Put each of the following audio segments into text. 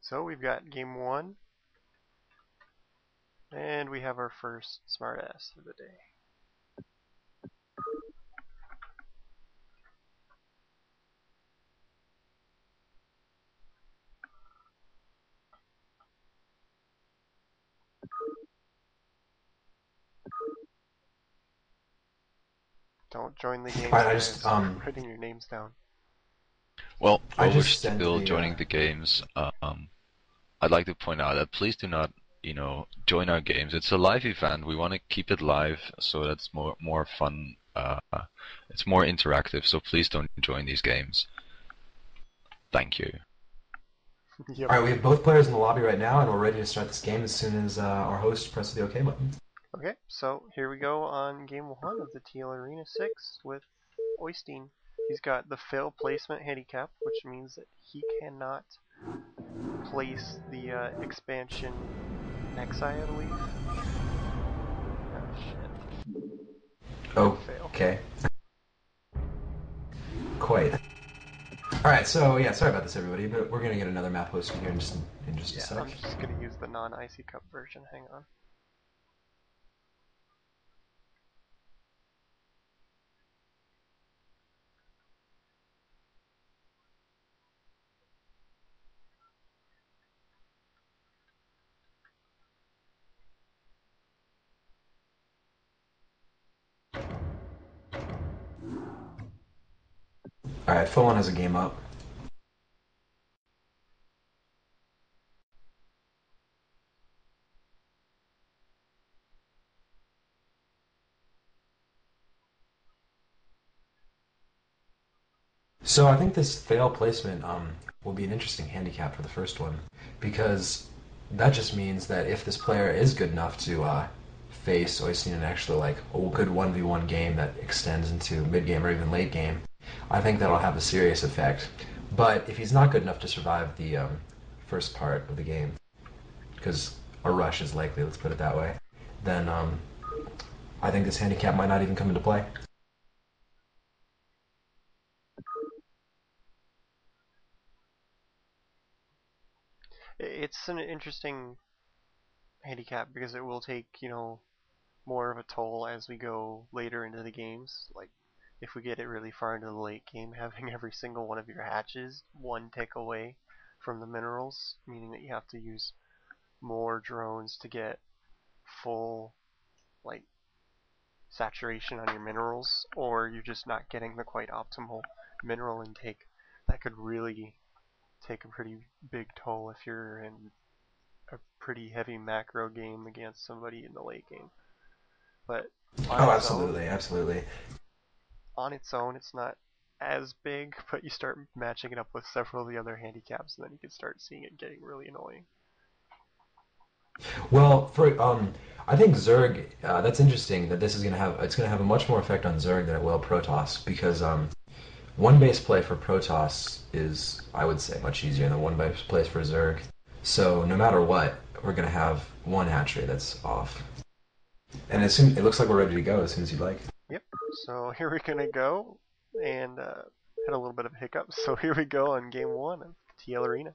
So we've got game one, and we have our first smartass of the day. Don't join the games, Alright, guys. I'm writing your names down. Well, I while we're just sent still the joining the games, I'd like to point out that please do not, join our games. It's a live event. We want to keep it live, so that's more fun. It's more interactive. So please don't join these games. Thank you. Yep. Alright, we have both players in the lobby right now, and we're ready to start this game as soon as our host presses the OK button. Okay, so here we go on game one of the TL Arena 6 with Oystein. He's got the fail placement handicap, which means that he cannot place the expansion Nexi, I believe. Oh shit. Oh, Fail. okay. Quite. Alright, so yeah, sorry about this everybody, but we're gonna get another map hosted here in just a Yeah, sec. I'm just gonna use the non-Icy Cup version. Hang on. Alright, Full One has a game up. So I think this fail placement will be an interesting handicap for the first one, because that just means that if this player is good enough to face Oystein in actually like a good 1v1 game that extends into mid game or even late game, I think that'll have a serious effect. But if he's not good enough to survive the first part of the game, because a rush is likely, let's put it that way, then I think this handicap might not even come into play. It's an interesting handicap because it will take, more of a toll as we go later into the games. Like, if we get it really far into the late game, having every single one of your hatches one tick away from the minerals, meaning that you have to use more drones to get full, like, saturation on your minerals, or you're just not getting the quite optimal mineral intake. That could really take a pretty big toll if you're in a pretty heavy macro game against somebody in the late game. But on Oh, its own, absolutely, absolutely. it's not as big, but you start matching it up with several of the other handicaps, and then you can start seeing it getting really annoying. Well, I think Zerg. That's interesting that this is gonna have a much more effect on Zerg than it will Protoss because one base play for Protoss is, I would say, much easier than one base play for Zerg. So no matter what, we're gonna have one hatchery that's off, and it looks like we're ready to go as soon as you'd like. Yep. So here we're gonna go, and had a little bit of a hiccup. So here we go on game one of TL Arena.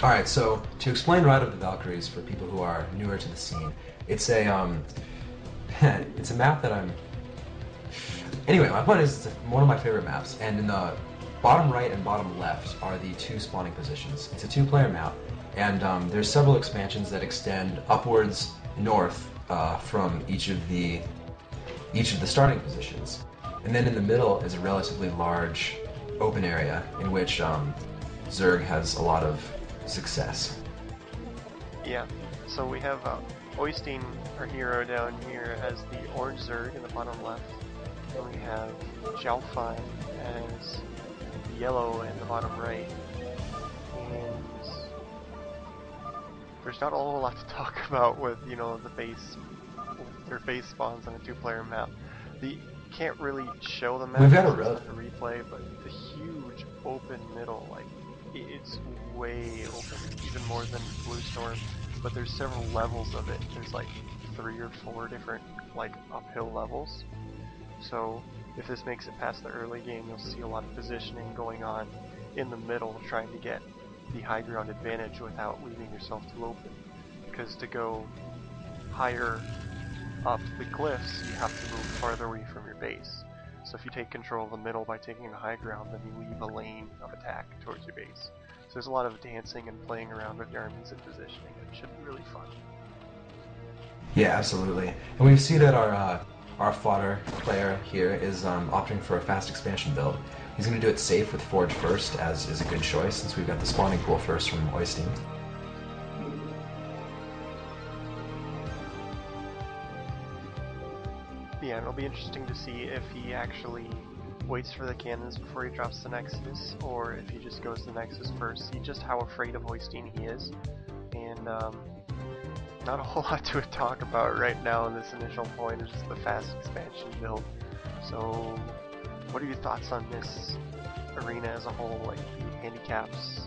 All right, so to explain Ride of the Valkyries for people who are newer to the scene, it's a it's a map that I'm. Anyway, my point is it's one of my favorite maps, and in the bottom right and bottom left are the two spawning positions. It's a two-player map, and there's several expansions that extend upwards north from each of the starting positions, and then in the middle is a relatively large open area in which Zerg has a lot of success. Yeah. So we have Oystein, our hero, down here as the orange Zerg in the bottom left. And we have Xiaofan as the yellow in the bottom right. And there's not a whole lot to talk about with, the base, their base spawns on a two-player map. You can't really show the map We've got a because it's road. not a replay, but the huge open middle, like, it's way open, even more than Blue Storm. But there's several levels of it. There's like 3 or 4 different like uphill levels, So if this makes it past the early game, you'll see a lot of positioning going on in the middle, trying to get the high ground advantage without leaving yourself too open. Because to go higher up the cliffs, you have to move farther away from your base. So if you take control of the middle by taking the high ground, then you leave a lane of attack towards your base. So there's a lot of dancing and playing around with your armies and positioning. It should be really fun. Yeah, absolutely. And we see that our fodder player here is opting for a fast expansion build. He's going to do it safe with Forge first, as is a good choice since we've got the spawning pool first from Oystein. Yeah, it'll be interesting to see if he actually waits for the cannons before he drops the Nexus, or if he just goes to the Nexus first. See just how afraid of Oystein he is. And not a whole lot to talk about right now in this initial point, it's just the fast expansion build. So, what are your thoughts on this arena as a whole, like the handicaps,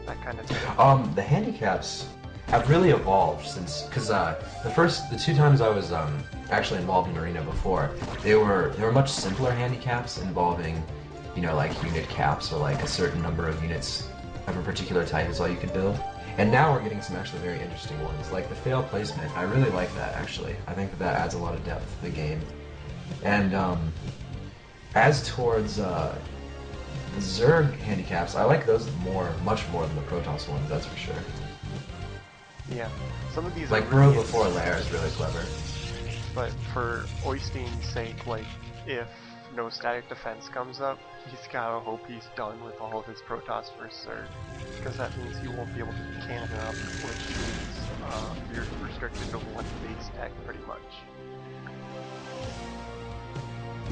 that kind of thing? The handicaps have really evolved since, because the two times I was actually involved in arena before, they were much simpler handicaps involving, you know, like unit caps or like a certain number of units of a particular type is all you could build. And now we're getting some actually very interesting ones, like the fail placement. I really like that actually. I think that adds a lot of depth to the game. And as towards the Zerg handicaps, I like those much more than the Protoss ones, that's for sure. Yeah, some of these like are Bro really before Lair is really clever. But for Oystein's sake, like, if no static defense comes up, he's gotta hope he's done with all of his Protoss versus Zerg, because that means he won't be able to cannon up, which means you're restricted to one base tech pretty much.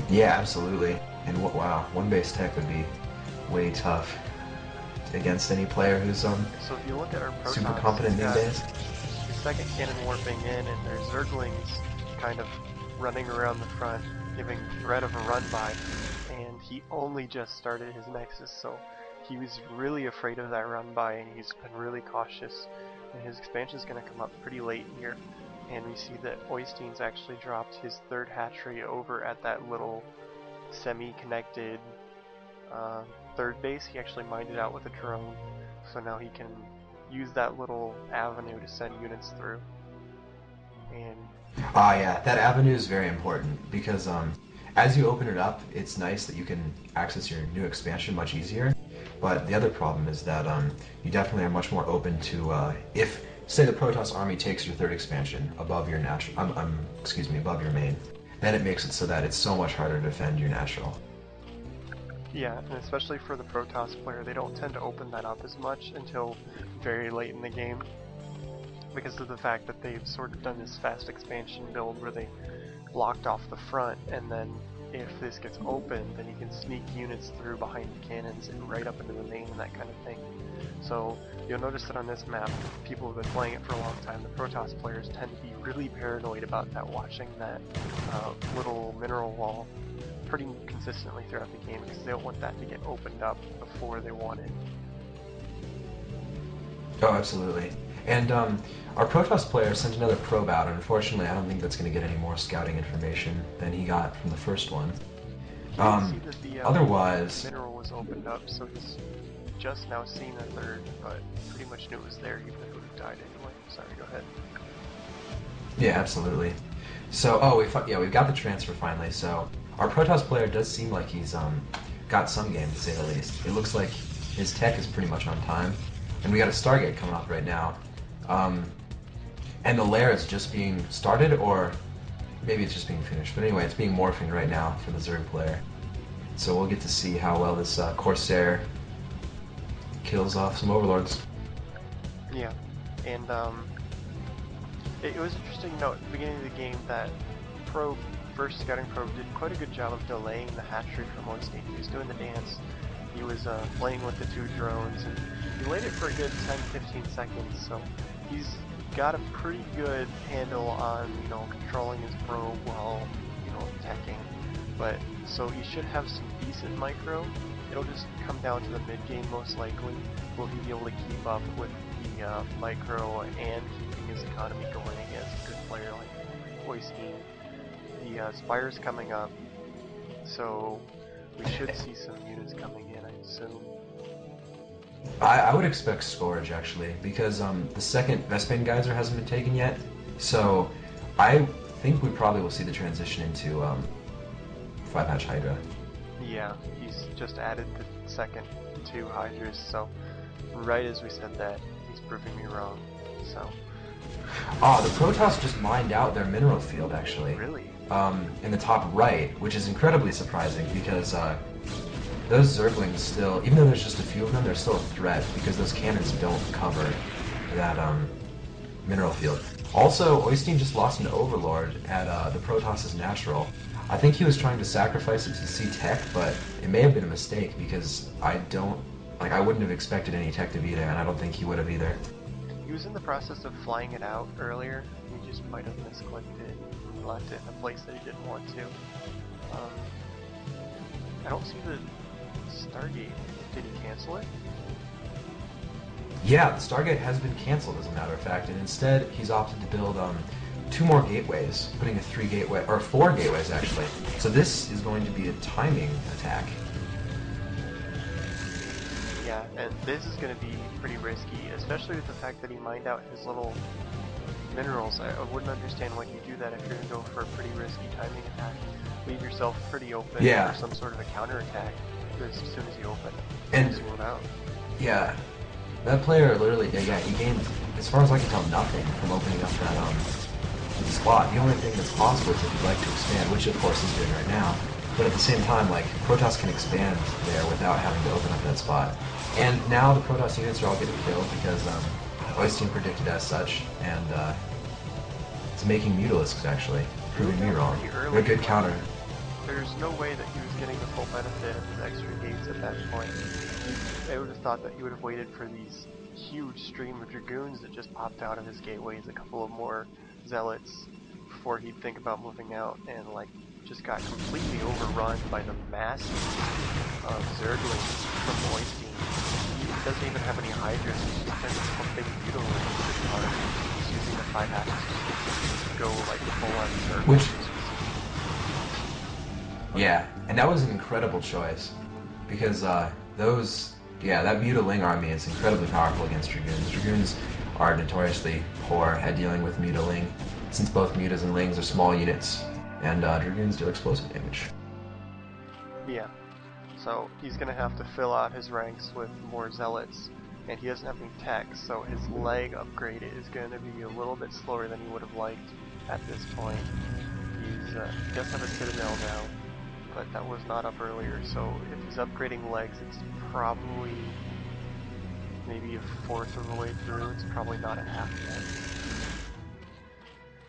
Yeah, absolutely. And wow, one base tech would be way tough against any player who's So if you look at our Protoss, super competent these days. The second cannon warping in, and there's Zerglings kind of running around the front, giving threat of a run by, and he only just started his Nexus, so he was really afraid of that run by, and he's been really cautious, and his expansion is going to come up pretty late here. And we see that Oystein's actually dropped his third hatchery over at that little semi-connected third base. He actually mined it out with a drone, so now he can use that little avenue to send units through. And yeah, that avenue is very important because as you open it up, it's nice that you can access your new expansion much easier. But the other problem is that you definitely are much more open to if, say, the Protoss army takes your third expansion above your above your main, then it makes it so that it's so much harder to defend your natural. yeah, and especially for the Protoss player, they don't tend to open that up as much until very late in the game, because of the fact that they've sort of done this fast expansion build where they blocked off the front, and then if this gets open, then you can sneak units through behind the cannons and right up into the main and that kind of thing. So you'll notice that on this map, people who have been playing it for a long time, the Protoss players tend to be really paranoid about that, watching that little mineral wall pretty consistently throughout the game, because they don't want that to get opened up before they want it. Oh, absolutely. And our Protoss player sent another probe out, and unfortunately I don't think that's going to get any more scouting information than he got from the first one. See that the Otherwise... mineral was opened up, so he's just now seen a third, but pretty much knew it was there even if it would have died anyway. Sorry, go ahead. Yeah, absolutely. So, we've got the transfer finally, so our Protoss player does seem like he's got some game, to say the least. It looks like his tech is pretty much on time, and we got a Stargate coming up right now. And the lair is just being started, or maybe it's just being finished, but anyway, it's being morphing right now for the Zerg player. So we'll get to see how well this Corsair kills off some Overlords. Yeah, and it was interesting to note at the beginning of the game that first scouting probe did quite a good job of delaying the hatchery from Oystein. He was doing the dance, he was playing with the two drones, and he delayed it for a good 10-15 seconds, so he's got a pretty good handle on, controlling his probe while, teching. But, so he should have some decent micro. It'll just come down to the mid-game most likely. Will he be able to keep up with the micro and keeping his economy going against a good player like Oystein? The the Spire's coming up, so we should see some units coming in, I assume. I would expect Scourge actually, because the second Vespene Geyser hasn't been taken yet, so I think we probably will see the transition into 5-hatch Hydra. Yeah, he's just added the second 2 Hydras, so right as we said that, he's proving me wrong. So. The Protoss just mined out their mineral field actually. Really? In the top right, which is incredibly surprising because those Zerglings still, even though there's just a few of them, they're still a threat because those cannons don't cover that mineral field. Also, Oystein just lost an Overlord at the Protoss' natural. I think he was trying to sacrifice it to see tech, but it may have been a mistake because I wouldn't have expected any tech to be there, and I don't think he would have either. He was in the process of flying it out earlier. He just might have misclicked it and left it in a place that he didn't want to. I don't see the Stargate. Did he cancel it? Yeah, the Stargate has been canceled as a matter of fact, and instead he's opted to build 2 more gateways, putting a 4 gateways actually. So this is going to be a timing attack. Yeah, and this is going to be pretty risky, especially with the fact that he mined out his little minerals. I wouldn't understand why you do that if you're going to go for a pretty risky timing attack. Leave yourself pretty open for some sort of a counterattack as soon as you open. And move out. Yeah, that player literally, he gained, as far as I can tell, nothing from opening up that spot. The only thing that's possible is if you'd like to expand, which of course he's doing right now. But at the same time, like, Protoss can expand there without having to open up that spot. And now the Protoss units are all getting killed because Oystein predicted as such, and it's making Mutalisks actually, proving me wrong. A good counter. There's no way that he was getting the full benefit of his extra gates at that point. I would have thought that he would have waited for these huge stream of Dragoons that just popped out of his gateways, a couple of more Zealots, before he'd think about moving out, and like just got completely overrun by the mass of Zerglings from Oystein. He doesn't even have any Hydras, he's just kind of pumping Mutilaring this part. He's using the 5 hatches to go like full on Zerglings. Yeah, and that was an incredible choice, because that Mutiling army is incredibly powerful against Dragoons. Dragoons are notoriously poor at dealing with Mutiling, since both Mutas and Lings are small units, and Dragoons deal explosive damage. Yeah, so he's going to have to fill out his ranks with more Zealots, and he doesn't have any tech, so his leg upgrade is going to be a little bit slower than he would have liked at this point. He does have a Citadel now, but that was not up earlier, so if he's upgrading legs, it's probably maybe a fourth of the way through. It's probably not a half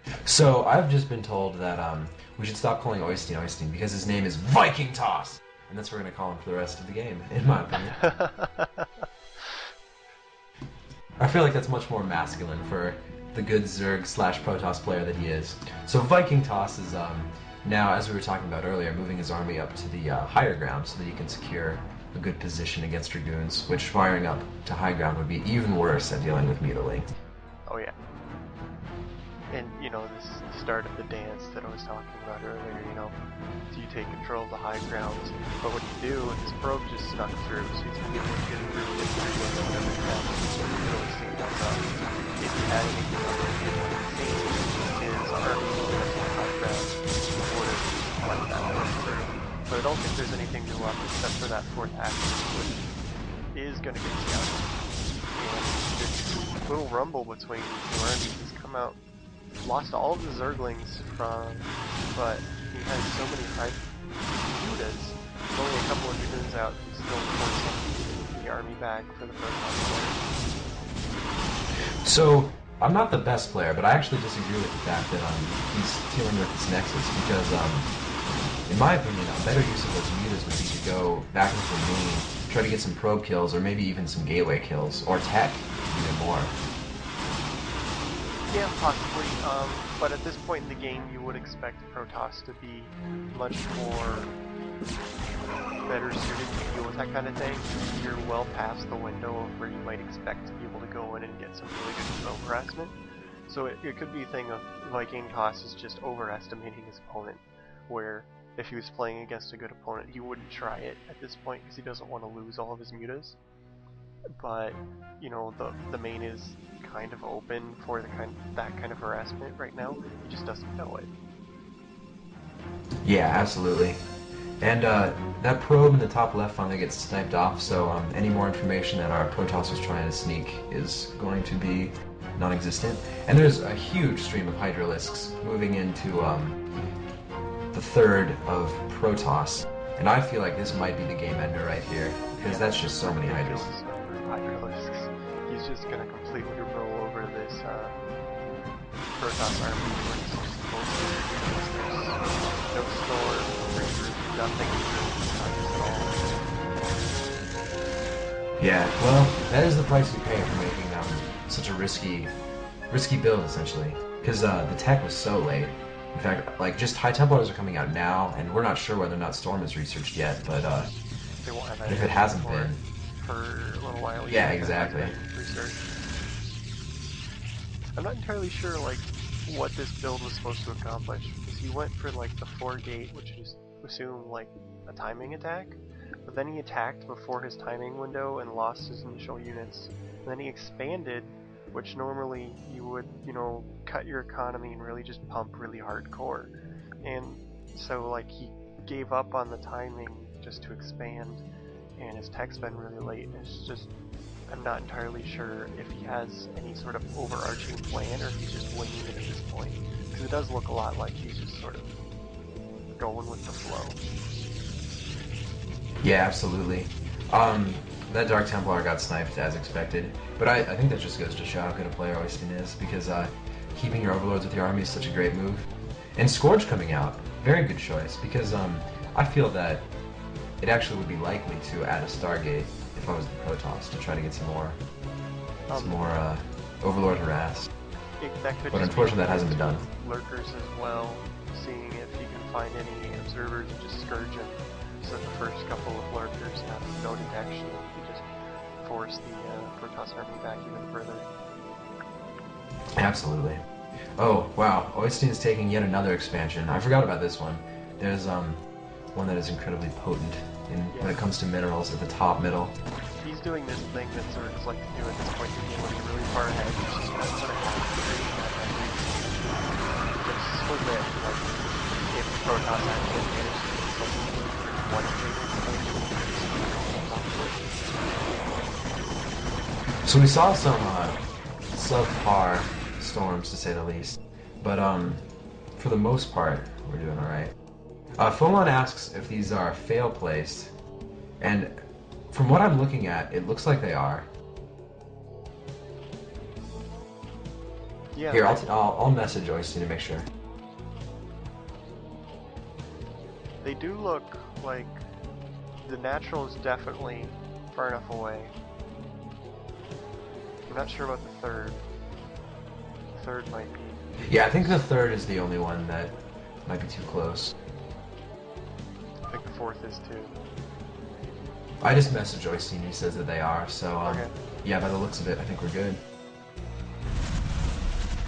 yet. So I've just been told that we should stop calling Oystein because his name is Viking Toss, and that's what we're going to call him for the rest of the game, in my opinion. I feel like that's much more masculine for the good Zerg / Protoss player that he is. So Viking Toss is now, as we were talking about earlier, moving his army up to the higher ground so that he can secure a good position against Dragoons, which firing up to high ground would be even worse at dealing with Mutiling. Oh yeah. And, this is the start of the dance that I was talking about earlier, do you take control of the high grounds? But what you do, his probe just snuck through, so he's going to get really good with whatever happens. So you really see that if he had anything on his army against the high ground, he would have let that go through. But I don't think there's anything new up except for that 4th action, which is going to get scouted. And this little rumble between the 2 armies has come out. Lost all of the Zerglings but he has so many high Mutas. With only a couple of Dragoons out, he's still forcing the army back for the Protoss player. So, I'm not the best player, but I actually disagree with the fact that he's dealing with this Nexus, because in my opinion, a better use of those Mutas would be to go back into the main, try to get some probe kills, or maybe even some gateway kills, or tech, even more. Yeah, possibly, but at this point in the game you would expect Protoss to be much more better suited to deal with that kind of thing. You're well past the window of where you might expect to be able to go in and get some really good probe harassment. So it could be a thing of Viking Toss is just overestimating his opponent. where if he was playing against a good opponent, he wouldn't try it at this point because he doesn't want to lose all of his mutas. But the main is kind of open for that kind of harassment right now. He just doesn't know it. Yeah, absolutely. And that probe in the top left finally gets sniped off, so any more information that our Protoss was trying to sneak is going to be non-existent. And there's a huge stream of Hydralisks moving into the third of Protoss. And I feel like this might be the game ender right here, because that's just so many Hydralisks. He's just gonna completely roll over this Protoss army where he's just no storm, nothing at all. Yeah, well, that is the price we pay for making such a risky build, essentially. Because the tech was so late. In fact, like, just High Templars are coming out now, and we're not sure whether or not Storm is researched yet, but they won't have if it hasn't been... For a little while. Yeah, exactly. Research. I'm not entirely sure, like, what this build was supposed to accomplish, because he went for, like, the 4-gate, which is assume, like, a timing attack, but then he attacked before his timing window and lost his initial units. And then he expanded, which normally you would, cut your economy and really just pump really hardcore. And so, like, he gave up on the timing just to expand, and his tech's been really late. It's just, I'm not entirely sure if he has any sort of overarching plan or if he's just winging it at this point. Because it does look a lot like he's just sort of going with the flow. Yeah, absolutely. That Dark Templar got sniped as expected, but I think that just goes to show how good a player Oystein is, because keeping your overlords with your army is such a great move. And Scourge coming out, very good choice, because I feel that it actually would be likely to add a Stargate if I was the Protoss to try to get some more Overlord harass. But unfortunately that hasn't been done. Lurkers as well, seeing if you can find any observers and just scourge them. So the first couple of lurkers have no detection, you just force the Protoss army back even further. Absolutely. Oh, wow, Oystein is taking yet another expansion. I forgot about this one. There's one that is incredibly potent when it comes to minerals at the top middle. He's doing this thing that Zergs like to do at this point in the game when you're really far ahead. He's just going to put a half degree at every expansion. Just so that, like, if Protoss actually manages to get something for one bigger expansion, So we saw some subpar storms, to say the least, but for the most part, we're doing alright. Fomon asks if these are fail-placed, and from what I'm looking at, it looks like they are. Yeah. Here, I'll message Oystein to make sure. They do look like the natural is definitely far enough away. I'm not sure about the third. The third might be. Yeah, I think the third is the only one that might be too close. I think the fourth is too. I just messaged Oystein, he says that they are, so okay. Yeah, by the looks of it, I think we're good.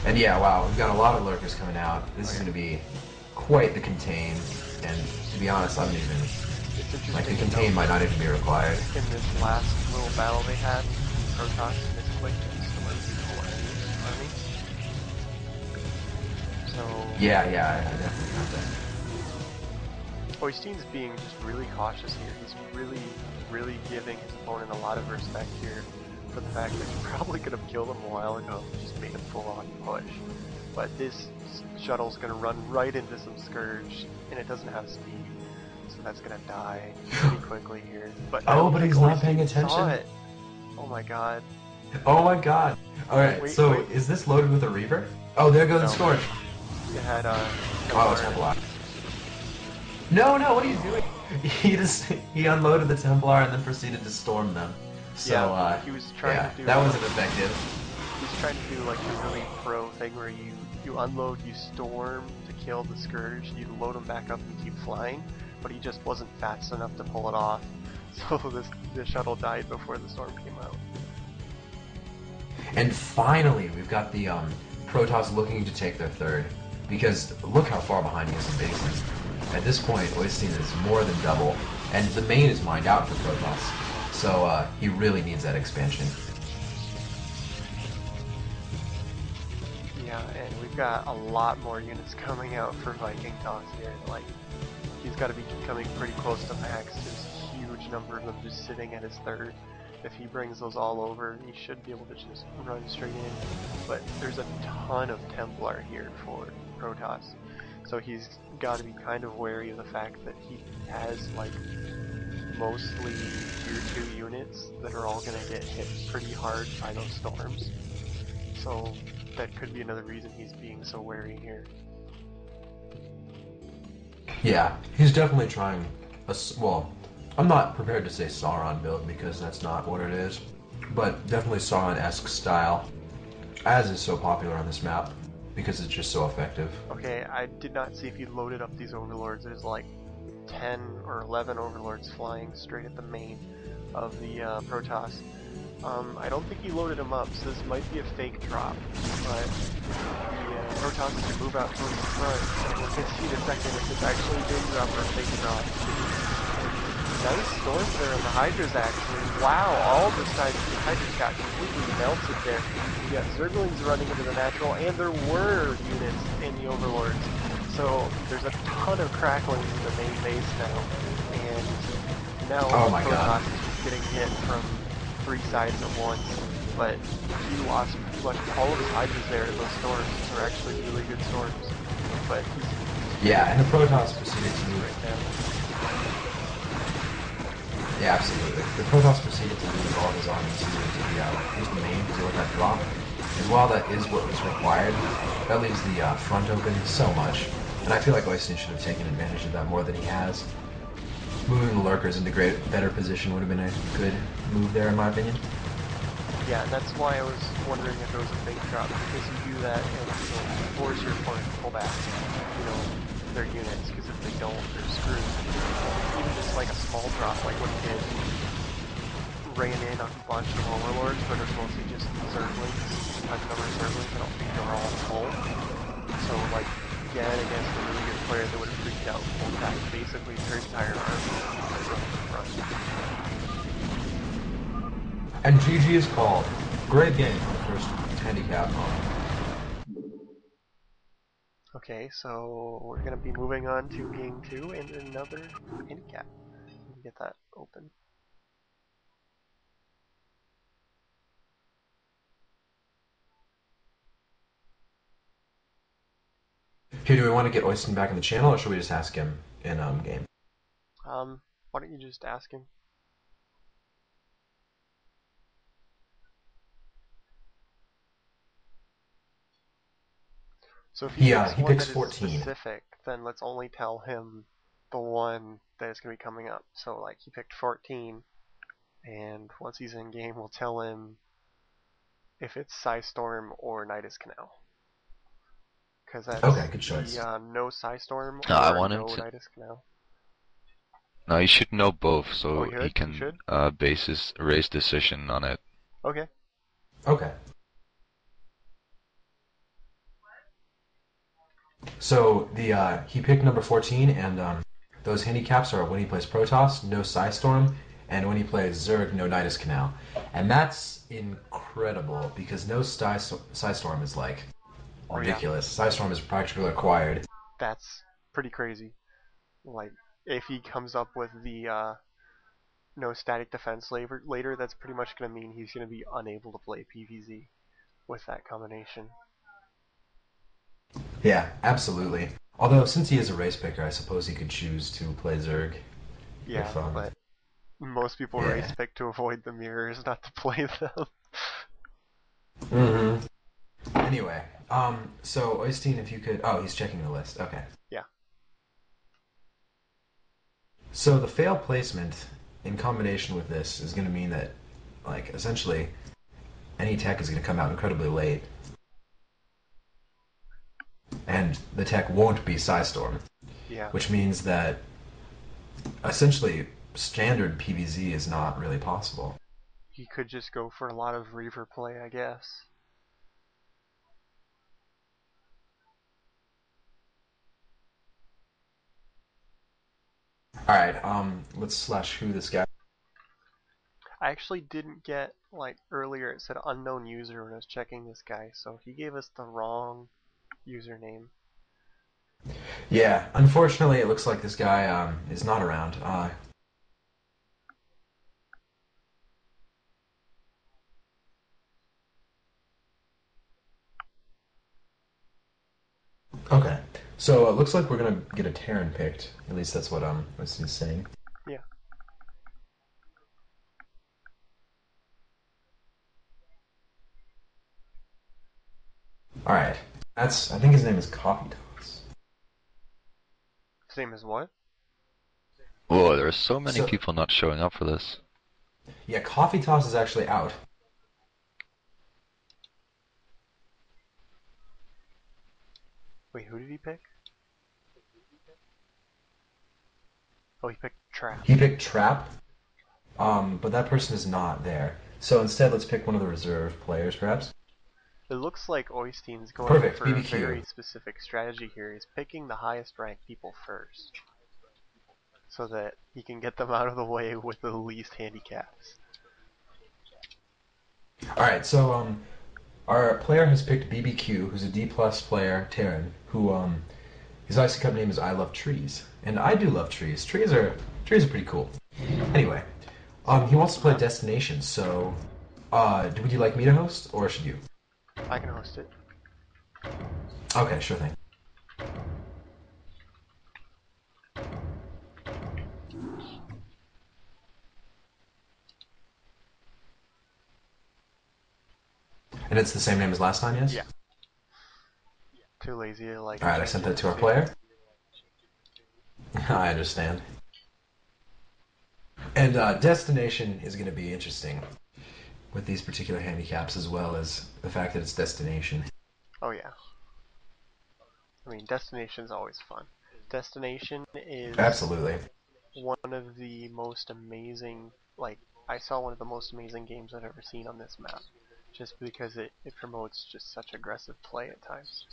And yeah, wow, we've got a lot of lurkers coming out. This is going to be quite the contain, and to be honest, I don't even... Like, the contain might not even be required. In this last little battle they had, Protoss misclicked some of the army. So... Yeah, I definitely got that. Oystein's being just really cautious here. He's really giving his opponent a lot of respect here for the fact that he probably could have killed him a while ago and just made a full-on push. But this shuttle's gonna run right into some Scourge, and it doesn't have speed, so that's gonna die pretty quickly here. But but he's not paying saw attention. it. Oh my god. Oh my god. Alright, Wait. Is this loaded with a Reaver? Oh, there goes the Scourge. It had Oh, Templar. No, what are you doing? He unloaded the Templar and then proceeded to storm them. So, yeah, he was trying to do... that wasn't effective. He's trying to do like the really pro thing where you unload, you storm to kill the Scourge, you load him back up and keep flying, but he just wasn't fast enough to pull it off. So the shuttle died before the storm came out. And finally, we've got the Protoss looking to take their third, because look how far behind he is in bases. at this point, Oystein is more than double, and the main is mined out for Protoss, so he really needs that expansion. Yeah, and we've got a lot more units coming out for Viking Toss here. Like, he's got to be coming pretty close to max. There's a huge number of them just sitting at his third. If he brings those all over, he should be able to just run straight in. But there's a ton of Templar here for Protoss, so he's got to be kind of wary of the fact that he has like mostly tier 2 units that are all going to get hit pretty hard by those storms. So that could be another reason he's being so wary here. Yeah, he's definitely trying well, I'm not prepared to say Sauron build because that's not what it is, but definitely Sauron-esque style, as is so popular on this map because it's just so effective. Okay, I did not see if he loaded up these overlords. There's like 10 or 11 overlords flying straight at the main of the Protoss. I don't think he loaded them up, so this might be a fake drop, but the Protoss can move out towards the front, and we're going to see in a second if it's actually a big drop or a fake drop. Nice storms there on the Hydras, actually. Wow, all the sides of the Hydras got completely melted there. We got Zerglings running into the natural, and there were units in the Overlords. So there's a ton of cracklings in the main base now, and now Protoss is just getting hit from 3 sides at once. But he lost pretty much all of his Hydras there to those storms. Those are actually really good storms. But yeah, and the Protoss proceeded to move right now. Yeah, absolutely. The Protoss proceeded to move all of his armies into the main to deal with that drop. And while that is what was required, that leaves the front open so much. And I feel like Oystein should have taken advantage of that more than he has. Moving the Lurkers into better position would have been a good move there, in my opinion. Yeah, that's why I was wondering if it was a fake drop, because you do that and force your opponent to pull back, their units, because if they don't, they're screwed. Even just like a small drop, like what he did, ran in on a bunch of overlords, but it was mostly just Zerglings, a number of Zerglings. I don't think they were all full. So like, again, against a really good player that would have freaked out, pulled back basically their entire army from the front. And GG is called. Great game for the first handicap. Okay, so we're going to be moving on to game 2 and another handicap. Let me get that open. Here, do we want to get Oystein back in the channel, or should we just ask him in game? Why don't you just ask him? So if he picks 14. Specific, then let's only tell him the one that is going to be coming up. So like he picked 14, and once he's in game, we'll tell him if it's Psystorm or Nidus Canal. Because that's okay, good choice. No Psystorm or no Nidus Canal. No, he should know both, so he can base his race decision on it. Okay. Okay. So he picked number 14, and those handicaps are when he plays Protoss, no Psystorm, and when he plays Zerg, no Nidus Canal. And that's incredible, because no Psystorm is like ridiculous. Yeah. Psystorm is practically required. That's pretty crazy. Like, if he comes up with the no static defense later, that's pretty much going to mean he's going to be unable to play PvZ with that combination. Yeah, absolutely. Although, since he is a race picker, I suppose he could choose to play Zerg. Yeah, but most people race pick to avoid the mirrors, not to play them. Mm-hmm. Anyway, so Oystein, if you could... Oh, he's checking the list. Okay. Yeah. So the fail placement, in combination with this, is going to mean that, like, essentially, any tech is going to come out incredibly late. And the tech won't be Psystorm. Yeah. Which means that, essentially, standard PvZ is not really possible. He could just go for a lot of Reaver play, I guess. Alright, let's slash who this guy. I actually didn't get, like, earlier it said unknown user when I was checking this guy, so he gave us the wrong username. Yeah, unfortunately, it looks like this guy is not around. Okay, so it looks like we're gonna get a Terran picked. At least that's what he's saying. Yeah. All right, I think his name is Coffee Toss. Same as what? Whoa, there are so many So people not showing up for this. yeah, Coffee Toss is actually out. Wait, who did he pick? Oh, he picked Trap. He picked Trap, but that person is not there. So instead, let's pick one of the reserve players, perhaps. It looks like Oystein's going Perfect, for a BBQ. very specific strategy here. He's picking the highest ranked people first, so that he can get them out of the way with the least handicaps. All right, so our player has picked BBQ, who's a D plus player, Terran, who his IC Cup name is I Love Trees, and I do love trees. Trees are pretty cool. Anyway, he wants to play Destination. So, would you like me to host, or should you? I can host it. Okay, sure thing. And it's the same name as last time, yes? Yeah. Too lazy to like. All right, I sent that to our player. I understand. And Destination is going to be interesting with these particular handicaps, as well as the fact that it's Destination. Oh yeah. I mean, Destination's always fun. Destination is Absolutely. one of the most amazing, like, I saw one of the most amazing games I've ever seen on this map. Just because it promotes just such aggressive play at times.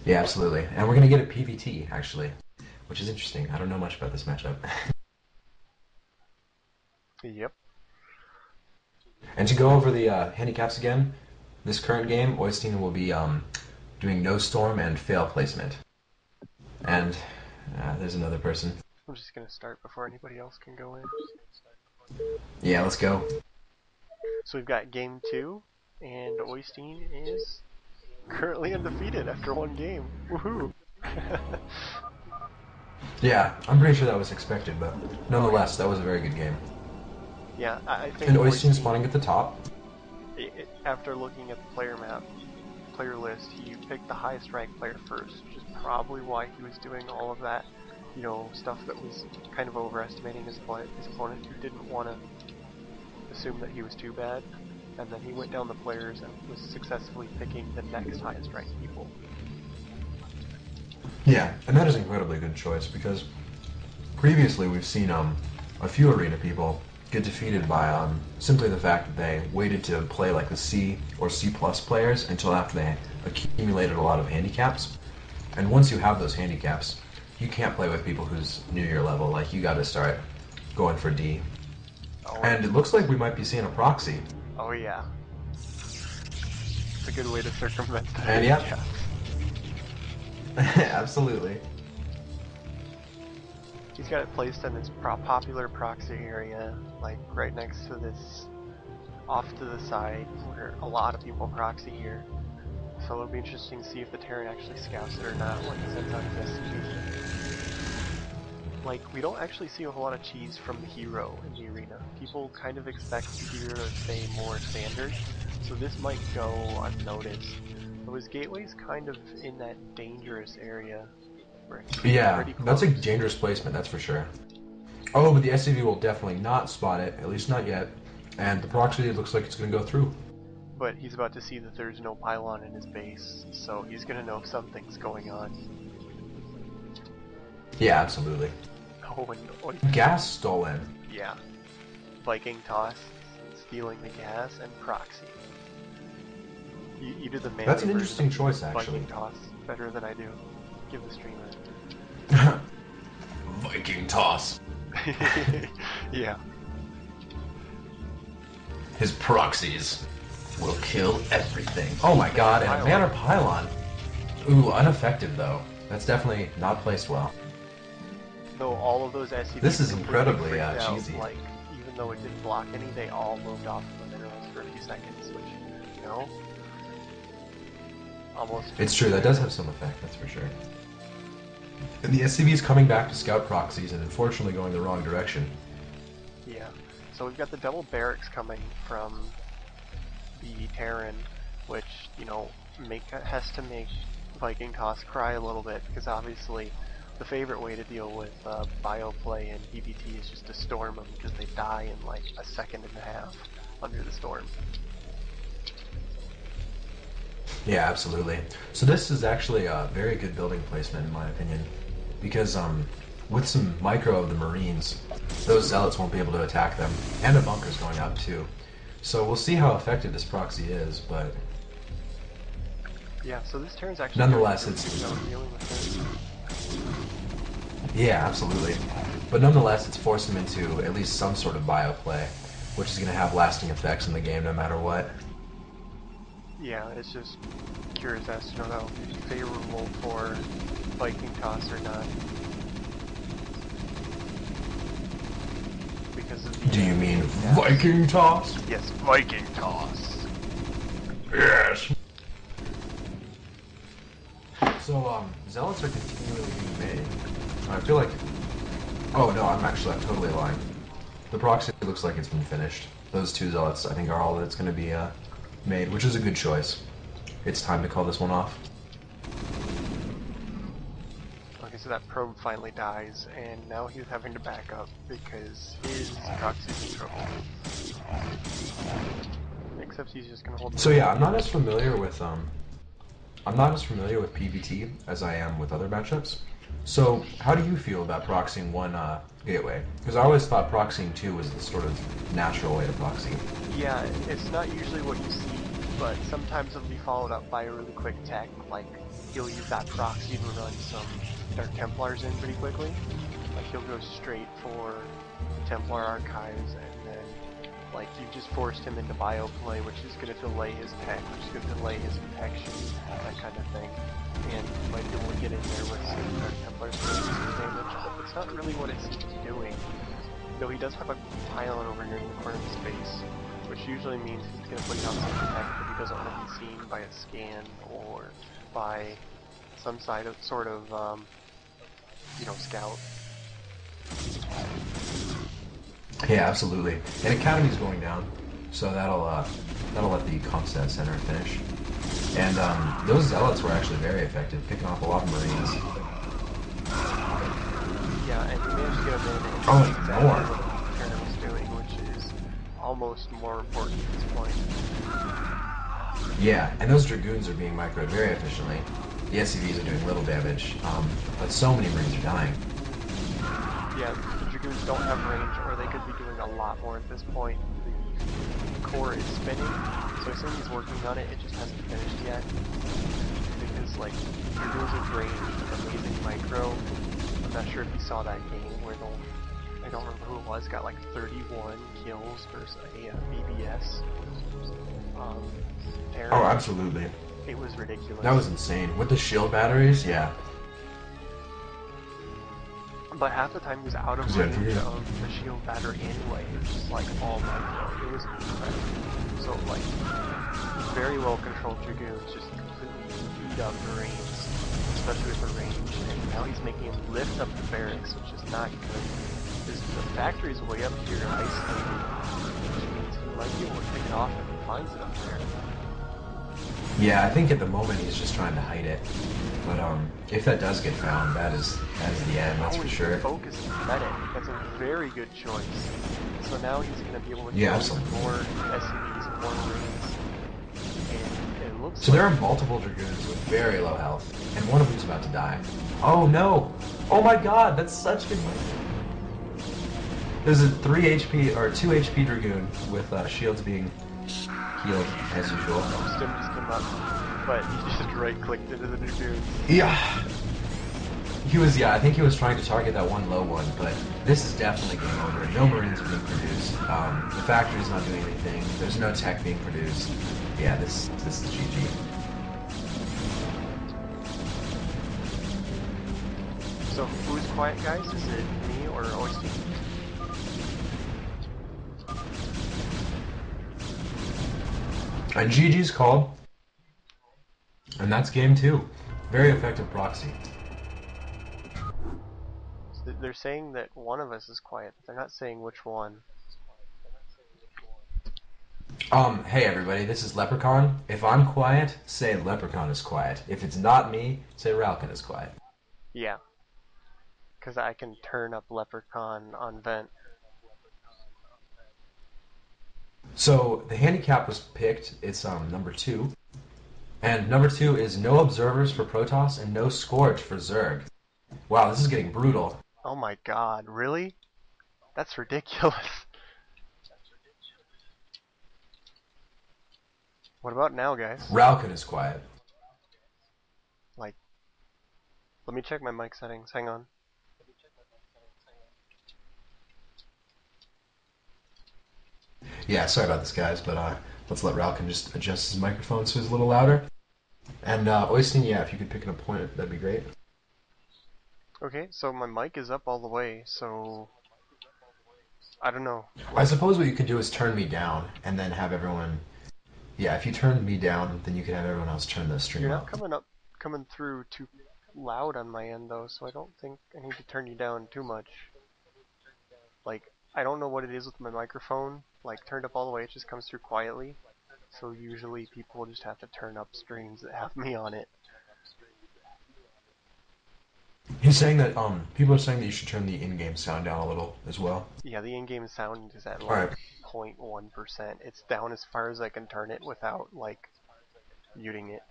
Yeah, absolutely. And we're going to get a PVT, actually, which is interesting. I don't know much about this matchup. Yep. And to go over the handicaps again, this current game, Oystein will be doing No Storm and Fail Placement. And there's another person. I'm just gonna start before anybody else can go in. Yeah, let's go. So we've got game 2, and Oystein is currently undefeated after one game. Woohoo! Yeah, I'm pretty sure that was expected, but nonetheless, that was a very good game. Yeah, I think And Oystein spawning at the top. After looking at the player list, he picked the highest ranked player first, which is probably why he was doing all of that, stuff that was kind of overestimating his opponent, who didn't want to assume that he was too bad. And then he went down the players and was successfully picking the next highest ranked people. Yeah, and that is an incredibly good choice because previously we've seen a few arena people get defeated by simply the fact that they waited to play like the C or C plus players until after they accumulated a lot of handicaps. And once you have those handicaps, you can't play with people who's near your level. Like, you got to start going for D. Oh, And it looks like we might be seeing a proxy. oh yeah. It's a good way to circumvent the And yep. handicaps. Absolutely. He's got it placed in this popular proxy area, like right next to this, off to the side, where a lot of people proxy here. So it'll be interesting to see if the Terran actually scouts it or not when he sends out his SCV. Like, we don't actually see a whole lot of cheese from the hero in the arena. People kind of expect the hero to stay more standard, so this might go unnoticed. Though his gateway's kind of in that dangerous area. Yeah, that's a dangerous placement, that's for sure. Oh, but the SCV will definitely not spot it, at least not yet. And the proxy, it looks like it's going to go through. But he's about to see that there's no pylon in his base, so he's going to know something's going on. Yeah, absolutely. Oh, and gas stolen. Yeah. Viking toss, stealing the gas, and proxy. You do the man. That's an interesting choice, actually. Viking toss better than I do. Give the streamer. Viking toss. Yeah. His proxies will kill everything. Oh my god, and a Banner Pylon. Ooh, ineffective though. That's definitely not placed well. Though all of those SCVs This is completely incredibly freaked out, cheesy. like, even though it didn't block any, they all moved off of the minerals for a few seconds, which, you know, almost... It's true, that does have some effect, that's for sure. And the SCV's coming back to scout proxies and unfortunately going the wrong direction. Yeah. So we've got the double barracks coming from the Terran, which, you know, has to make Viking Toss cry a little bit, because obviously the favorite way to deal with bioplay and PvT is just to storm them, because they die in like a second and a half under the storm. Yeah, absolutely. So this is actually a very good building placement in my opinion, because with some micro of the Marines, those zealots won't be able to attack them, and a bunker's going up too. So we'll see how effective this proxy is, but Yeah, so this Terran's actually nonetheless, really it's dealing with it. yeah, absolutely. But nonetheless, it's forced them into at least some sort of bioplay, which is going to have lasting effects in the game no matter what. Yeah, it's just curious as to know how favorable for Viking Toss or not. Because of the, Do you mean yes. Viking toss? Yes, Viking Toss. Yes. So, zealots are continually being made. I feel like... Oh, no, I'm totally lying. The proxy looks like it's been finished. Those two zealots, I think, are all that's going to be made, which is a good choice. It's time to call this one off. Okay, so that probe finally dies, and now he's having to back up because his proxy's in trouble. Except he's just going to hold... So yeah, I'm not as familiar with PvT as I am with other matchups. So how do you feel about proxying one gateway? Because I always thought proxying two was the sort of natural way to proxy. Yeah, it's not usually what you see, but sometimes it'll be followed up by a really quick tech, like he'll use that proxy to run some Dark Templars in pretty quickly. Like he'll go straight for Templar Archives, and then like you've just forced him into bioplay, which is going to delay his tech, which is going to delay his protection, that kind of thing. And you might be able to get in there with some Dark Templars to do some damage, but it's not really what it seems to be doing. Though he does have a pylon over here in the corner of the space, which usually means he's going to put down some tech that he doesn't want to be seen by a scan or by some sort of you know, scout. Yeah, absolutely. And Academy's going down, so that'll let the Comstat Center finish. And those zealots were actually very effective, picking off a lot of Marines. Yeah, and he managed to get him in and Oh, exactly more. what Turner was doing, which is almost more important at this point. Yeah, and those Dragoons are being microed very efficiently. The SCVs are doing little damage, but so many Marines are dying. Yeah, the Dragoons don't have range, or they could be doing a lot more at this point. The core is spinning, so as soon as he's working on it, it just hasn't finished yet. Because, like, Dragoons with range, amazing micro. I'm not sure if you saw that game where I don't remember who it was, got like 31 kills versus a BBS. Terran. Oh, absolutely. It was ridiculous. That was insane. With the shield batteries, yeah. But half the time he was out of Yeah, range yeah. of the shield battery anyway. It was just like all micro. It was incredible. So like very well controlled Dragoons just completely beat up Marines, especially with the range. And now he's making him lift up the barracks, which is not good. Because the factory's way up here isolated, which means he might be able to pick it off if he finds it up there. Yeah, I think at the moment he's just trying to hide it. But if that does get found, that is the end, that's for sure. Focus medic. That's a very good choice. So now he's going to be able to Yeah, kill absolutely. more SCVs and more Marines. And it looks So like there are multiple Dragoons with very low health, and one of them's about to die. Oh no! Oh my god, that's such good money. There's a 3 HP, or 2 HP Dragoon with shields being healed, as usual. Stim just came up, but he just right-clicked into the Dragoon. Yeah! He was, yeah, I think he was trying to target that one low one, but this is definitely game over. No Marines are being produced. The factory's not doing anything. There's no tech being produced. Yeah, this is GG. So who's quiet, guys? Is it me or Oyster? And GG's called. And that's game 2. Very effective proxy. So they're saying that one of us is quiet, but they're not saying which one. Hey everybody, this is Leprechaun. If I'm quiet, say Leprechaun is quiet. If it's not me, say Ralkin is quiet. Yeah. Because I can turn up Leprechaun on vent. So the handicap was picked. It's number 2. And number 2 is no observers for Protoss and no Scourge for Zerg. Wow, this is getting brutal. Oh my god, really? That's ridiculous. What about now, guys? Ralkin is quiet. Like, let me check my mic settings. Hang on. Yeah, sorry about this, guys, but let's let Ralkin just adjust his microphone so he's a little louder. And Oystein, yeah, if you could pick an opponent, that'd be great. Okay, so my mic is up all the way, so I don't know. I suppose what you could do is turn me down and then have everyone. Yeah, if you turn me down, then you could have everyone else turn the stream You're up. not coming through too loud on my end though, so I don't think I need to turn you down too much. Like, I don't know what it is with my microphone. Like, turned up all the way, it just comes through quietly. So usually people just have to turn up streams that have me on it. He's saying that people are saying that you should turn the in-game sound down a little as well. Yeah, the in-game sound is at Alright. like 0.1%. It's down as far as I can turn it without like muting it.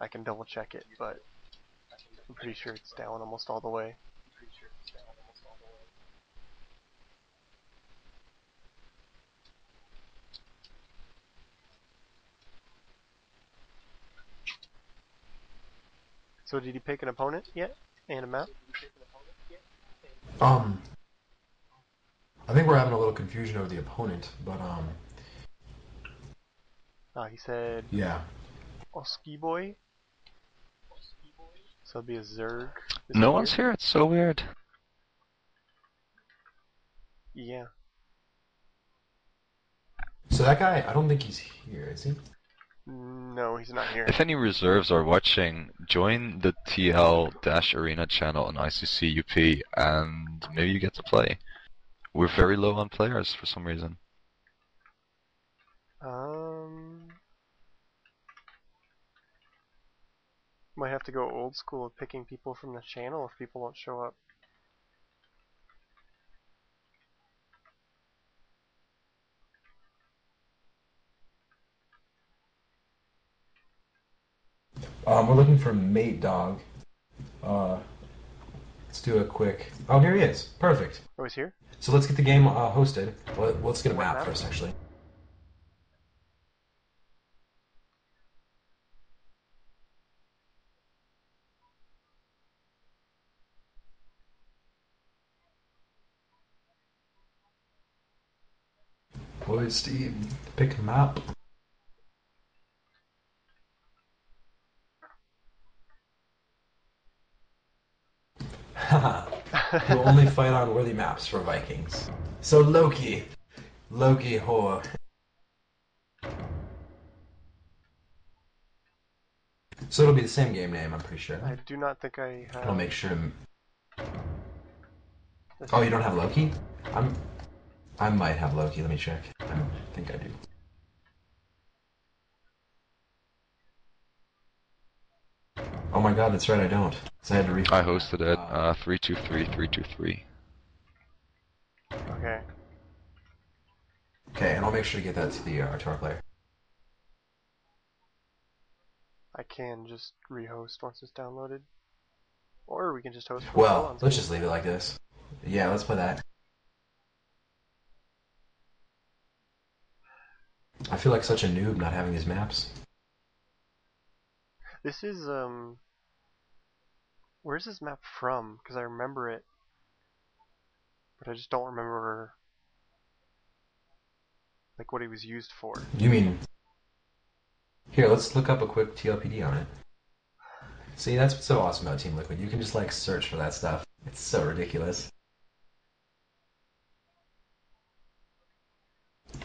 I can double check it, but I'm pretty sure it's down almost all the way. So did you pick an opponent yet? And a map? I think we're having a little confusion over the opponent, but He said yeah. Oski Boy. So it'll be a Zerg. No one's here. It's so weird. Yeah. So that guy, I don't think he's here, is he? No, he's not here. If any reserves are watching, join the TL-Arena channel on ICC UP, and maybe you get to play. We're very low on players for some reason. Might have to go old school of picking people from the channel if people don't show up. We're looking for Mate Dog. Let's do a quick. Oh, here he is. Perfect. Oh, he's here? So let's get the game hosted. Let's get a What map map? first, actually. Boys, Steve, pick a map. Haha. Who only fight on worthy maps for Vikings. So Loki. Loki whore. So it'll be the same game name, I'm pretty sure. I do not think I have. I'll make sure to... Oh, you don't have Loki? I might have Loki, let me check. I think I do. Oh my god, that's right, I don't. So I had to re- I hosted it, 323-323. Okay. Okay, and I'll make sure to get that to our player. I can just rehost once it's downloaded. Or we can just host from Well, on let's Steam. just leave it like this. Yeah, let's play that. I feel like such a noob not having these maps. This is Where's this map from? Because I remember it, but I just don't remember like what it was used for. You mean... Here, let's look up a quick TLPD on it. See, that's what's so awesome about Team Liquid. You can just, like, search for that stuff. It's so ridiculous.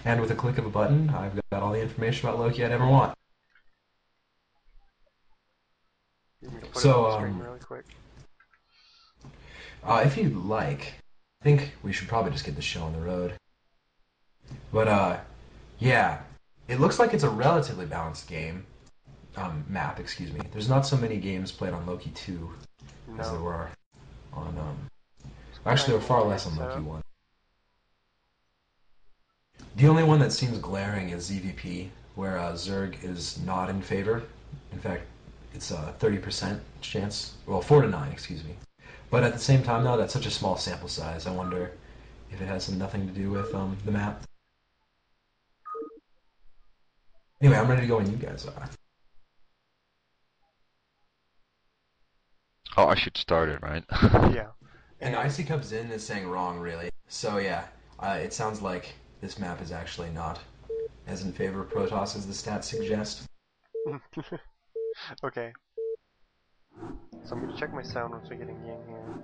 And with a click of a button, I've got all the information about Loki I'd ever want. You can put it on the screen really quick. If you'd like, I think we should probably just get the show on the road. But, yeah. It looks like it's a relatively balanced game. Map, excuse me. There's not so many games played on Loki 2 as there were on, actually, there were far less on Loki 1. The only one that seems glaring is ZVP, where Zerg is not in favor. In fact, it's a 30% chance. Well, 4 to 9, excuse me. But at the same time, though, that's such a small sample size. I wonder if it has nothing to do with the map. Anyway, I'm ready to go when you guys are. Oh, I should start it, right? Yeah. And Icy Cubs in is saying wrong, really. So yeah, it sounds like this map is actually not as in favor of Protoss as the stats suggest. Okay. So I'm going to check my sound once we get in game here.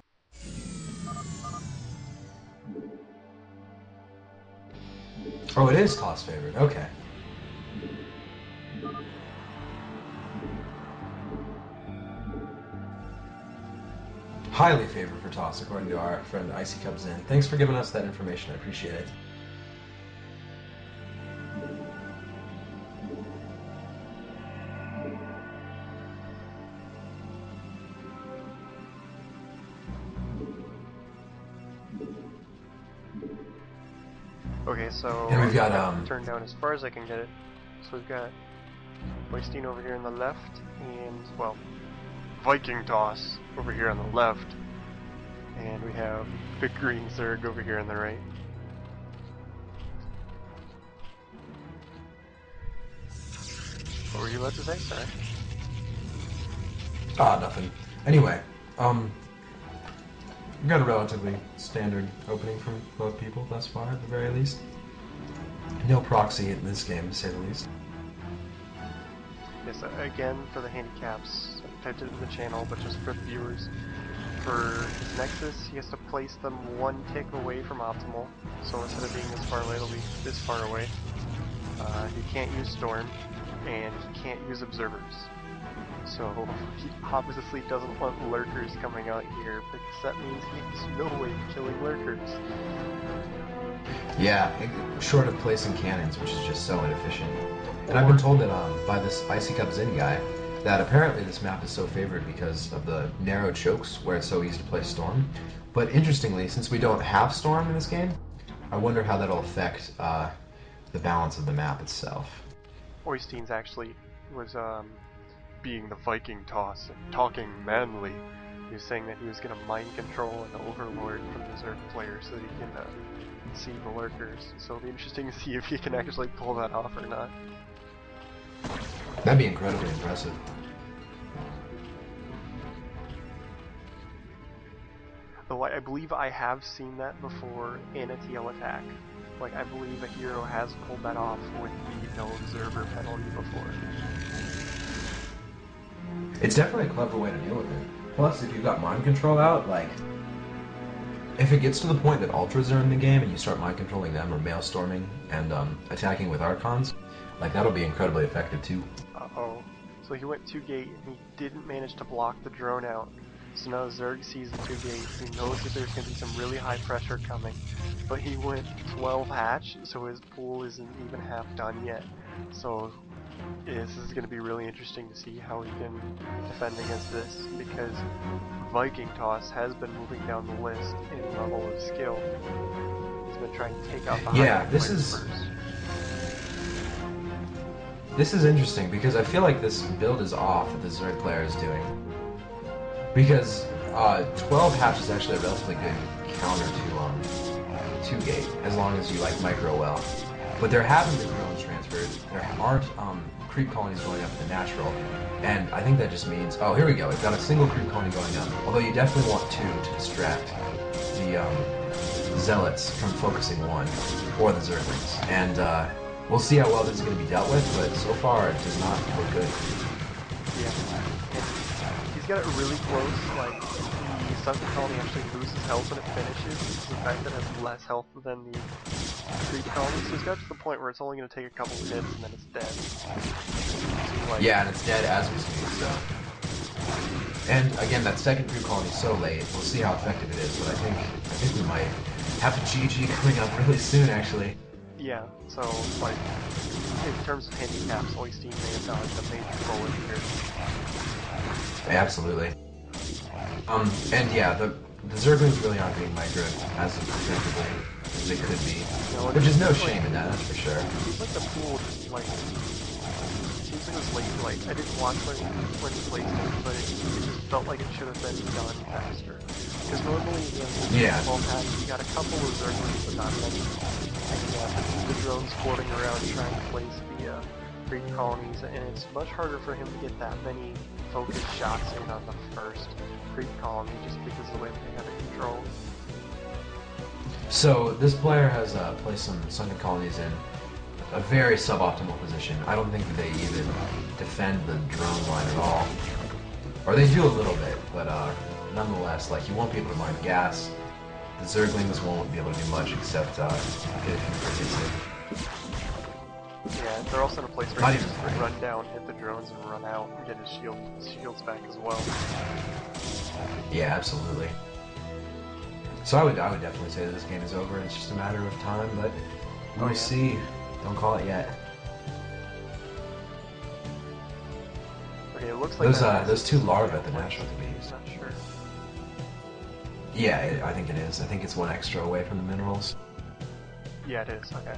Oh, it is toss favored. Okay. Highly favored for toss, according to our friend Icy Cubs in. Thanks for giving us that information. I appreciate it. Okay, so and we've got turned down as far as I can get it. So we've got Weisstein over here on the left, and well, Viking Toss over here on the left, and we have Big Green Zerg over here on the right. What were you about to say? Sorry. Nothing. Anyway, we've got a relatively standard opening from both people thus far, at the very least. No proxy in this game, to say the least. Yes, again, for the handicaps, I typed it in the channel, but just for the viewers. For his Nexus, he has to place them one tick away from optimal, so instead of being this far away, it'll be this far away. He can't use Storm, and he can't use Observers. So he obviously doesn't want Lurkers coming out here, because that means he has no way of killing Lurkers. Yeah, short of placing cannons, which is just so inefficient. And I've been told that by this Icy Cubs in guy, that apparently this map is so favored because of the narrow chokes where it's so easy to play Storm. But interestingly, since we don't have Storm in this game, I wonder how that'll affect the balance of the map itself. Oystein's actually was being the Viking Toss and talking manly. He was saying that he was going to mind control an Overlord from the Zerg player so that he can see the Lurkers. So it'll be interesting to see if he can actually pull that off or not. That'd be incredibly impressive. Though I believe I have seen that before in a TL attack. Like, I believe a hero has pulled that off with the no observer penalty before. It's definitely a clever way to deal with it. Plus, if you've got mind control out, like, if it gets to the point that Ultras are in the game and you start mind controlling them or Maelstorming and attacking with Archons, like, that'll be incredibly effective too. Uh-oh. So he went 2-gate and he didn't manage to block the drone out. So now Zerg sees the 2-gate, he knows that there's going to be some really high pressure coming. But he went 12 hatch, so his pool isn't even half done yet. So this is going to be really interesting to see how he can defend against this, because Viking Toss has been moving down the list in level of skill. He's been trying to take out the high this is interesting, because I feel like this build is off that the Zerg player is doing. Because 12 hatch is actually a relatively good counter to 2-gate, as long as you like micro well. But there haven't been drones transferred. There aren't creep colonies going up in the natural, and I think that just means, oh, here we go, we've got a single creep colony going up, although you definitely want two to distract the zealots from focusing one, or the zerglings, and we'll see how well this is going to be dealt with, but so far it does not look good. Yeah. And he's got it really close, like, the Sunken Colony actually loses health when it finishes, because of the fact that it has less health than the creep colony, so he's got to the point where it's only going to take a couple of hits and then it's dead. So, like, yeah, and it's dead as we speak, so... And again, that second creep colony is so late, we'll see how effective it is, but I think we might have a GG coming up really soon, actually. yeah, so, like, in terms of handicaps, Oystein may have dodged a major bullet here. Absolutely. And yeah, the Zerglings really aren't being microed as effectively as they could be, which is no shame in that, that's for sure. It seems like the pool just, like, seems like it was late, like, I didn't watch when he placed it, but it just felt like it should have been done faster. Because normally, when Yeah. Wolf had, you got a couple of Zerglings, but not many. And the drones floating around trying to place the creep colonies, and it's much harder for him to get that many focused shots in on the first creep colony just because of the way they have it controlled. So this player has placed some sunken colonies in a very suboptimal position. I don't think that they even defend the drone line at all. Or they do a little bit, but nonetheless, like, you won't be able to mine gas. The Zerglings won't be able to do much except get a few hits in. Yeah, they're also in a place where Not he can even just right. run down, hit the drones, and run out and get his shields back as well. Yeah, absolutely. So I would definitely say that this game is over. It's just a matter of time, but we'll yeah. see. Don't call it yet. Okay, it looks like Those two larvae at the natural could be I'm used. not sure. Yeah, I think it is. I think it's one extra away from the minerals. Yeah, it is. Okay.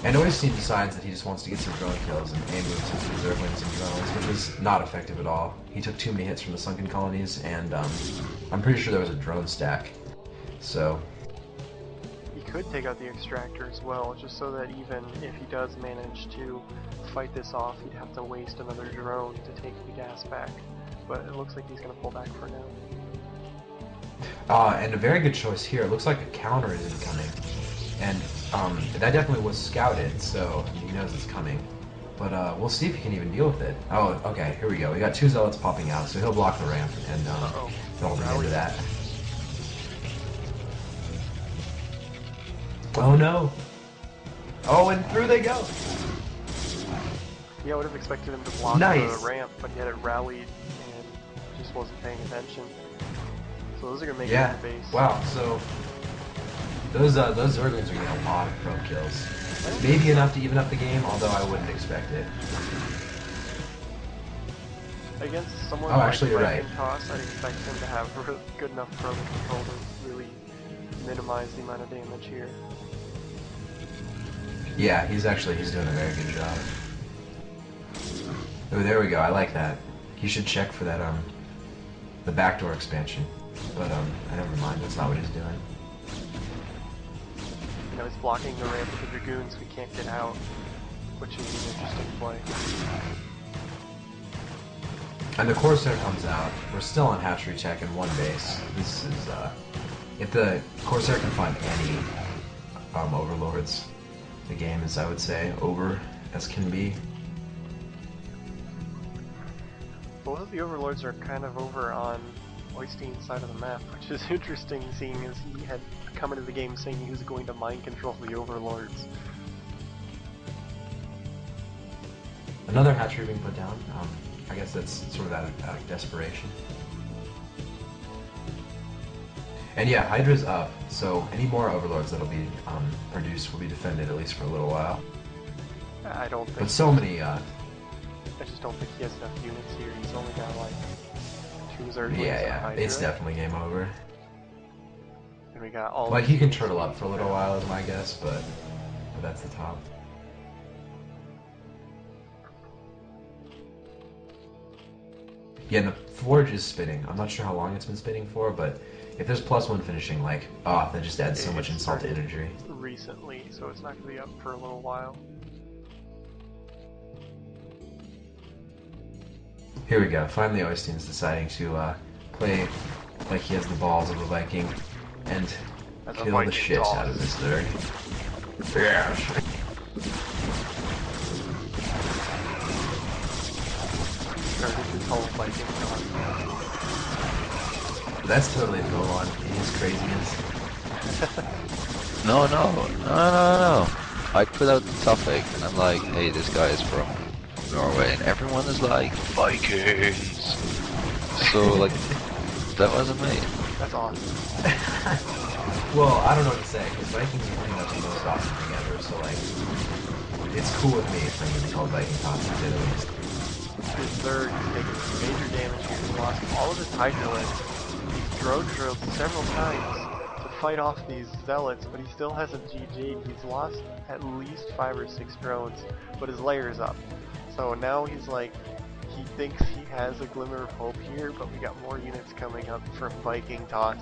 And Oystein decides that he just wants to get some drone kills and aim moves into Zerglings and drones, which is not effective at all. He took too many hits from the sunken colonies, and I'm pretty sure there was a drone stack. So, He could take out the extractor as well, just so that even if he does manage to fight this off, he'd have to waste another drone to take the gas back. But it looks like he's going to pull back for now. and a very good choice here. It looks like a counter is incoming. And that definitely was scouted, so he knows it's coming. But we'll see if he can even deal with it. Oh, okay, here we go. We got two zealots popping out, so he'll block the ramp, and they'll lead into that. Oh no! Oh, and through they go! Yeah, I would have expected him to block Nice. the ramp, but he had it rallied and just wasn't paying attention. So those are going to make it to the base. Wow, so those Zerglings are getting a lot of pro kills. Maybe enough to even up the game, although I wouldn't expect it. Against someone Oh, like actually, you're right. Toss, I'd expect him to have good enough pro control to really minimize the amount of damage here. Yeah, he's doing a very good job. Oh, there we go. I like that. He should check for that the backdoor expansion. But I never mind. That's not what he's doing. You know, he's blocking the ramp with the Dragoons so he can't get out, which is an interesting play. And the Corsair comes out. We're still on hatchery check in one base. This is if the Corsair can find any overlords, the game is, I would say, over as can be. Both of the overlords are kind of over on Oystein's side of the map, which is interesting, seeing as he had come into the game saying he was going to mind control the overlords. Another hatchery being put down. I guess that's sort of out of desperation. And yeah, Hydra's up, so any more overlords that'll be produced will be defended at least for a little while. I don't think. But so many. I just don't think he has enough units here. He's only got like 2 Zerglings and a Yeah, Hydra. it's definitely game over. And we got all. Like, these he can units turtle up to for a little while, is my guess, but that's the top. Yeah, and the forge is spinning. I'm not sure how long it's been spinning for, but if there's +1 finishing, like, that just adds so much insult to injury. Recently, so it's not going to be up for a little while. Here we go. Finally, Oystein's deciding to play like he has the balls of a Viking and As a kill the Viking shit toss. out of this Zerg. Yes. Started his whole Viking toss. That's totally the goal on his craziness. No, no, no, no, no. I put out the topic, and I'm like, hey, this guy is from Norway, and everyone is like, Vikings! So, like, that wasn't me. That's awesome. Well, I don't know what to say, because Vikings are pretty much the most awesome thing ever, so like, it's cool with me for him to be called Viking Toxic at least. His Zerg is taking major damage here. He lost all of his Hydralisk. He's drone drilled several times to fight off these Zealots, but he still hasn't GG'd. He's lost at least 5 or 6 drones, but his layer's up. So now he's like, he thinks he has a glimmer of hope here, but we got more units coming up from Viking Toss.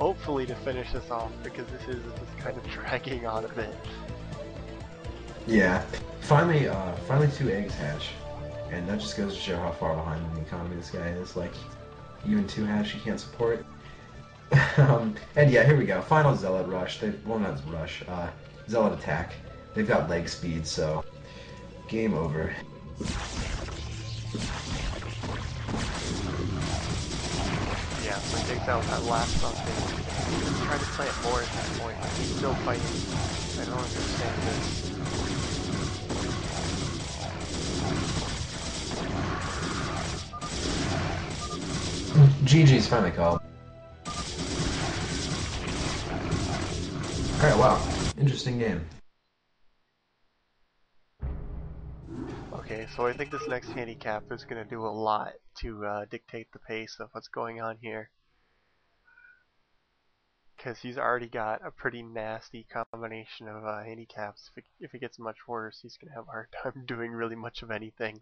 Hopefully to finish this off, because this is just kind of dragging on a bit. Yeah. Finally 2 eggs hatch. And that just goes to show how far behind in the economy this guy is. Like, even 2 hatch he can't support. And yeah, here we go. Final Zealot rush. Well, not rush. Zealot attack. They've got leg speed, so game over. Yeah, so he takes out that last something. He's trying to play it more at that point. He's still fighting. I don't understand this. GG's finally called. Alright, wow. Interesting game. Okay, so I think this next handicap is going to do a lot to dictate the pace of what's going on here. Because he's already got a pretty nasty combination of handicaps. If it gets much worse, he's going to have a hard time doing really much of anything.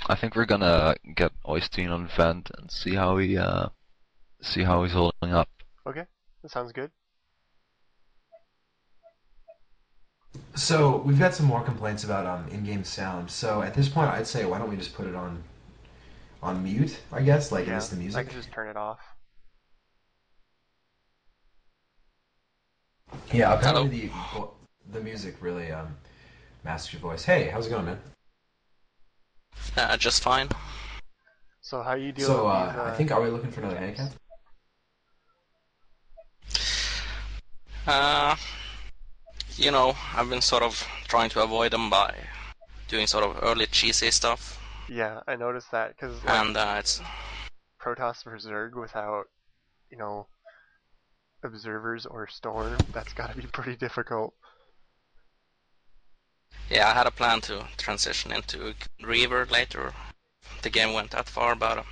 I think we're gonna get Oystein on vent and see how he's holding up. Okay, that sounds good. So, we've got some more complaints about in-game sound. So, at this point, I'd say, why don't we just put it on mute, I guess? Like, Yeah, is the I music? can just turn it off. Yeah, apparently the music really masks your voice. Hey, how's it going, man? Just fine. So how you deal So, with these? I think, are we looking for another handicap? You know, I've been sort of trying to avoid them by doing sort of early cheesy stuff, Yeah, I noticed that because and it's Protoss vs Zerg without, you know, observers or storm, that's got to be pretty difficult. yeah, I had a plan to transition into Reaver later. The game went that far, but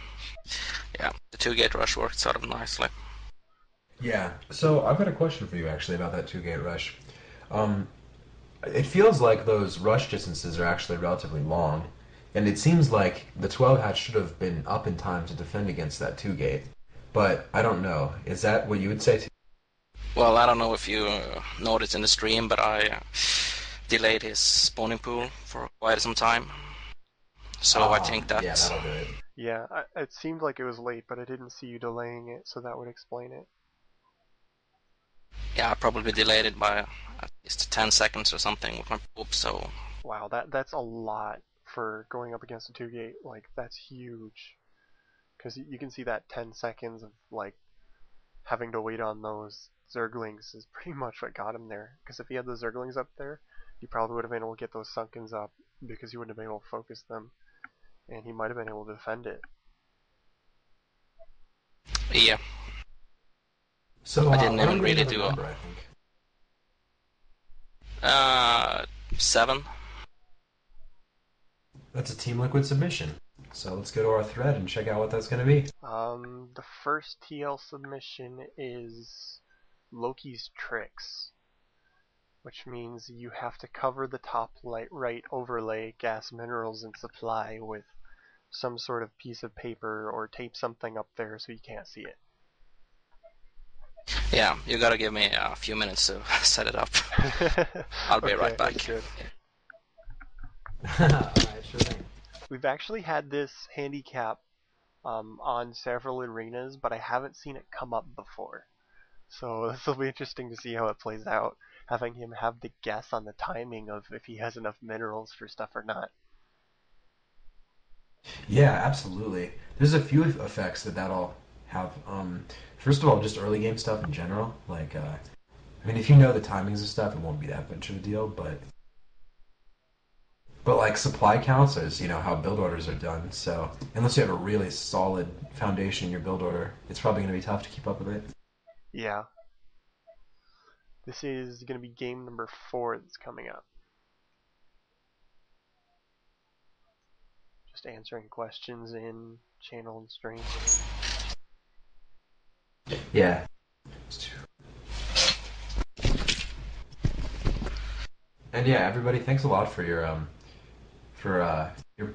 yeah, the 2-gate rush worked sort of nicely. Yeah. So, I've got a question for you, actually, about that 2-gate rush. It feels like those rush distances are actually relatively long, and it seems like the 12 hatch should have been up in time to defend against that 2-gate. But I don't know. Is that what you would say too? Well, I don't know if you noticed in the stream, but I delayed his spawning pool for quite some time. So I think Yeah, that's that'll do it. Yeah, it seemed like it was late, but I didn't see you delaying it, so that would explain it. yeah, I probably delayed it by at least 10 seconds or something with my poop. So Wow, that's a lot for going up against a 2-gate. Like, that's huge. Because you can see that 10 seconds of, like, having to wait on those Zerglings is pretty much what got him there. Because if he had the Zerglings up there, he probably would have been able to get those Sunkens up because he wouldn't have been able to focus them. And he might have been able to defend it. yeah, So, I didn't why don't even we get really another do number, I think. 7. That's a Team Liquid submission. So let's go to our thread and check out what that's going to be. The first TL submission is Loki's Tricks, which means you have to cover the top right overlay, gas, minerals, and supply with some sort of piece of paper or tape something up there so you can't see it. Yeah, you gotta give me a few minutes to set it up. I'll be right back. That's good. Alright, sure thing. We've actually had this handicap on several arenas, but I haven't seen it come up before. So this will be interesting to see how it plays out, having him have to guess on the timing of if he has enough minerals for stuff or not. Yeah, absolutely. There's a few effects that'll have. First of all, just early game stuff in general. Like, I mean, if you know the timings of stuff, it won't be that much of a deal. But like supply counts is, how build orders are done. So unless you have a really solid foundation in your build order, it's probably going to be tough to keep up with it. Yeah. This is going to be game number 4 that's coming up. Just answering questions in channel and stream. Yeah. And yeah, everybody, thanks a lot for your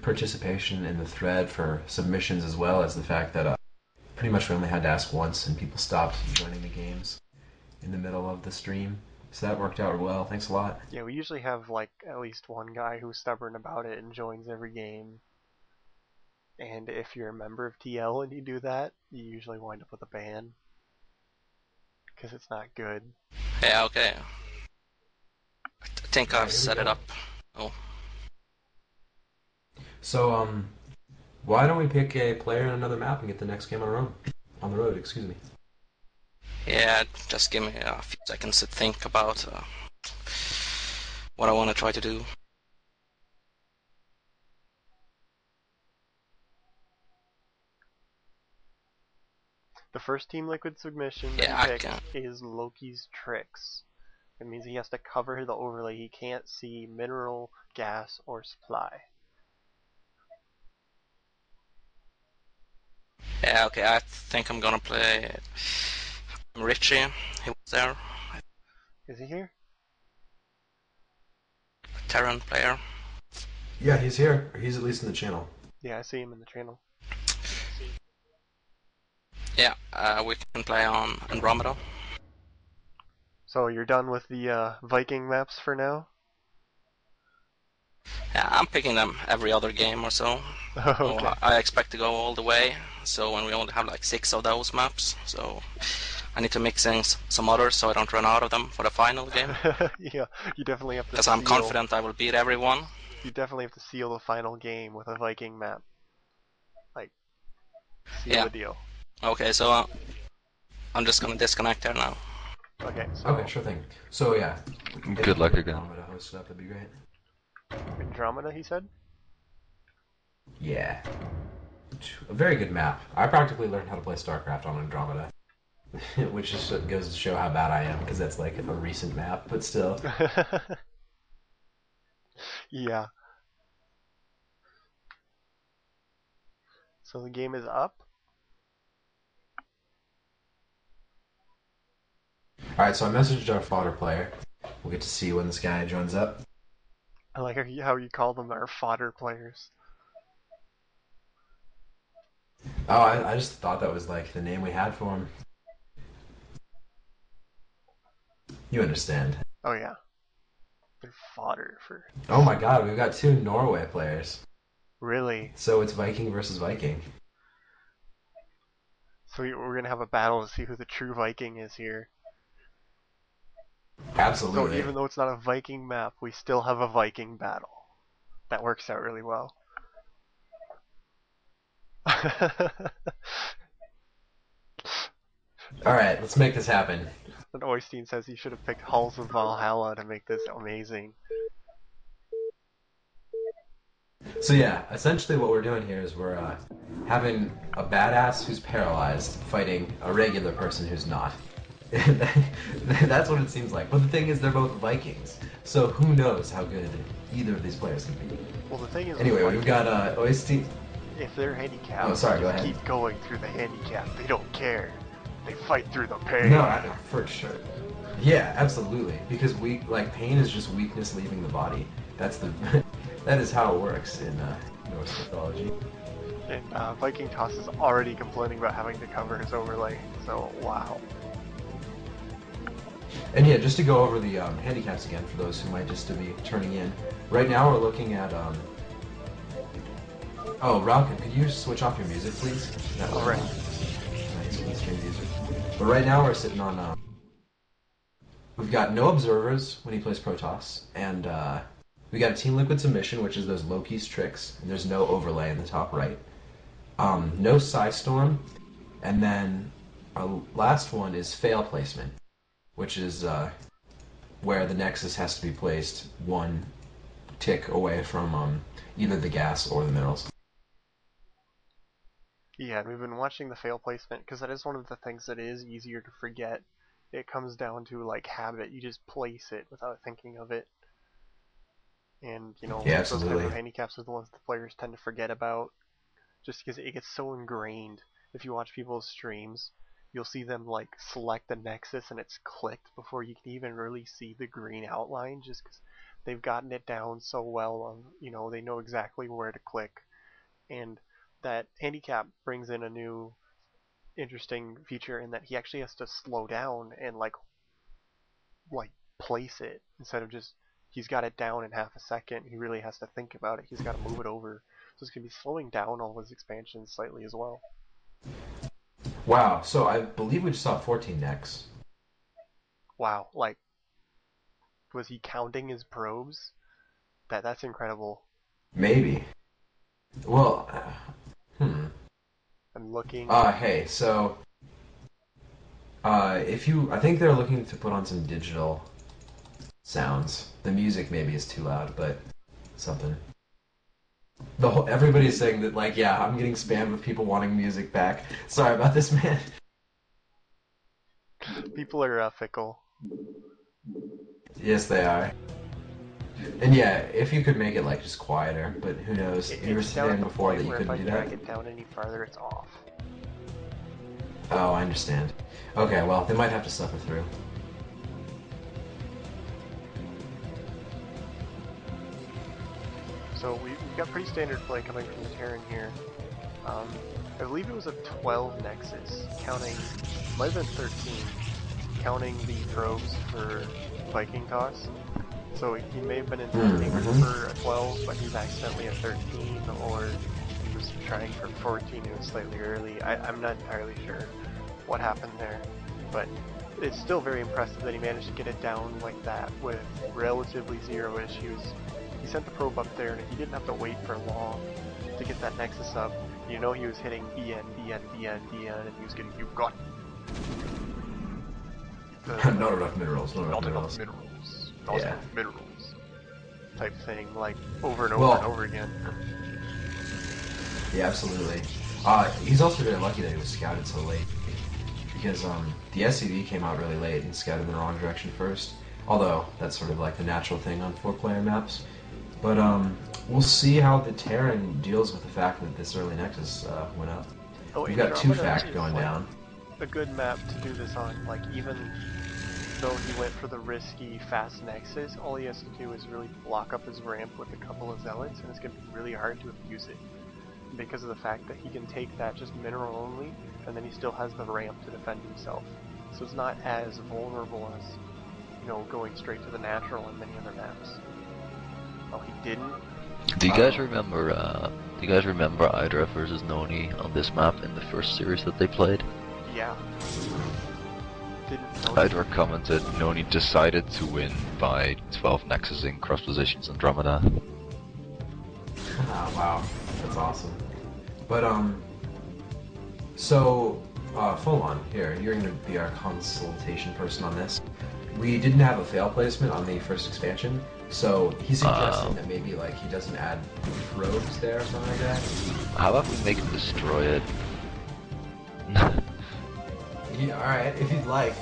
participation in the thread, for submissions, as well as the fact that pretty much we only had to ask once and people stopped joining the games in the middle of the stream. So that worked out well. Thanks a lot. Yeah, we usually have like at least one guy who's stubborn about it and joins every game. And if you're a member of TL and you do that, you usually wind up with a ban. Because it's not good. Yeah, okay. I think I've set it up. Oh. So, why don't we pick a player in another map and get the next game on the road, excuse me. Yeah, just give me a few seconds to think about what I want to try to do. The first Team Liquid submission Yeah, that I he can. picked is Loki's Tricks. It means he has to cover the overlay. He can't see mineral, gas, or supply. Yeah, okay, I think I'm gonna play Richie. He was there. Is he here? Terran player. Yeah, he's here. He's at least in the channel. Yeah, I see him in the channel. Yeah, we can play on Andromeda. So you're done with the Viking maps for now? Yeah, I'm picking them every other game or so. Okay. So I expect to go all the way. So when we only have like 6 of those maps, so I need to mix in some others so I don't run out of them for the final game. Yeah, you definitely have to. Because I'm confident I will beat everyone. You definitely have to seal the final game with a Viking map. Like, seal the deal. Okay, so I'm just gonna disconnect there now. Okay. So Okay, sure thing. So yeah. Good luck again. Andromeda host up, that'd be great. Andromeda, he said. Yeah. A very good map. I practically learned how to play StarCraft on Andromeda, which just goes to show how bad I am, because that's like a recent map, but still. Yeah. So the game is up. Alright, so I messaged our fodder player. We'll get to see when this guy joins up. I like how you call them our fodder players. Oh, I just thought that was like the name we had for him. You understand. Oh yeah. They're fodder for. Oh my god, we've got 2 Norway players. Really? So it's Viking versus Viking. So we're gonna have a battle to see who the true Viking is here. Absolutely. So even though it's not a Viking map, we still have a Viking battle. That works out really well. Alright, let's make this happen. And Oystein says he should have picked Halls of Valhalla to make this amazing. So yeah, essentially what we're doing here is we're having a badass who's paralyzed fighting a regular person who's not. That's what it seems like. But the thing is, they're both Vikings, so who knows how good either of these players can be. Well, the thing is, Anyway, we've got Oystein. if they're handicapped, Oh, sorry, they go just ahead. keep going through the handicap. They don't care. They fight through the pain. No, for sure. Yeah, absolutely. Because pain is just weakness leaving the body. That's the that is how it works in Norse mythology. And Viking Toss is already complaining about having to cover his overlay. So wow. And yeah, just to go over the handicaps again for those who might just to be turning in. Right now we're looking at oh, Ralkin, could you switch off your music, please? That way. Alright. Nice, with the stream user. But right now we're sitting on we've got no observers when he plays Protoss, and we got a Team Liquid submission, which is those Loki's tricks, and there's no overlay in the top right. No Psystorm, and then our last one is fail placement, which is where the Nexus has to be placed one tick away from either the gas or the minerals. Yeah, and we've been watching the fail placement because that is one of the things that is easier to forget. It comes down to like habit. You just place it without thinking of it. And, you know, Yeah, those kinds absolutely. of handicaps are the ones the players tend to forget about just because it gets so ingrained. If you watch people's streams, you'll see them like select the Nexus and it's clicked before you can even really see the green outline just because they've gotten it down so well. You know, they know exactly where to click. And that handicap brings in a new interesting feature in that he actually has to slow down and like place it instead of just he's got it down in half a second. He really has to think about it. He's got to move it over. So it's going to be slowing down all his expansions slightly as well. Wow, so I believe we just saw 14 necks. Wow, like, was he counting his probes? That's incredible. Maybe. Well, I'm looking. Hey, so if you, I think they're looking to put on some digital sounds. The music maybe is too loud, but something. Everybody's saying that, like, yeah, I'm getting spammed with people wanting music back. Sorry about this, man. People are fickle. Yes, they are. And yeah, if you could make it like just quieter, but who knows? You were It's down at saying the before point that you where if couldn't I do drag that. it down any farther, it's off. Oh, I understand. Okay, well, they might have to suffer through. So we've got pretty standard play coming from the Terran here. I believe it was a 12 Nexus, counting, might have been 13, counting the probes for Viking toss. So he may have been intending for a 12, but he's accidentally a 13, or he was trying for 14, it was slightly early. I'm not entirely sure what happened there, but it's still very impressive that he managed to get it down like that with relatively zero issues. He sent the probe up there and he didn't have to wait for long to get that Nexus up. You know he was hitting BN, BN, BN, BN, and he was getting, you've got Not enough minerals, not enough minerals, not Yeah. enough minerals, type thing, like over and over and over again. Yeah, absolutely. He's also very lucky that he was scouted so late, because the SCV came out really late and scouted in the wrong direction first. Although that's sort of like the natural thing on 4-player maps. But we'll see how the Terran deals with the fact that this early Nexus went up. Oh, We've got 2 Andromeda fact is, going like, down. a good map to do this on. Like, even though he went for the risky fast Nexus, all he has to do is really block up his ramp with a couple of Zealots, and it's going to be really hard to abuse it. Because of the fact that he can take that just mineral only, and then he still has the ramp to defend himself. So it's not as vulnerable as, you know, going straight to the natural on many other maps. Oh, he didn't? Do you guys remember? Do you guys remember Hydra versus Noni on this map in the first series that they played? Yeah. Didn't know. Hydra commented Noni decided to win by 12 Nexus in cross positions Andromeda. Oh, wow, that's awesome. But so full on here. You're going to be our consultation person on this. We didn't have a fail placement on the first expansion, so he's suggesting that maybe like he doesn't add probes there or something like that. How about we make him destroy it? Yeah, all right, if you'd like.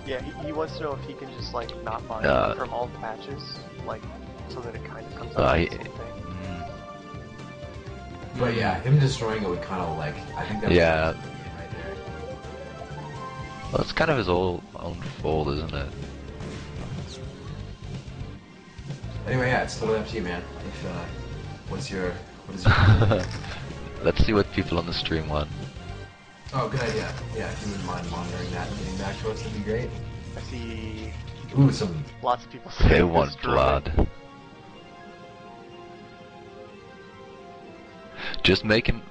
Yeah, he wants to know if he can just like not mine from all the patches, like so that it kind of comes out the same thing. But yeah, him destroying it would kind of like, I think that would Yeah. be right there. Well, it's kind of his own fault, isn't it? Anyway, yeah, it's totally up to you, man. If what is your Let's see what people on the stream want. Oh, good idea. Yeah, if you wouldn't mind monitoring that and getting back to us, that'd be great. I see Ooh, some. lots of people saying They want destroy. blood. Just make him.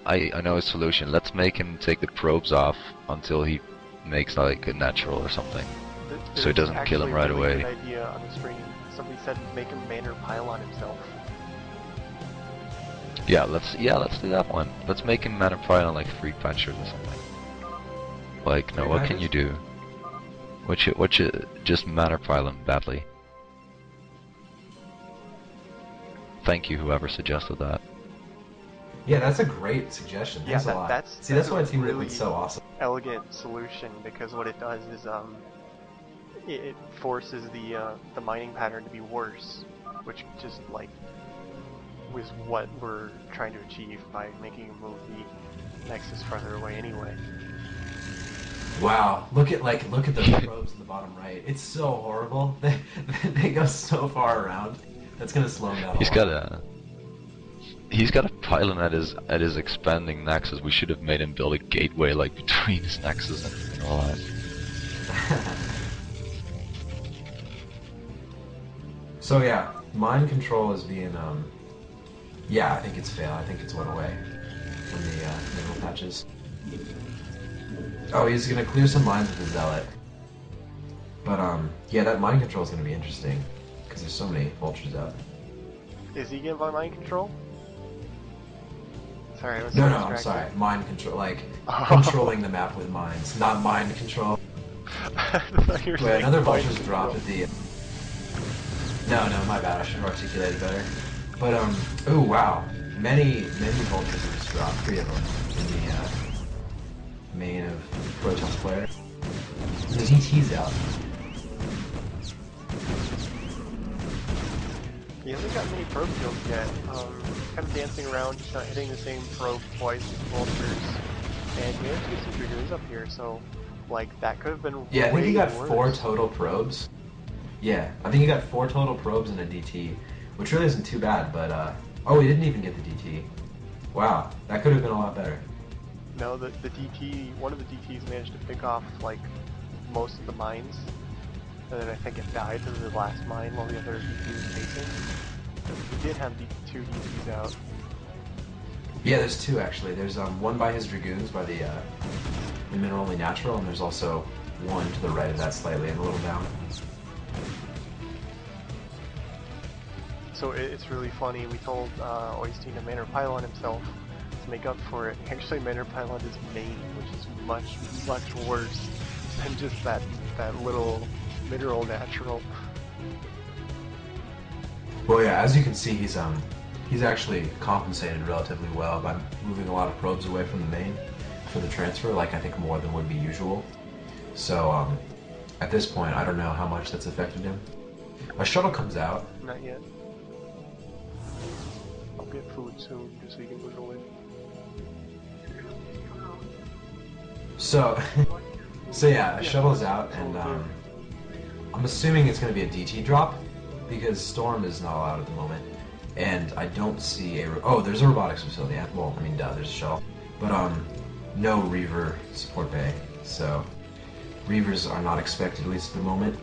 I know a solution. Let's make him take the probes off until he makes like a natural or something. So it There's doesn't kill him actually a right really away. Good idea on the screen. Somebody said make him manner pile on himself. Yeah, let's do that one. Let's make him mana pile on like 3 punchers or something. Like, no, Three what can punches? you do? What you just mana pile him badly. Thank you, whoever suggested that. Yeah, that's a great suggestion. Yeah, Thanks a lot. that's That's a why Team really Liquid's so awesome. elegant solution, because what it does is it forces the mining pattern to be worse, which just like was what we're trying to achieve by making him move the Nexus farther away anyway. Wow, look at those probes in the bottom right. It's so horrible. They go so far around. That's gonna slow him down a lot. He's got a pylon at his expanding nexus. We should have made him build a gateway like between his nexus and all that. So yeah, mind control is being yeah, I think it's failed. I think it's went away from the mineral patches. Oh, he's gonna clear some mines with the zealot. But yeah, that mind control is gonna be interesting because there's so many vultures out. Is he getting by mind control? Sorry, I was No, so no, I'm distracted. sorry. Mind control, like Oh. controlling the map with mines, not mind control. I thought you were Wait, saying another mind vulture's dropped at the. No, my bad. I should have articulated better. But oh wow, many vultures have just dropped. 3 of them in the main of Protoss player. The DT's out. He hasn't got many probe kills yet. Kind of dancing around, just not hitting the same probe twice with vultures. And he managed to get some triggers up here, so like that could have been Yeah, I think he way got worse. 4 total probes. Yeah, I think he got 4 total probes and a DT, which really isn't too bad. But oh, he didn't even get the DT. Wow, that could have been a lot better. No, the DT, one of the DTs managed to pick off like most of the mines, and then I think it died to the last mine while the other DT was chasing. He did have 2 DTs out. Yeah, there's 2 actually. There's one by his dragoons by the mineral only natural, and there's also one to the right of that slightly and a little down. So it's really funny. We told Oystein to Manor Pylon himself to make up for it. Actually, Manor Pylon is main, which is much worse than just that little mineral natural. Well, yeah, as you can see, he's actually compensated relatively well by moving a lot of probes away from the main for the transfer, like I think more than would be usual. So at this point, I don't know how much that's affected him. A shuttle comes out. Not yet. I'll get food soon, just so you can put it away. So, yeah, a shuttle's out, and I'm assuming it's going to be a DT drop because Storm is not allowed at the moment, and I don't see a. Oh, there's a robotics facility. Well, I mean, duh, there's a shuttle, but no Reaver support bay, so Reavers are not expected at least at the moment.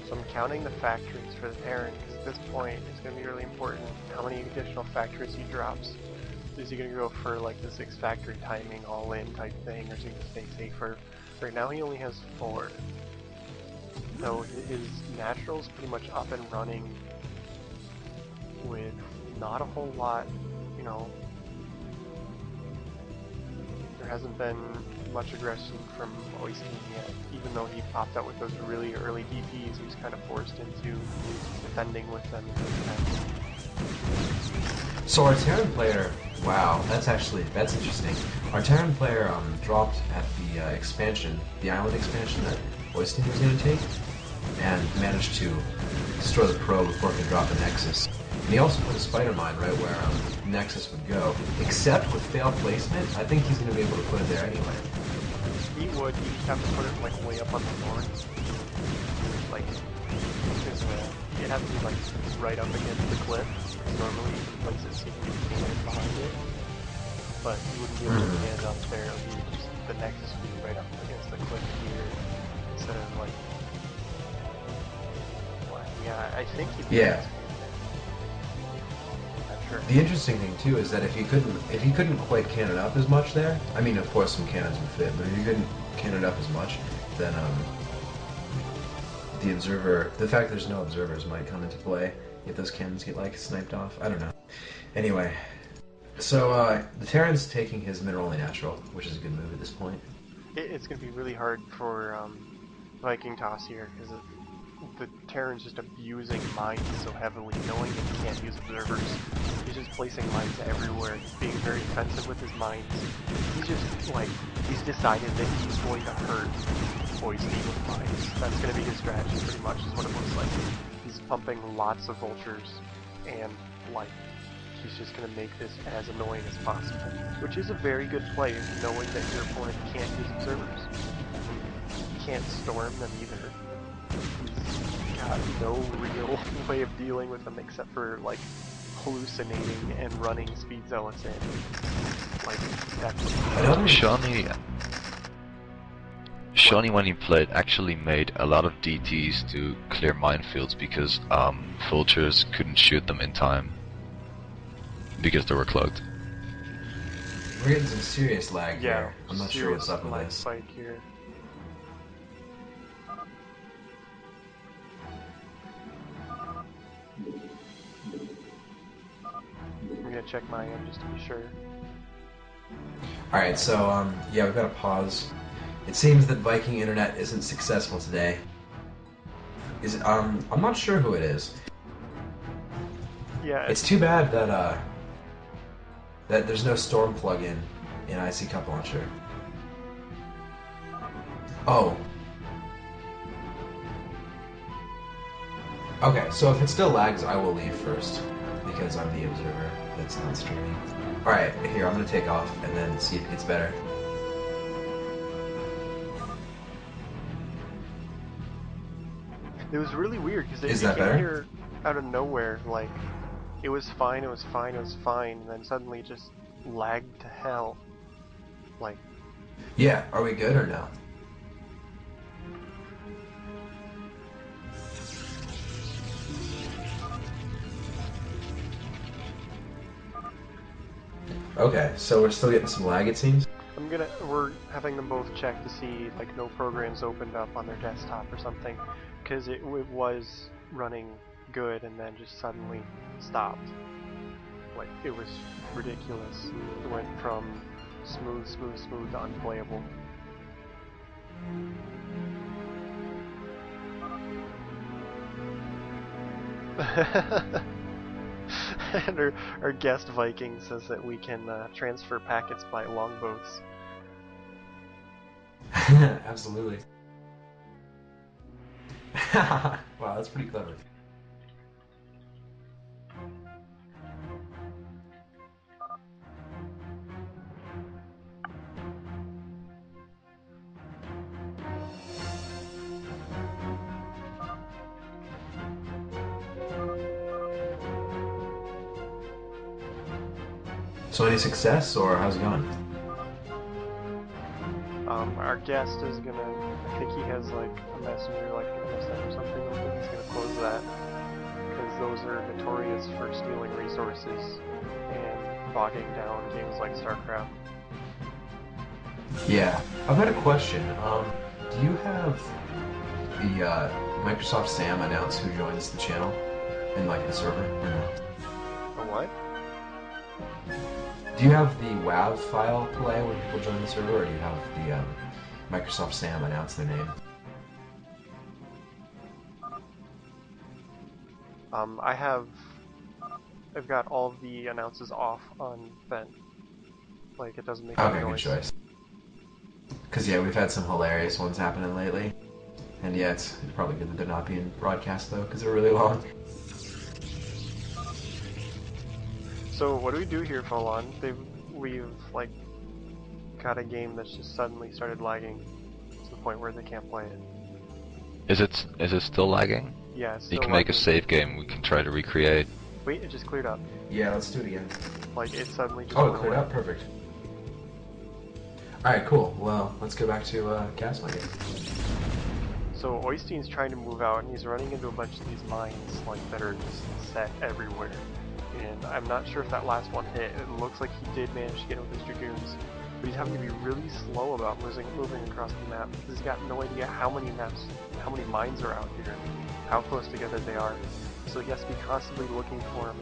So I'm counting the factories for the Terran, because at this point it's going to be really important how many additional factories he drops. Is he going to go for like the 6 factory timing all in type thing, or is he going to stay safer? Right now he only has 4. So his natural's pretty much up and running with not a whole lot, you know. There hasn't been much aggression from Oystein yet, even though he popped out with those really early DPs. He was kind of forced into defending with them. So our Terran player, wow, that's interesting. Our Terran player dropped at the expansion, the island expansion that Oystein was going to take, and managed to destroy the probe before it could drop the Nexus. And he also put a spider mine right where Nexus would go. Except with failed placement, I think he's going to be able to put it there anyway. He would, you just have to put it like way up on the north. Like, because it has to be like right up against the cliff. Normally you can place it so you can get cannons behind it. But you wouldn't be able to stand up there, the Nexus would be right up against I think he Yeah. Not sure. The interesting thing too is that if you couldn't quite can it up as much there, I mean, of course some cannons would fit, but if you couldn't can it up as much, then the observer, the fact there's no observers might come into play if those cannons get like sniped off. I don't know. Anyway, so the Terran's taking his mineral only natural, which is a good move at this point. It's going to be really hard for Viking Toss here because the Terran's just abusing mines so heavily, knowing that he can't use observers. He's just placing mines everywhere. He's being very defensive with his mines. He's just like, he's decided that he's going to hurt Boise with mines. That's going to be his strategy pretty much, is what it looks like. He's pumping lots of vultures and like, he's just going to make this as annoying as possible, which is a very good play, knowing that your opponent can't use observers. He can't storm them either. He's got no real way of dealing with them except for like hallucinating and running speed zealots in. Like that's Shawnee, when he played, actually made a lot of DTs to clear minefields because vultures couldn't shoot them in time because they were cloaked. We're getting some serious lag yeah, here. I'm not sure what's up with this. Spike here. I'm gonna check my end just to be sure. Alright, so yeah, we've got to pause. It seems that Viking Internet isn't successful today. Is it, I'm not sure who it is. Yeah, It's too bad that that there's no Storm plugin in IC Cup Launcher. Oh. Okay, so if it still lags, I will leave first because I'm the observer that's not streaming. Alright, here, I'm gonna take off and then see if it gets better. it was really weird because Is it that came better? here out of nowhere. Like, it was fine, it was fine, it was fine, and then suddenly it just lagged to hell. Like, Yeah, are we good or no? Okay, so we're still getting some lag, it seems. we're having them both check to see like no programs opened up on their desktop or something, because it was running good and then just suddenly stopped. Like, it was ridiculous. It went from smooth to unplayable. And our guest Viking says that we can transfer packets by longboats. Absolutely. Wow, that's pretty clever. So any success, or how's it going? Our guest is gonna, I think he has like a messenger like MSN or something. I think he's gonna close that, because those are notorious for stealing resources and bogging down games like StarCraft. Yeah, I've got a question. Do you have the Microsoft Sam announce who joins the channel in like the server, or no? A what? Do you have the WAV file play when people join the server, or do you have the Microsoft Sam announce their name? I've got all of the announces off on Vent. Like, it doesn't make Okay, any good noise. choice. Because yeah, we've had some hilarious ones happening lately. And yeah, it's probably good that they're not being broadcast though, because they're really long. So what do we do here, Folon? We've like got a game that's just suddenly started lagging to the point where they can't play it. Is it still lagging? Yeah, it's You still can make a lagging. save game. We can try to recreate. Wait, it just cleared up. Yeah, let's do it again. Like, it suddenly just Oh, it went cleared away. up? Perfect. Alright, cool. Well, let's go back to Gaslight. So Oystein's trying to move out, and he's running into a bunch of these mines like that are just set everywhere. And I'm not sure if that last one hit. It looks like he did manage to get it with his Dragoons, but he's having to be really slow about moving across the map because he's got no idea how many mines are out here, how close together they are. So he has to be constantly looking for them.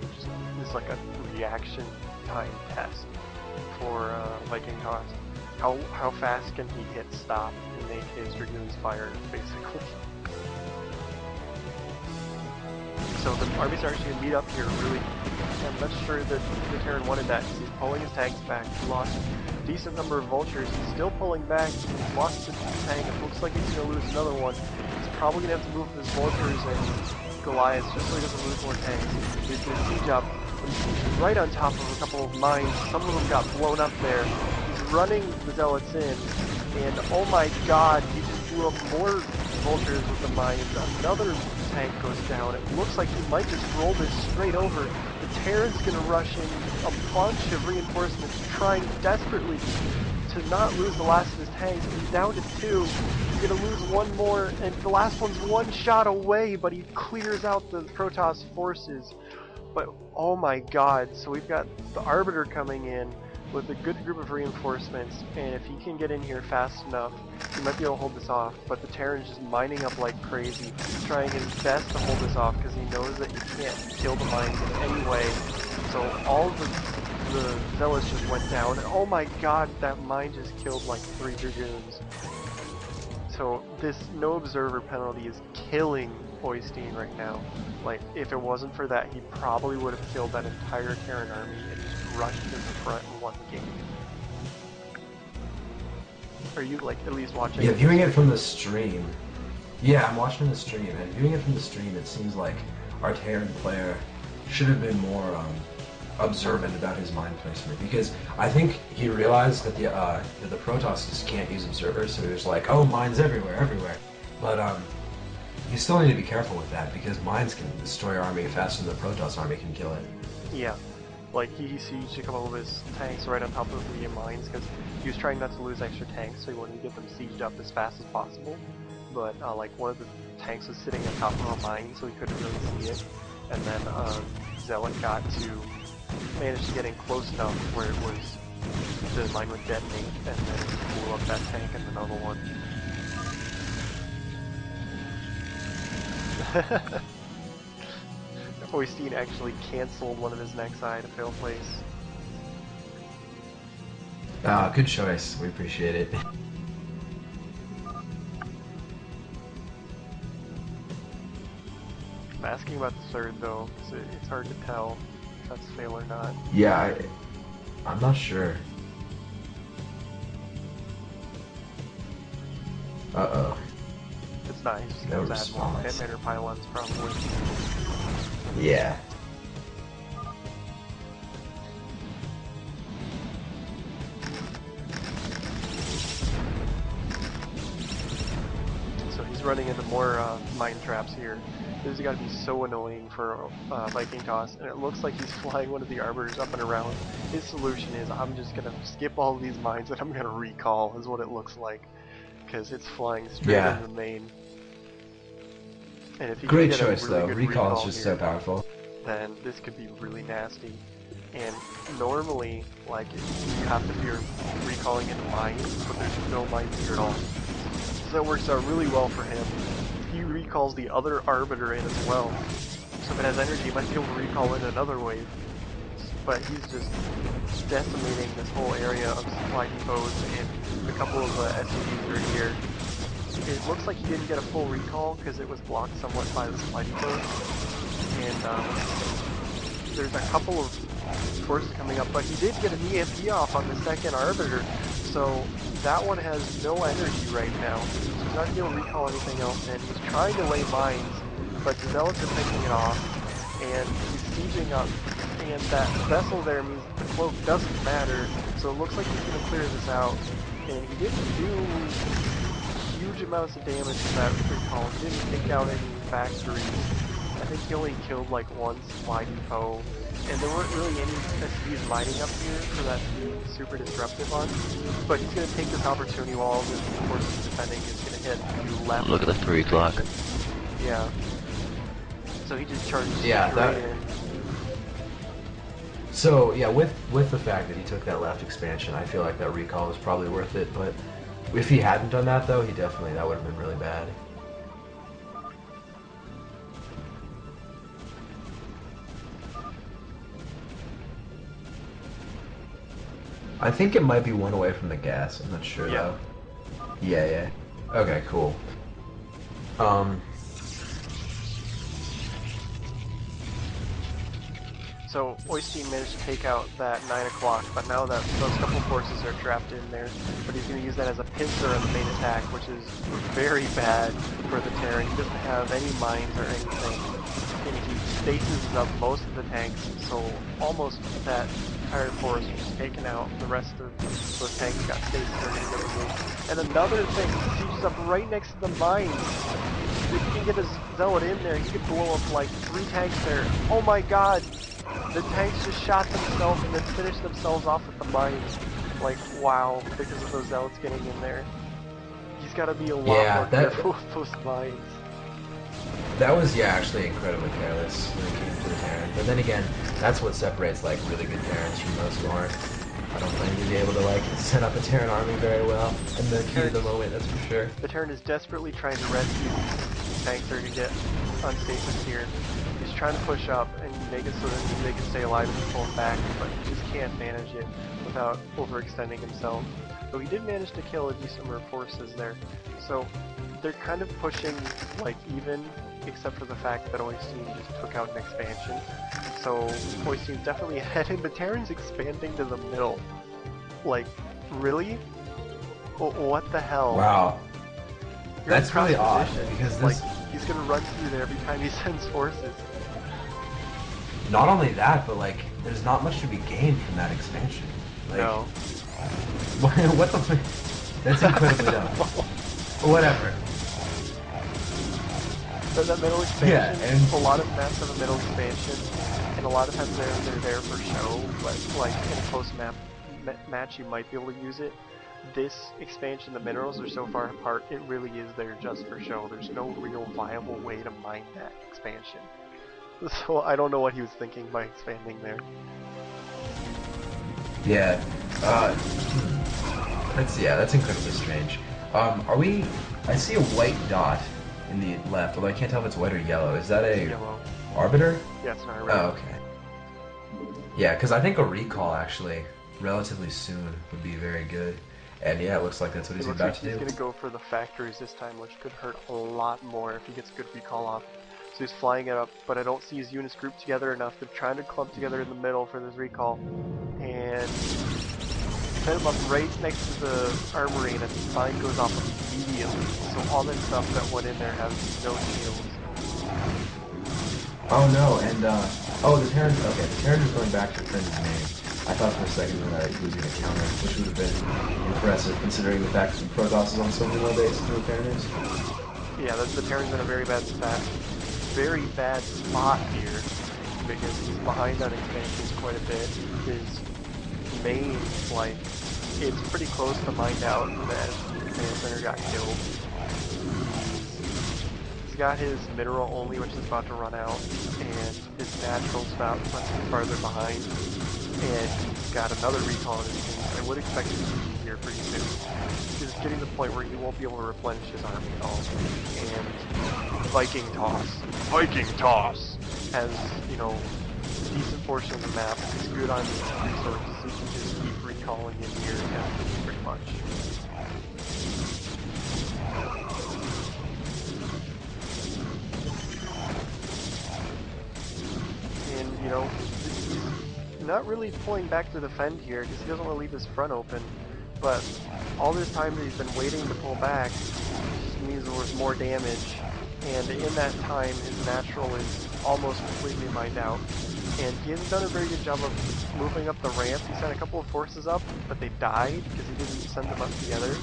It's like a reaction time test for Viking Cost. How fast can he hit stop and make his Dragoons fire, basically. So the armies are actually going to meet up here really. I'm not sure that the Terran wanted that because he's pulling his tanks back. He lost a decent number of vultures. He's still pulling back. He's lost his tank. It looks like he's going to lose another one. He's probably going to have to move his vultures and Goliaths just so he doesn't lose more tanks. He's going to siege up. He's right on top of a couple of mines. Some of them got blown up there. He's running the Zealots in, and oh my god, he just blew up more vultures with the mines. Another tank goes down. It looks like he might just roll this straight over. The Terran's going to rush in a bunch of reinforcements, trying desperately to not lose the last of his tanks. He's down to 2. He's going to lose one more, and the last one's one shot away, but he clears out the Protoss forces. But oh my god, so we've got the Arbiter coming in with a good group of reinforcements, and if he can get in here fast enough, he might be able to hold this off. But the Terran's just mining up like crazy, trying his best to hold this off because he knows that he can't kill the mines in any way. So all of the Zealots just went down, and oh my god, that mine just killed like 3 Dragoons. So this no observer penalty is killing Oystein right now. Like, if it wasn't for that, he probably would have killed that entire Terran army and just rushed to the front and won the game. Are you, like, at least watching? Yeah, viewing it from the stream. Yeah, I'm watching the stream, and viewing it from the stream, it seems like our Terran player should have been more observant about his mine placement, because I think he realized that the Protoss just can't use observers, so he was like, oh, mines everywhere. But you still need to be careful with that, because mines can destroy your army faster than the Protoss army can kill it. Yeah, like he sieged a couple of his tanks right on top of the mines because he was trying not to lose extra tanks, so he wanted to get them sieged up as fast as possible. But like one of the tanks was sitting on top of a mine, so he couldn't really see it. And then Zealot managed to get in close enough where it was the mine would detonate, and then blew up that tank and another one. Oystein actually cancelled one of his Nexi to fail place. Good choice. We appreciate it. I'm asking about the third though, because it's hard to tell if that's fail or not. Yeah, I'm not sure. Uh-oh. It's not, he's just No gonna add more response. Hitmaker pylons probably. Yeah. So he's running into more mine traps here. This has got to be so annoying for Viking Toss, and it looks like he's flying one of the Arbiters up and around. His solution is, I'm just going to skip all these mines and I'm going to recall, is what it looks like. Because it's flying straight into the main. And if he Great can get choice, a really though. good Recall is just here, so powerful. then this could be really nasty. And normally, like, you have to be recalling into mines, but there's no mines here at all. So that works out really well for him. He recalls the other Arbiter in as well. So if it has energy, he might be able to recall in another wave. But he's just decimating this whole area of supply depots and a couple of SUVs right here. It looks like he didn't get a full recall because it was blocked somewhat by the supply depot. And there's a couple of forces coming up, but he did get an EMP off on the second Arbiter, so that one has no energy right now. So he's not going to recall anything else, and he's trying to lay mines, but the Zealots are picking it off, and he's sieging up, and that vessel there means that the cloak doesn't matter, so it looks like he's going to clear this out. And he didn't do huge amounts of damage to that recall. He didn't take out any factories. I think he only killed like one supply depot, and there weren't really any SCVs mining up here for that to be super disruptive on. But he's going to take this opportunity while all the forces defending is going to hit the left. Look at the 3 o'clock. Yeah. So he just charged Yeah, straight that- in. So yeah, with the fact that he took that left expansion, I feel like that recall was probably worth it. But if he hadn't done that though, that would have been really bad. I think it might be one away from the gas. I'm not sure Yeah. though. Yeah. Okay, cool. So Oystein managed to take out that 9 o'clock, but now that those couple forces are trapped in there, but he's going to use that as a pincer on the main attack, which is very bad for the Terran. He doesn't have any mines or anything, and he stasis up most of the tanks, so almost that entire force was taken out. The rest of those tanks got stasis or going to get removed. And another thing, he sieges up right next to the mines. If he can get his zealot in there, he could blow up like 3 tanks there. Oh my god! The tanks just shot themselves and then finished themselves off with the mines. Like, wow, because of those zealots getting in there. He's got to be a lot more careful with those mines. That was actually incredibly careless when it came to the Terran. But then again, that's what separates like really good Terrans from those who aren't. I don't claim to be able to like set up a Terran army very well in the heat of the moment, that's for sure. The Terran is desperately trying to rescue these tanks that are going to get on stasis here. He's trying to push up and make it so that they can stay alive and pull it back, but he just can't manage it without overextending himself. So he did manage to kill a decent number of forces there. So they're kind of pushing like even, except for the fact that Oystein just took out an expansion. So Oystein's definitely ahead, and the Terran's expanding to the middle. Like, really? What the hell? Wow. You're That's in cross really odd, position. because Like, this... he's gonna run through there every time he sends forces. Not only that, but like, there's not much to be gained from that expansion. Like, No. what the That's incredibly dumb. Whatever. But that middle expansion, Yeah, and- a lot of maps have a middle expansion, and a lot of times they're there for show, but like in a close match you might be able to use it. This expansion, the minerals are so far apart, it really is there just for show. There's no real viable way to mine that expansion. So I don't know what he was thinking by expanding there. Yeah. That's incredibly strange. I see a white dot in the left, although I can't tell if it's white or yellow. Is that a Yellow. arbiter? Yeah, it's an arbiter. Oh, okay. Yeah, because I think a recall actually relatively soon would be very good. And yeah, it looks like that's what It he's looks about like to he's do. going to go for the factories this time, which could hurt a lot more if he gets a good recall off. So he's flying it up, but I don't see his units grouped together enough. They're trying to clump together in the middle for this recall. And set him up right next to the armory, and his mine goes off immediately. So all that stuff that went in there has no shields. Oh no, and the Terran is going back to defend his name. I thought for a second that he was going to counter, which would have been impressive considering the fact that Protoss is on so many low bases than the Terran is. Yeah, the Terran's in a very bad spot here, because he's behind on expansions quite a bit. His main, like, it's pretty close to mined out that Command Center got killed. He's got his mineral only, which is about to run out, and his natural's about farther behind, and he's got another recall in his team. I would expect him to be here pretty soon. He's getting to the point where he won't be able to replenish his army at all. And Viking Toss has, you know, a decent portion of the map. He's good on resources, he can just keep recalling in here pretty much. And, you know, he's not really pulling back to defend here because he doesn't want to leave his front open. But all this time that he's been waiting to pull back just means there was more damage. And in that time, his natural is almost completely mined out. And he hasn't done a very good job of moving up the ramp. He sent a couple of forces up, but they died because he didn't send them up together.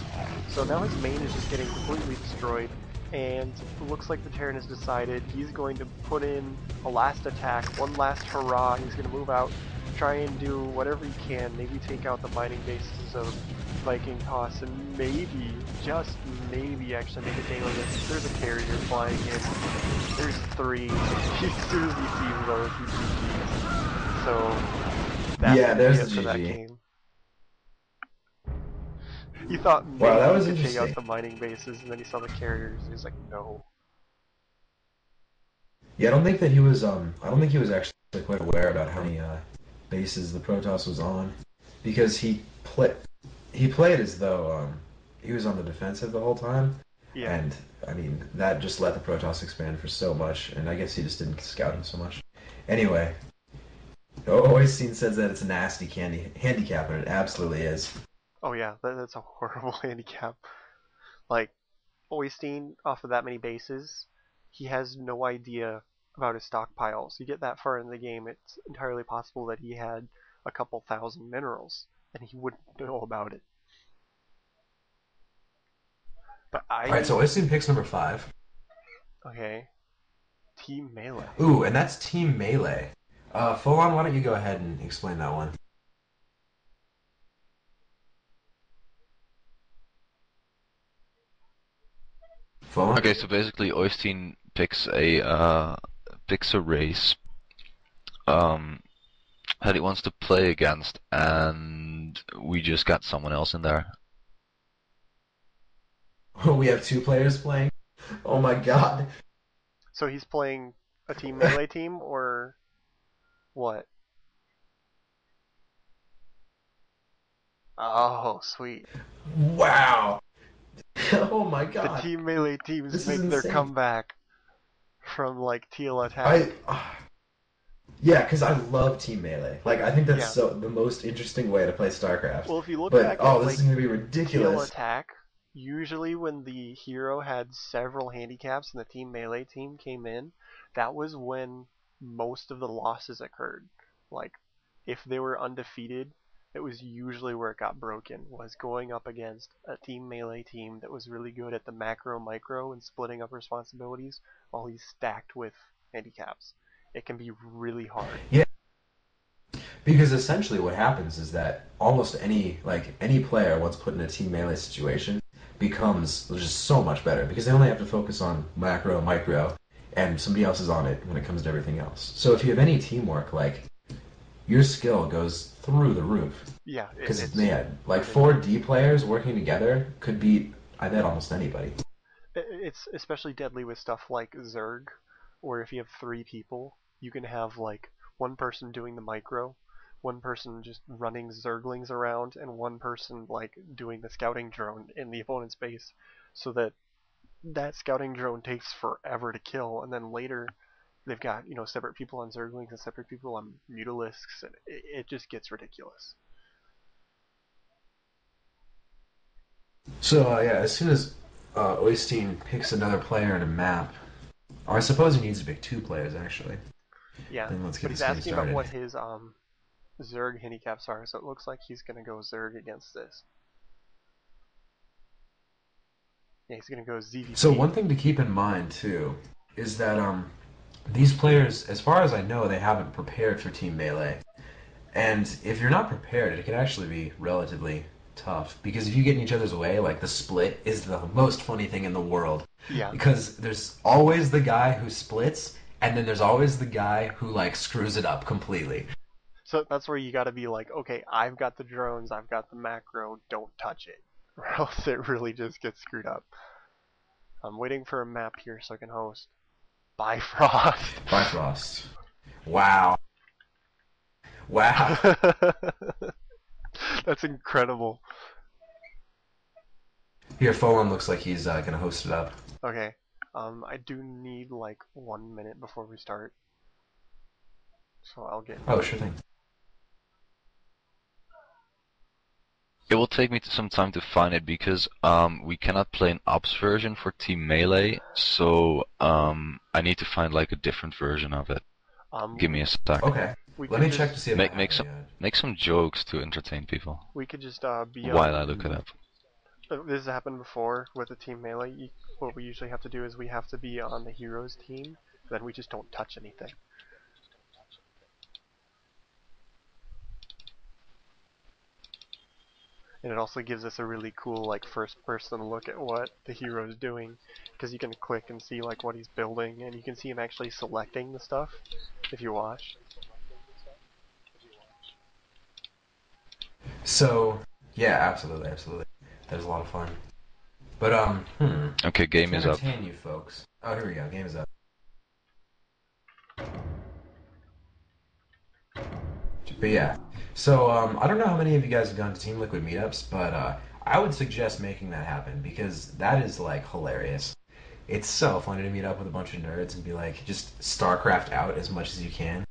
So now his main is just getting completely destroyed. And it looks like the Terran has decided he's going to put in a last attack, one last hurrah. He's going to move out, try and do whatever he can, maybe take out the mining bases of Viking toss and maybe, just maybe, actually make a game of this. There's a carrier flying in. There's 3. As soon as he sees those, he GG's. So that's Yeah, gonna there's be it the for that GG. game. He thought maybe Wow, that was he could take out interesting. the mining bases, and then he saw the carriers, and he was like, no. Yeah, I don't think that he was. I don't think he was actually quite aware about how many bases the Protoss was on, because he played as though he was on the defensive the whole time, Yeah. and I mean that just let the Protoss expand for so much, and I guess he just didn't scout him so much. Anyway, Oystein says that it's a nasty handicap, and it absolutely is. Oh yeah, that's a horrible handicap. Like, Oystein, off of that many bases, he has no idea about his stockpiles. You get that far in the game, it's entirely possible that he had a couple thousand minerals, and he wouldn't know about it. But All right, so Oystein picks number 5. Okay. Team Melee. Ooh, and that's Team Melee. Full on, why don't you go ahead and explain that one? Full on? Okay, so basically Oystein picks a race that he wants to play against, and we just got someone else in there. We have 2 players playing. Oh my god. So he's playing a Team Melee team, or what? Oh, sweet. Wow. Oh my The god. Team Melee teams This is make their insane. comeback from, like, Teal Attack. Yeah, because I love Team Melee. Like, I think that's Yeah. so the most interesting way to play StarCraft. Well, if you look But back oh, at, this like, is gonna be Teal ridiculous. Attack, usually when the hero had several handicaps and the Team Melee team came in, that was when most of the losses occurred. Like, if they were undefeated, it was usually where it got broken, was going up against a Team Melee team that was really good at the macro micro and splitting up responsibilities while he's stacked with handicaps. It can be really hard. Yeah, because essentially what happens is that almost any player once put in a Team Melee situation becomes just so much better because they only have to focus on macro, micro, and somebody else is on it when it comes to everything else. So if you have any teamwork, like your skill goes through the roof. Yeah, Because, it's man, like ridiculous. 4D players working together could beat, I bet, almost anybody. It's especially deadly with stuff like Zerg, where if you have 3 people, you can have like one person doing the micro, one person just running Zerglings around, and one person like doing the scouting drone in the opponent's base, so that that scouting drone takes forever to kill, and then later they've got separate people on Zerglings and separate people on Mutalisks, and it just gets ridiculous. So, yeah, as soon as Oystein picks another player in a map, or I suppose he needs to pick 2 players, actually. Yeah, Then let's but get he's this game asking about started. what his Zerg handicaps are, so it looks like he's gonna go Zerg against this. Yeah, he's gonna go ZVP. So one thing to keep in mind, too, is that these players, as far as I know, they haven't prepared for Team Melee. And if you're not prepared, it can actually be relatively tough. Because if you get in each other's way, like the split is the most funny thing in the world. Yeah. Because there's always the guy who splits, and then there's always the guy who, like, screws it up completely. So that's where you gotta be like, okay, I've got the drones, I've got the macro, don't touch it. Or else it really just gets screwed up. I'm waiting for a map here so I can host. Bifrost. Bifrost. Wow. Wow. That's incredible. Here, Fulham looks like he's going to host it up. Okay. I do need like 1 minute before we start. So I'll get... Oh, sure thing. It will take me some time to find it because we cannot play an ops version for Team Melee, so I need to find like a different version of it. Give me a sec. Okay. Let me check to see if I have Make it some yet. make some jokes to entertain people We could just be while on... I look it up. This has happened before with the Team Melee. What we usually have to do is we have to be on the heroes team, then we just don't touch anything. And it also gives us a really cool like first-person look at what the hero is doing, because you can click and see like what he's building, and you can see him actually selecting the stuff if you watch. So, yeah, absolutely, absolutely. That was a lot of fun. But, Okay, game to is up. entertain you folks. Oh, here we go. Game is up. But yeah. So, I don't know how many of you guys have gone to Team Liquid meetups, but I would suggest making that happen because that is like hilarious. It's so funny to meet up with a bunch of nerds and be like, just StarCraft out as much as you can.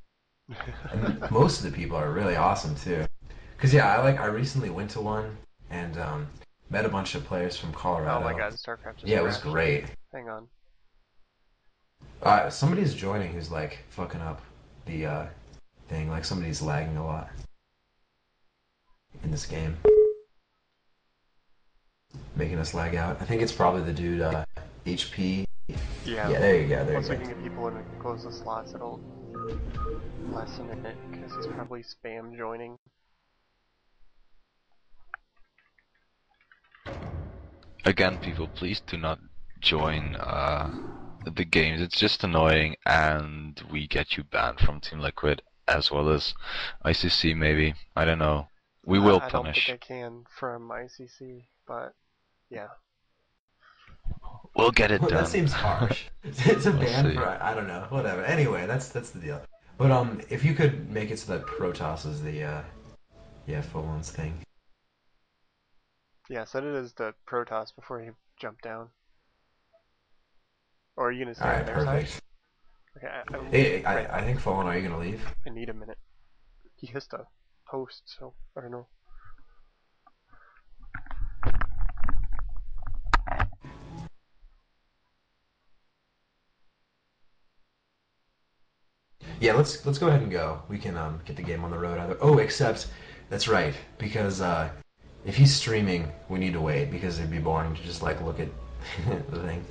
And most of the people are really awesome too. Cause yeah, I recently went to one and met a bunch of players from Colorado. Oh my god, StarCraft just Yeah, it was crashed. great. Hang on. Somebody's joining who's like fucking up the thing. Like somebody's lagging a lot in this game, making us lag out. I think it's probably the dude HP. Yeah. Yeah, there you go. There Once you we go. can get people in and close the slots, it'll lessen it, because it's probably spam joining. Again, people, please do not join the games. It's just annoying, and we get you banned from Team Liquid as well as ICC. Maybe, I don't know. We will I don't punish. think I can from ICC, but yeah. We'll get it Well, done. that seems harsh. It's a We'll ban see. for I don't know, whatever. Anyway, that's the deal. But if you could make it so that Protoss is the full ones thing. Yeah, set it as the Protoss before you jump down. Or are you gonna stay All on right, their side? perfect. Okay, Hey, right. I think Fallen, are you gonna leave? I need a minute. He has to host, so I don't know. Yeah, let's go ahead and go. We can get the game on the road either. Oh, except that's right because if he's streaming, we need to wait because it'd be boring to just like look at the thing.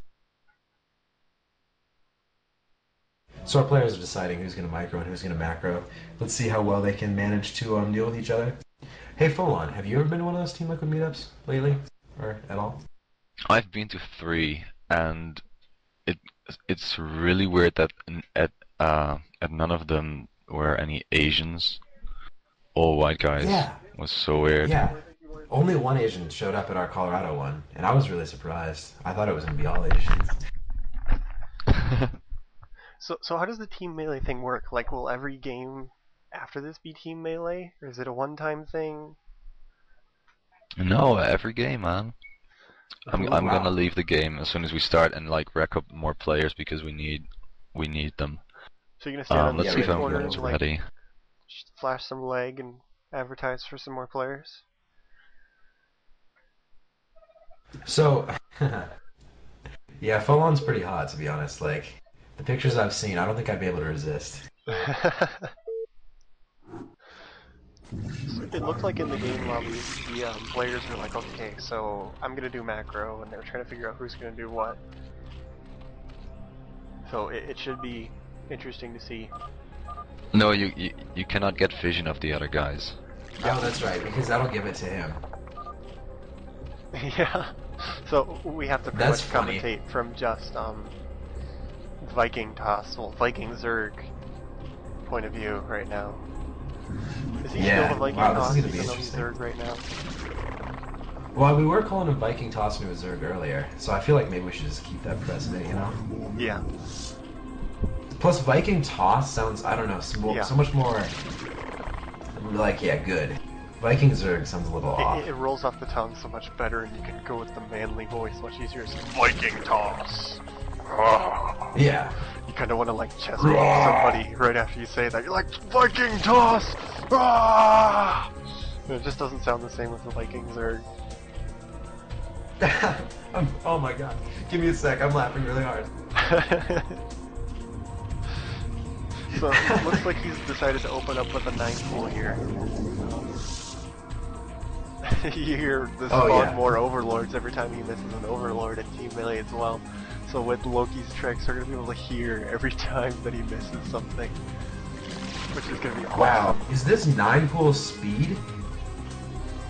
So our players are deciding who's going to micro and who's going to macro. Let's see how well they can manage to deal with each other. Hey, Folon, have you ever been to one of those Team Liquid meetups lately, or at all? I've been to 3, and it's really weird that at none of them were any Asians. All white guys. Yeah. It was so weird. Yeah. Only one Asian showed up at our Colorado one, and I was really surprised. I thought it was going to be all Asians. So how does the team melee thing work? Like, will every game after this be team melee, or is it a one-time thing? No, every game, man. I'm Wow. gonna leave the game as soon as we start and like rack up more players because we need them. So you're gonna stand on the Let's yeah, see if street I'm corner and like ready. flash some leg and advertise for some more players? So, yeah, Folon's pretty hot, to be honest. Like, the pictures I've seen, I don't think I'd be able to resist. It looked like in the game lobby, the players were like, okay, so I'm gonna do macro, and they were trying to figure out who's gonna do what. So it should be interesting to see. No, you cannot get vision of the other guys. Oh, that's right, because that'll give it to him. Yeah. So we have to pretty That's much funny. commentate from just Viking toss, well, Viking Zerg point of view right now. Is he Yeah, still the Viking wow, this toss, is gonna be even though he's interesting. Zerg right now? Well, we were calling him Viking Toss when he was Zerg earlier, so I feel like maybe we should just keep that precedent, you know? Yeah. Plus, Viking Toss sounds, I don't know, Yeah. so much more, like, yeah, good. Viking Zerg sounds a little off. It rolls off the tongue so much better, and you can go with the manly voice much easier. It's Viking toss. Yeah. You kind of want to like chest bump somebody right after you say that. You're like Viking toss. And it just doesn't sound the same with the Vikings or. Oh my god. Give me a sec, I'm laughing really hard. So it looks like he's decided to open up with a 9 pool here. You hear the Oh, spawn yeah. more overlords every time he misses an overlord in Team Melee as well. So with Loki's tricks, we're gonna be able to hear every time that he misses something, which is gonna be awesome. Wow. Is this 9 pool speed?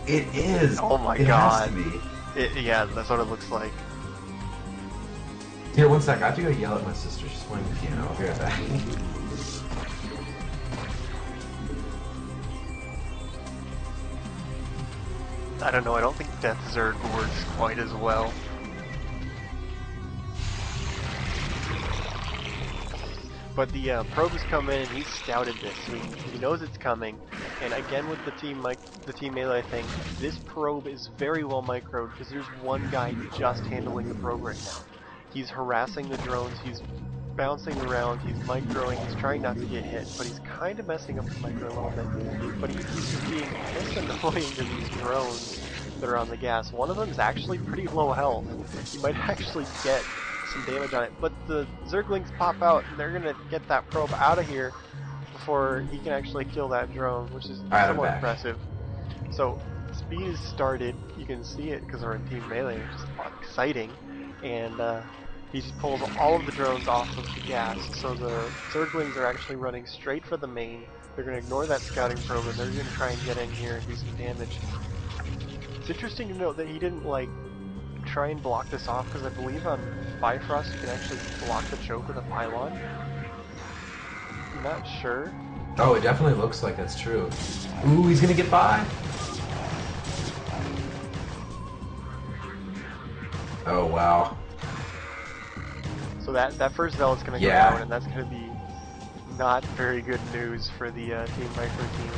It is. Oh my it god. has to be. Yeah, that's what it looks like. Here, one sec. I have to go yell at my sister. She's playing the piano. I'll be right back. I don't know, I don't think Death Zerg works quite as well. But the probes come in and he's scouted this, so he knows it's coming. And again with the team melee thing, this probe is very well microed because there's one guy just handling the probe right now. He's harassing the drones, he's bouncing around, he's microing, he's trying not to get hit, but he's kind of messing up the micro a little bit. But he's just being piss annoying to these drones that are on the gas. One of them is actually pretty low health. You might actually get some damage on it, but the Zerglings pop out and they're gonna get that probe out of here before he can actually kill that drone, which is somewhat impressive. So speed is started, you can see it because we're in team melee, which is exciting, and he just pulls all of the drones off of the gas, so the Zerglings are actually running straight for the main. They're going to ignore that scouting probe and they're going to try and get in here and do some damage. It's interesting to note that he didn't like try and block this off, because I believe on Bifrost you can actually block the choke with a pylon. I'm not sure. Oh, it definitely looks like that's true. Ooh, he's gonna get by. Oh wow. So that first Zealot's gonna go down, and that's gonna be not very good news for the Team Micro team.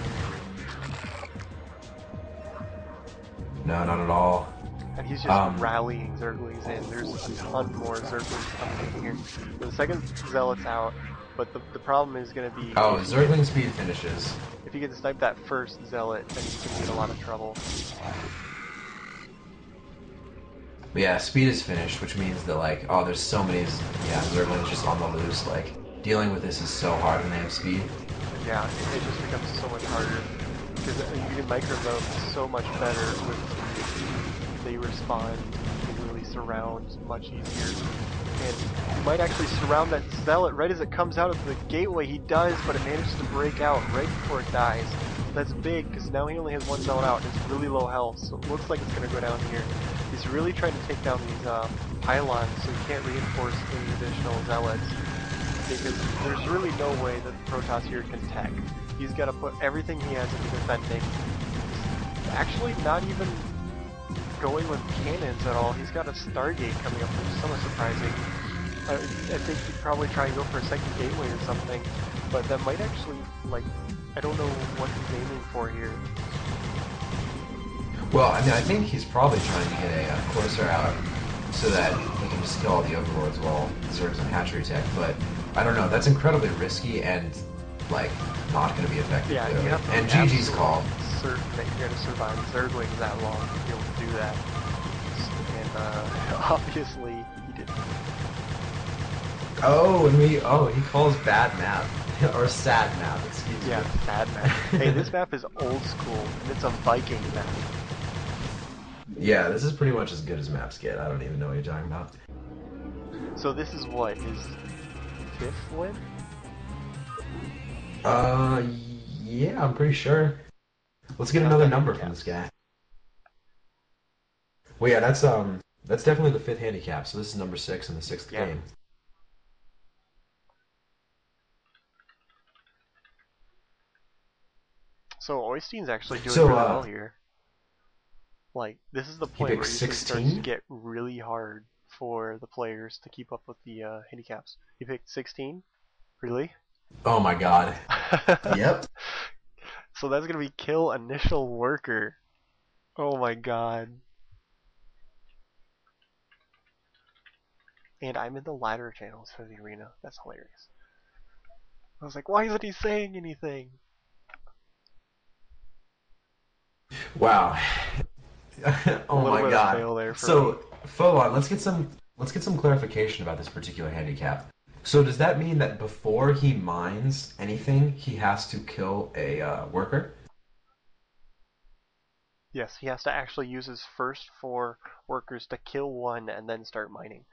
No, not at all. And he's just rallying Zerglings in. There's a ton more Zerglings coming in here. The second Zealot's out, but the problem is going to be... Oh, Zergling speed finishes. If you can snipe that first Zealot, then he's going to be in a lot of trouble. But yeah, speed is finished, which means that, like, oh, there's so many, Zerglings just on the loose. Like, dealing with this is so hard when they have speed. Yeah, it just becomes so much harder. Because you can micro them so much better with they respond, you can really surround much easier. And you might actually surround that Zealot right as it comes out of the gateway. He does, but it manages to break out right before it dies. That's big, because now he only has one Zealot out, and it's really low health, so it looks like it's going to go down here. He's really trying to take down these pylons, so he can't reinforce any additional Zealots, because there's really no way that the Protoss here can tech. He's got to put everything he has into defending. Actually, not even going with cannons at all. He's got a Stargate coming up, which is somewhat surprising. I think he'd probably try and go for a second gateway or something, but that might actually, like, I don't know what he's aiming for here. Well, I mean, I think he's probably trying to get a Corsair out so that he can just kill all the Overlords while Zerg's on hatchery tech, but I don't know, that's incredibly risky and, like, not going to be effective. Yeah, you have to and GG's call. Certain that you're going to survive Zerglings that long to be able to do that. And obviously he didn't. Oh, and he calls bad map. Or sad map, excuse me. Yeah, sad map. Hey, this map is old school, and it's a Viking map. Yeah, this is pretty much as good as maps get. I don't even know what you're talking about. So this is what, his 5th win? Yeah, I'm pretty sure. Let's get another number from this guy. Well, yeah, that's definitely the 5th handicap, so this is number 6 in the 6th game. So Oystein's actually doing really well here. Like, this is the point where it starts to get really hard for the players to keep up with the handicaps. You picked 16? Really? Oh my god. Yep. So that's gonna be kill initial worker. Oh my god. And I'm in the ladder channels for the arena. That's hilarious. I was like, why isn't he saying anything? Wow. Oh my god. So, Folon, let's get some clarification about this particular handicap. So does that mean that before he mines anything, he has to kill a worker? Yes, he has to actually use his first 4 workers to kill one and then start mining.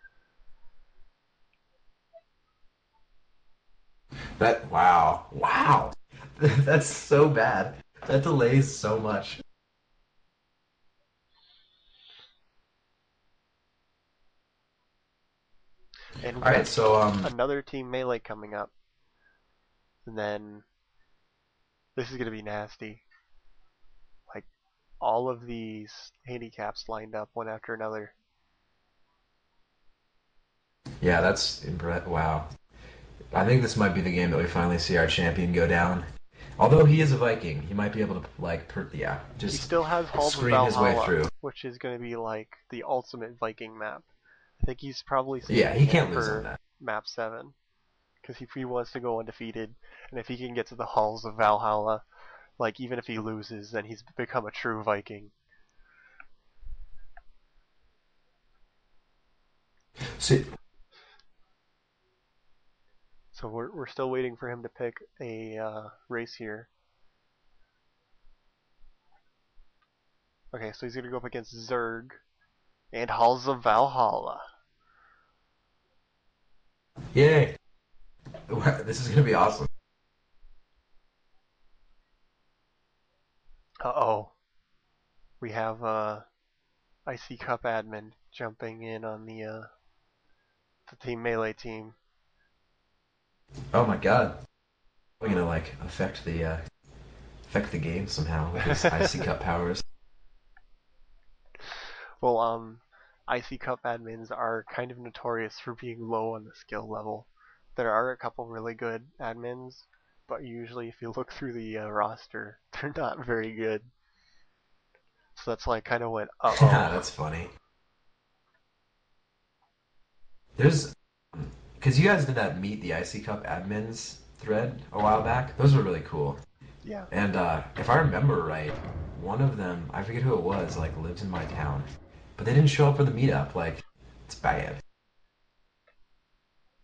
Wow. That's so bad. That delays so much. And we All right, got so another Team Melee coming up. And then this is going to be nasty. Like, all of these handicaps lined up one after another. yeah, that's wow. I think this might be the game that we finally see our champion go down. Although he is a Viking, he might be able to He just still has Halls of scream his way Valhalla, through. which is going to be like the ultimate Viking map. I think he's probably Yeah, saving he it can't lose on for that. map 7. Because if he wants to go undefeated, and if he can get to the Halls of Valhalla, like even if he loses, then he's become a true Viking. See, So we're still waiting for him to pick a race here. Okay, so he's gonna go up against Zerg and Halls of Valhalla. yay! This is gonna be awesome. Uh-oh. We have IC Cup admin jumping in on the Team Melee team. Oh my god, we're gonna like affect the game somehow with his icy cup powers. Well, IC Cup admins are kind of notorious for being low on the skill level. There are a couple really good admins, but usually if you look through the roster, they're not very good. So that's why I kind of went, uh-oh. That's funny. There's because you guys did that Meet the Icy Cup admins thread a while back. Those were really cool. Yeah. And if I remember right, one of them, I forget who it was, like lives in my town, but they didn't show up for the meetup. Like, it's bad.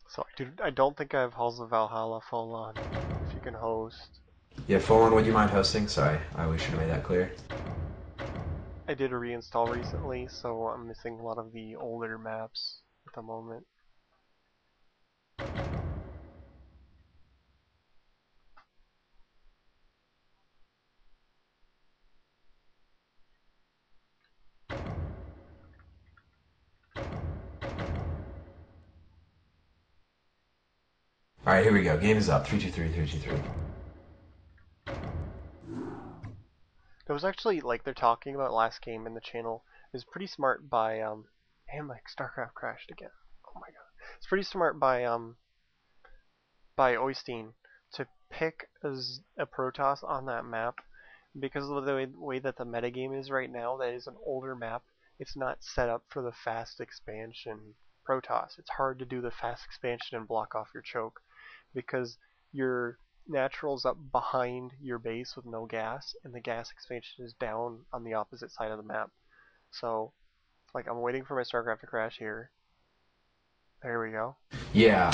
So I don't think I have Halls of Valhalla full on. If you can host. Yeah, full on. Would you mind hosting? Sorry, we should have made that clear. I did a reinstall recently, so I'm missing a lot of the older maps at the moment. All right, here we go. Game is up. 3-2-3, 3-2-3. It was actually, like they're talking about last game in the channel, is pretty smart by, damn, like StarCraft crashed again. Oh my god. It's pretty smart by Oystein to pick a Protoss on that map because of the way that the metagame is right now. That is an older map. It's not set up for the fast expansion Protoss. It's hard to do the fast expansion and block off your choke because your natural's up behind your base with no gas, and the gas expansion is down on the opposite side of the map. So, like, I'm waiting for my StarCraft to crash here. There we go. Yeah,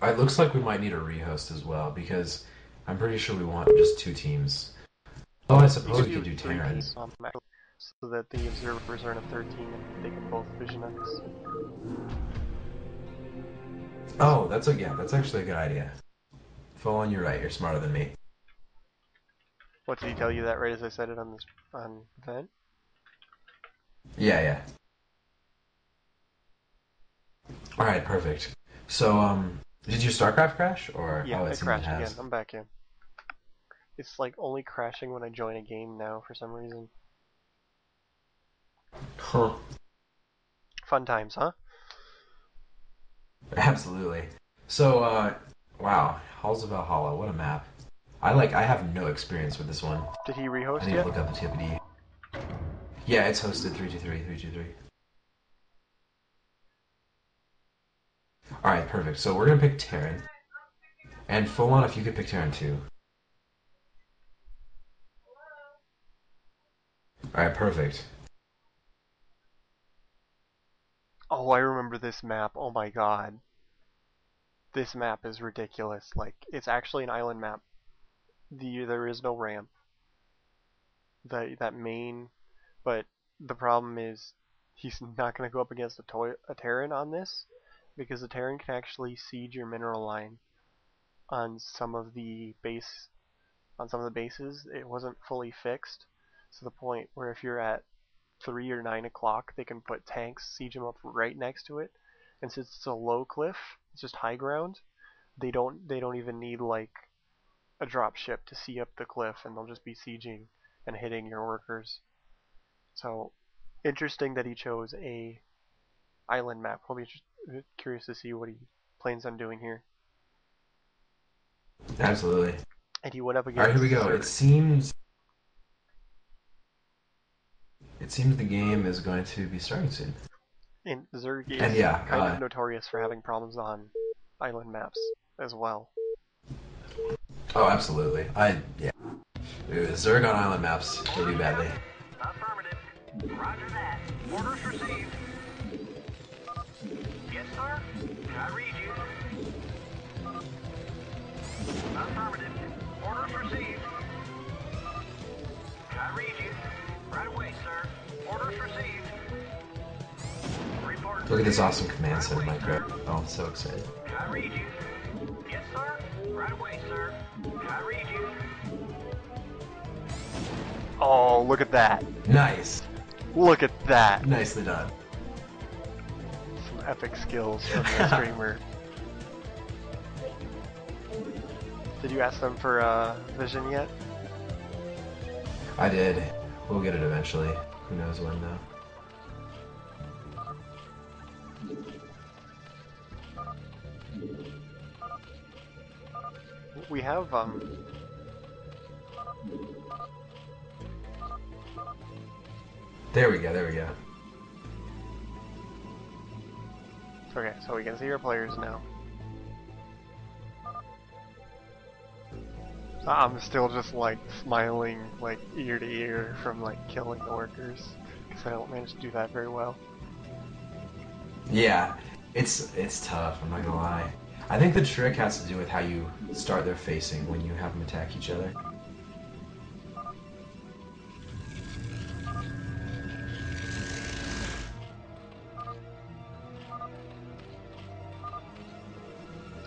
it looks like we might need a rehost as well because I'm pretty sure we want just 2 teams. Oh, I suppose we could do three Terran. teams, so that the observers are in a third team and they can both vision us. Oh, that's actually a good idea. Full on, you're right. You're smarter than me. What, did he tell you that right as I said it on vent? Yeah. All right, perfect. So, did your StarCraft crash or Yeah, it it seems it crashed again. has? I'm back in. It's like only crashing when I join a game now for some reason. Huh. Fun times, huh? Absolutely. So, wow, Halls of Valhalla, what a map. I have no experience with this one. Did he I rehost need to yet? look up the TPD. Yeah, it's hosted 323, 323. All right, perfect. So we're gonna pick Terran, and full on if you could pick Terran too. All right, perfect. Oh, I remember this map. Oh my god. This map is ridiculous. Like, it's actually an island map. There is no ramp. That main, but the problem is he's not going to go up against a Terran on this because the Terran can actually siege your mineral line on some of the bases. It wasn't fully fixed to the point where if you're at 3 or 9 o'clock, they can put tanks, siege them up right next to it, and since it's a low cliff, it's just high ground. They don't even need like a drop ship to see up the cliff, and they'll just be sieging and hitting your workers. So interesting that he chose a island map. I'll be curious to see what he plans on doing here. Absolutely. And he went up All right, against here we go. Zerg. It seems the game is going to be starting soon. And Zerg is And yeah, kind of notorious for having problems on island maps as well. Oh, absolutely. Yeah. Zerg on island maps, they do badly. Affirmative. Roger that. Orders received. Yes, sir. I read you. Affirmative. Orders received. I read you. Right away, sir. Orders received. Report. Look at this awesome command center micro. Oh, I'm so excited. I read you. Yes, sir. Right away, sir. I read you. Oh, look at that. Nice. Look at that. Nicely done. Some epic skills from the streamer. Did you ask them for vision yet? I did. We'll get it eventually. Who knows when, though. We have There we go, there we go. okay, so we can see our players now. I'm still just like smiling like ear to ear from like killing the workers because I don't manage to do that very well. Yeah, it's tough, I'm not gonna lie. I think the trick has to do with how you start their facing when you have them attack each other.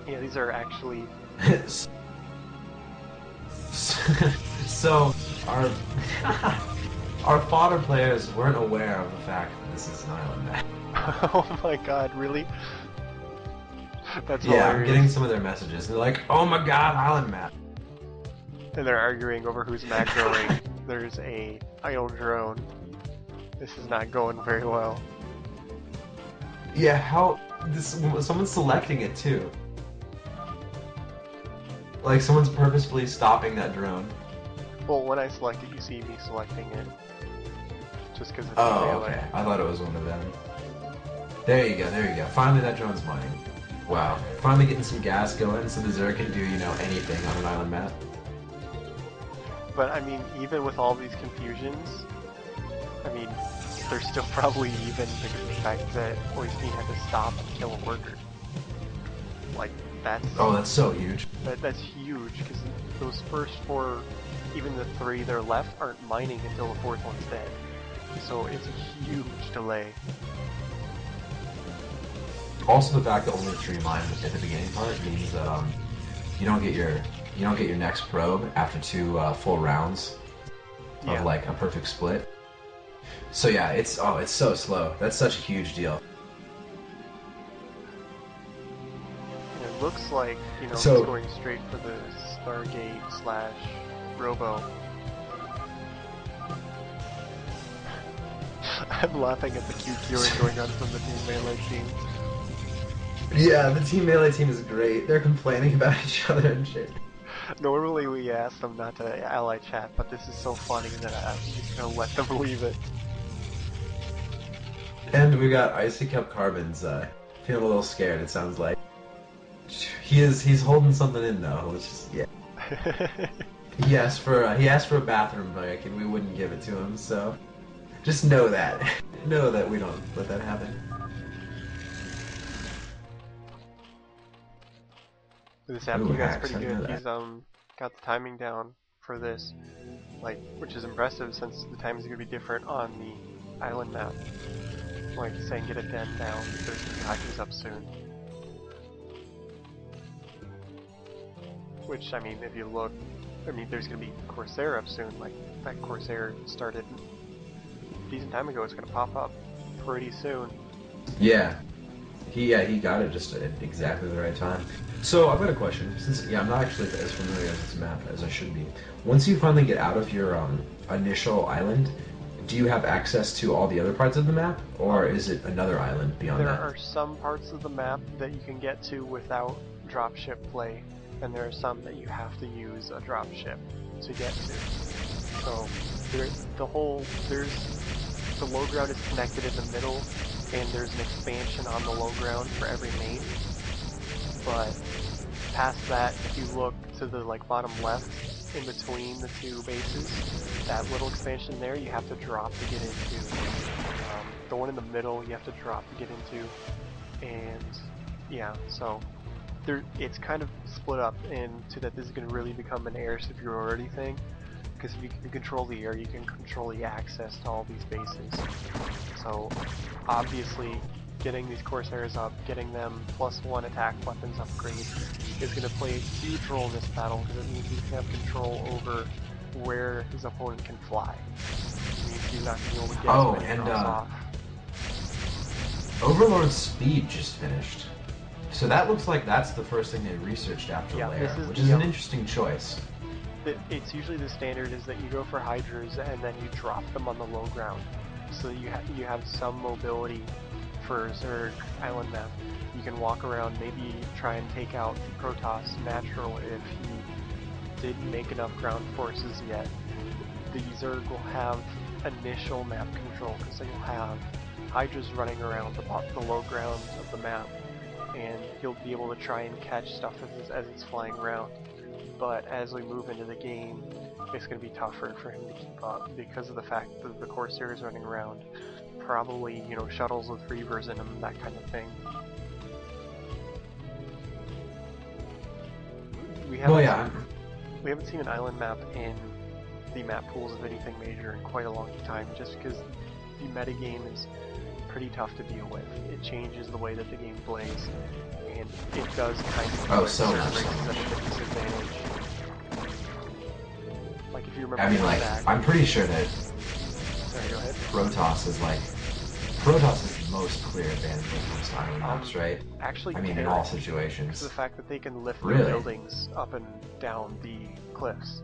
Yeah, these are actually So, our our fodder players weren't aware of the fact that this is an island map. oh my god, really? That's Yeah, I'm hilarious. getting some of their messages. They're like, "Oh my god, island map." And they're arguing over who's macroing. There's a idle drone. This is not going very well. Yeah, how someone's selecting it too. Like someone's purposefully stopping that drone. Well, when I select it, you see me selecting it. Just because it's Oh, melee. okay. I thought it was one of them. There you go, there you go. Finally that drone's mine. Wow. Finally getting some gas going so the Zerg can do, anything on an island map. But I mean, even with all these confusions, I mean, they're still probably even because of the fact that Oystein had to stop and kill a worker. Like, that's Oh, that's so huge. that's huge because those first four, even the three that are left, aren't mining until the fourth one's dead. So it's a huge delay. Also, the fact that only 3 mine at the beginning part means that you don't get your next probe after 2 full rounds of Yeah. like a perfect split. So yeah, it's so slow. That's such a huge deal. And it looks like, So- he's going straight for the Stargate / Robo. I'm laughing at the QQing going on from the Team Melee team. Yeah, the Team Melee team is great. They're complaining about each other and shit. Normally we ask them not to ally chat, but this is so funny that I'm just gonna let them leave it. And we got Icy Cup Carbon's feeling a little scared, it sounds like. He's holding something in though, which is he asked for a bathroom break and we wouldn't give it to him, so just know that. Know that we don't let that happen. This app Ooh, you guys hacks, pretty I didn't good. know He's got the timing down for this, like, which is impressive since the timing is gonna be different on the island map. Like saying get it done now, there's gonna be hikers up soon. Which, I mean, if you look, there's gonna be Corsair up soon. Like, that Corsair started a decent time ago. It's gonna pop up pretty soon. Yeah. He got it just at exactly the right time. So I've got a question. Since I'm not actually as familiar with this map as I should be. Once you finally get out of your initial island, do you have access to all the other parts of the map, or is it another island beyond There that? are some parts of the map that you can get to without dropship play, and there are some that you have to use a dropship to get to. So there's the low ground is connected in the middle, and there's an expansion on the low ground for every main. But past that, if you look to the bottom left, in between the two bases, that little expansion there you have to drop to get into. The one in the middle you have to drop to get into, and yeah, so it's kind of split up into that this is going to really become an air superiority thing, because if you can control the air, you can control the access to all these bases. So obviously getting these Corsairs up, getting them +1 attack weapons upgrade is going to play a huge role in this battle, because it means he can have control over where his opponent can fly. It means he's not going to be able to get as many draws off. Overlord's speed just finished. So that looks like that's the first thing they researched after Lair, which is an interesting choice. It's usually the standard is that you go for Hydras and then you drop them on the low ground, so you have some mobility for Zerg Island map. You can walk around, maybe try and take out Protoss natural if he didn't make enough ground forces yet. The Zerg will have initial map control, because you'll have Hydras running around the low ground of the map, and he'll be able to try and catch stuff as it's flying around. But as we move into the game, it's going to be tougher for him to keep up, because of the fact that the Corsair is running around. Probably, shuttles with Reavers in them, that kind of thing. We haven't seen an island map in the map pools of anything major in quite a long time, just because the metagame is pretty tough to deal with. It changes the way that the game plays, and it does kind of put certain races at a disadvantage. Like if you remember I'm pretty sure that Sorry, go ahead. Protoss is the most clear advantage when it comes to island maps, right? Actually, in all situations. The fact that they can lift their buildings up and down the cliffs.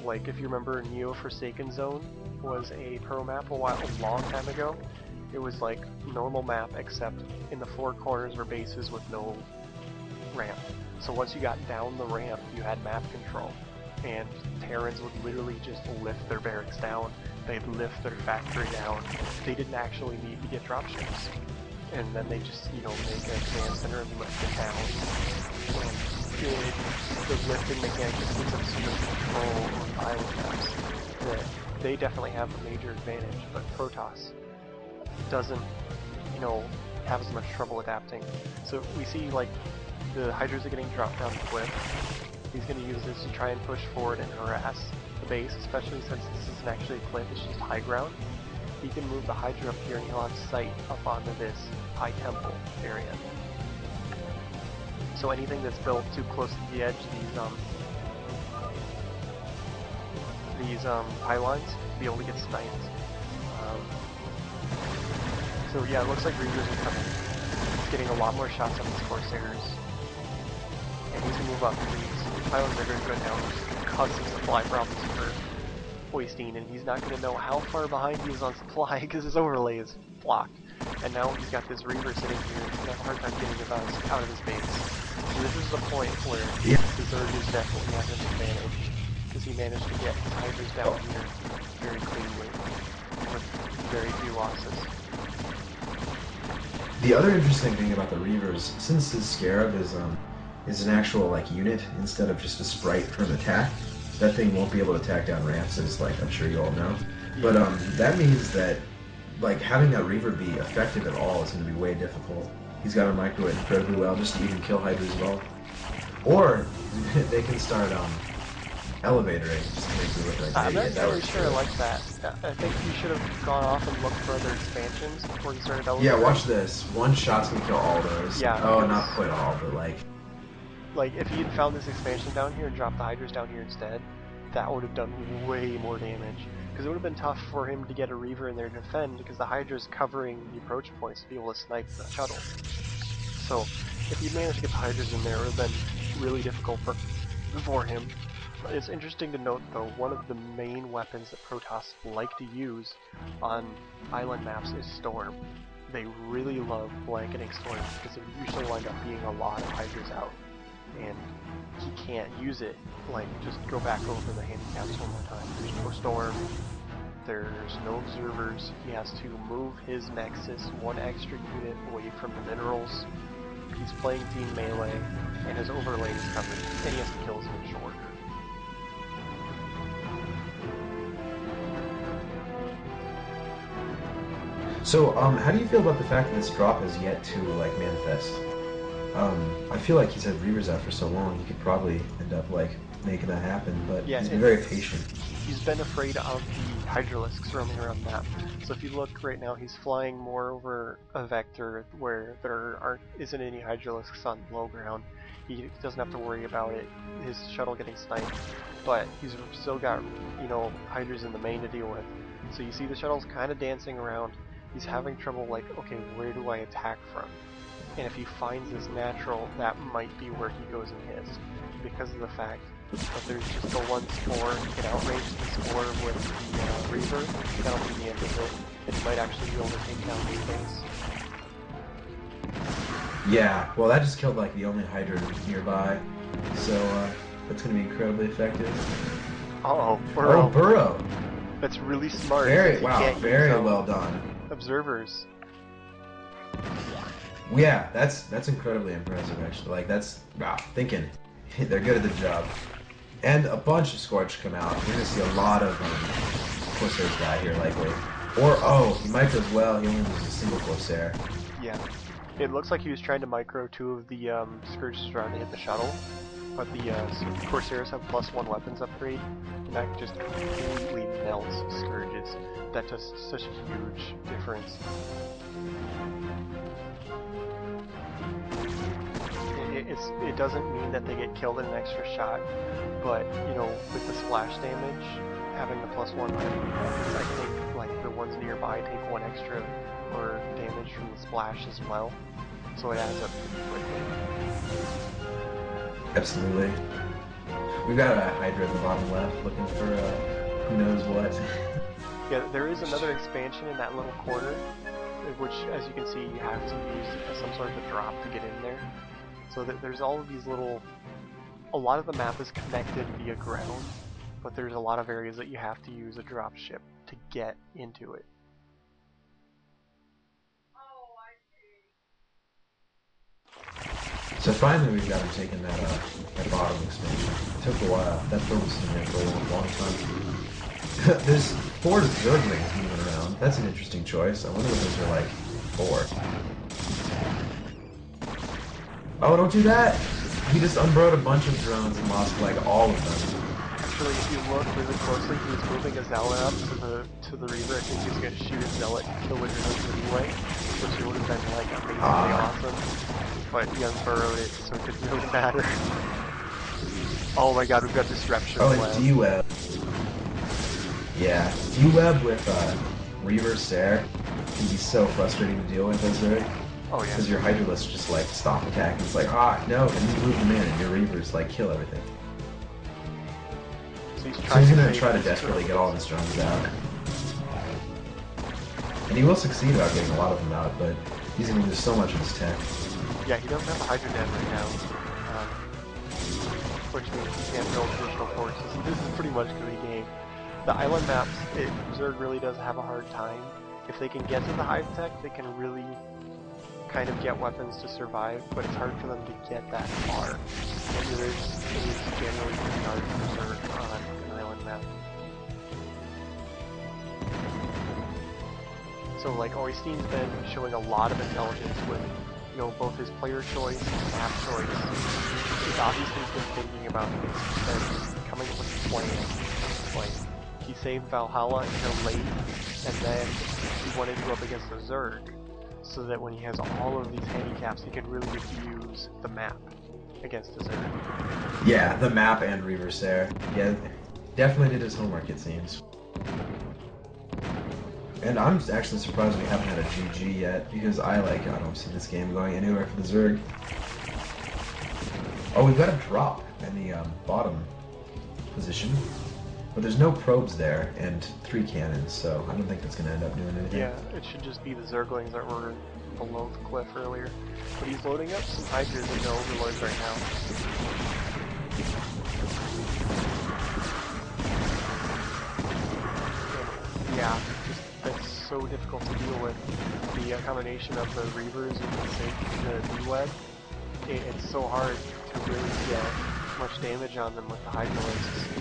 Like if you remember, Neo Forsaken Zone was a pro map a long time ago. It was like normal map, except in the four corners were bases with no ramp. So once you got down the ramp, you had map control, and Terrans would literally just lift their barracks down. They'd lift their factory down. They didn't actually need to get dropships, and then they just make a command center and lift it down. And the lifting mechanic just gives them so much control on island maps that they definitely have a major advantage. But Protoss doesn't, have as much trouble adapting. So we see the Hydras are getting dropped down the cliff. He's going to use this to try and push forward and harass the base, especially since this isn't actually a cliff, it's just high ground. He can move the Hydra up here and he'll have sight up onto this high temple area. So anything that's built too close to the edge, these pylons, be able to get sniped. So yeah, it looks like Reavers are coming. He's getting a lot more shots on these Corsairs. And he's gonna move up. These pylons are going to go down, just cause some supply problems for Oystein, and he's not going to know how far behind he is on supply because his overlay is blocked. And now he's got this Reaver sitting here, and he's going to have a hard time getting him out of his base. So this is the point where the Zerg is definitely at an advantage, because he managed to get his Hydras down here very cleanly, with very few losses. The other interesting thing about the Reavers, since his Scarab is an actual unit instead of just a sprite for an attack, that thing won't be able to attack down ramps, as I'm sure you all know. But that means that having that Reaver be effective at all is going to be way difficult. He's got to micro it incredibly well just to even kill Hydras at all. Or they can start elevatoring just to make me look like an I'm idiot. not really sure I like that. I think you should have gone off and looked for other expansions before you started elevating. Yeah, watch this. One shot's gonna kill all those. Yeah. Oh, not quite all, but if he had found this expansion down here and dropped the Hydras down here instead, that would have done way more damage. Because it would have been tough for him to get a Reaver in there to defend, because the Hydra's covering the approach points to be able to snipe the shuttle. So if he managed to get the Hydras in there, it would have been really difficult for him. It's interesting to note, though, one of the main weapons that Protoss like to use on island maps is Storm. They really love blanketing Storm because there usually wind up being a lot of Hydras out, and he can't use it. Like, just go back over the handicaps one more time. There's no Storm, there's no observers, he has to move his Nexus one extra unit away from the minerals. He's playing team melee, and his overlay is covered, and he has to kill his own short. So, how do you feel about the fact that this drop has yet to, like, manifest? I feel like he's had Reavers out for so long, he could probably end up, like, making that happen, but Yeah, he's been very patient. He's been afraid of the Hydralisks roaming around the map. So if you look right now, he's flying more over a vector where there isn't any Hydralisks on low ground. He doesn't have to worry about it, his shuttle getting sniped, but he's still got, you know, Hydras in the main to deal with. So you see the shuttle's kind of dancing around. He's having trouble, like, okay, where do I attack from? And if he finds this natural, that might be where he goes and hits, because of the fact that there's just the one spore. He can outrange the spore with the Reaver. That'll be the end of it, and he might actually be able to take down the base. Yeah, well, that just killed, like, the only Hydra nearby, so, that's gonna be incredibly effective. Uh-oh, Burrow. Oh, Burrow! That's really smart. Very, He wow, can't very use, well done. Observers. Yeah, that's incredibly impressive, actually. Like, that's, wow, thinking. They're good at the job. And a bunch of Scorch come out. You're gonna see a lot of Corsairs die here, likely. Or, oh, he might as well. He only uses a single Corsair. Yeah. It looks like he was trying to micro two of the Scourges around to hit the shuttle, but the Corsairs have +1 weapons upgrade, and that just completely melts Scourges. That does such a huge difference. It doesn't mean that they get killed in an extra shot, but, you know, with the splash damage, having the +1 weapons, I think, like, the ones nearby take 1 extra or damage from the splash as well, so it adds up pretty quickly. Absolutely. We've got a Hydra at the bottom left looking for who knows what. Yeah, there is another expansion in that little corner, which, as you can see, you have to use some sort of a drop to get in there. So there's all of these little... A lot of the map is connected via ground, but there's a lot of areas that you have to use a drop ship to get into it. So finally we've got him taking that bottom expansion. It took a while. That build was in there for a long time. There's 4 Zerglings moving around. That's an interesting choice. I wonder what those are like 4. Oh, don't do that! He just unbroed a bunch of drones and lost, like, all of them. Actually, if you look really closely, he was moving a Zealot up to the Reaver. I think he was going to shoot his Zealot and kill the drones anyway, which would have been, like, amazingly awesome. But he unburrowed it, so it didn't really matter. Oh my god, we've got Disruption. Oh, and D-Web. Yeah, D-Web with Reaver Sair can be so frustrating to deal with as Zerg. Oh yeah. Because your Hydralisks just like stop attacking. It's like, no, and you move them in, and your Reavers like kill everything. So he's gonna try to desperately get all of his drones out. And he will succeed about getting a lot of them out, but he's gonna lose so much of his tech. Yeah, he doesn't have a Hydra Den right now. Which means he can't build additional forces. This is pretty much gonna be game. The island maps, Zerg really does have a hard time. If they can get to the hive tech, they can really kind of get weapons to survive, but it's hard for them to get that far. And it is generally pretty hard to Zerg on an island map. So like Oystein's been showing a lot of intelligence with, you know, both his player choice and map choice. He's obviously been thinking about this and coming up with a plan. Like, he saved Valhalla until late, and then he wanted to go up against a Zerg, so that when he has all of these handicaps, he can really use the map against a Zerg. Yeah, the map and Reaver Sair. Yeah, definitely did his homework, it seems. And I'm actually surprised we haven't had a GG yet, because I don't see this game going anywhere for the Zerg. Oh, we've got a drop in the bottom position, but there's no probes there and 3 cannons, so I don't think that's going to end up doing anything. Yeah, it should just be the Zerglings that were below the cliff earlier. But he's loading up some Hydras and no Overlords right now. And yeah, that's so difficult to deal with. The combination of the Reavers and the D-Web, it's so hard to really get much damage on them with the Hydralisks.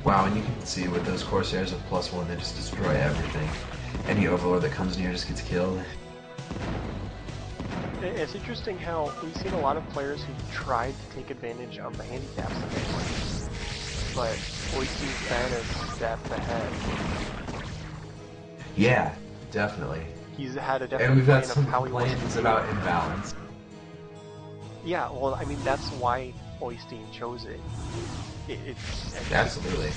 Wow, and you can see with those Corsairs with +1, they just destroy everything. Any Overlord that comes near just gets killed. It's interesting how we've seen a lot of players who tried to take advantage of the handicaps that they play, but Oyste's been a step ahead. Yeah, definitely. He's had a And definite we've got plan some of how he wants complaints to about imbalance. Yeah, well, I mean, that's why Oystein chose it. It's Absolutely.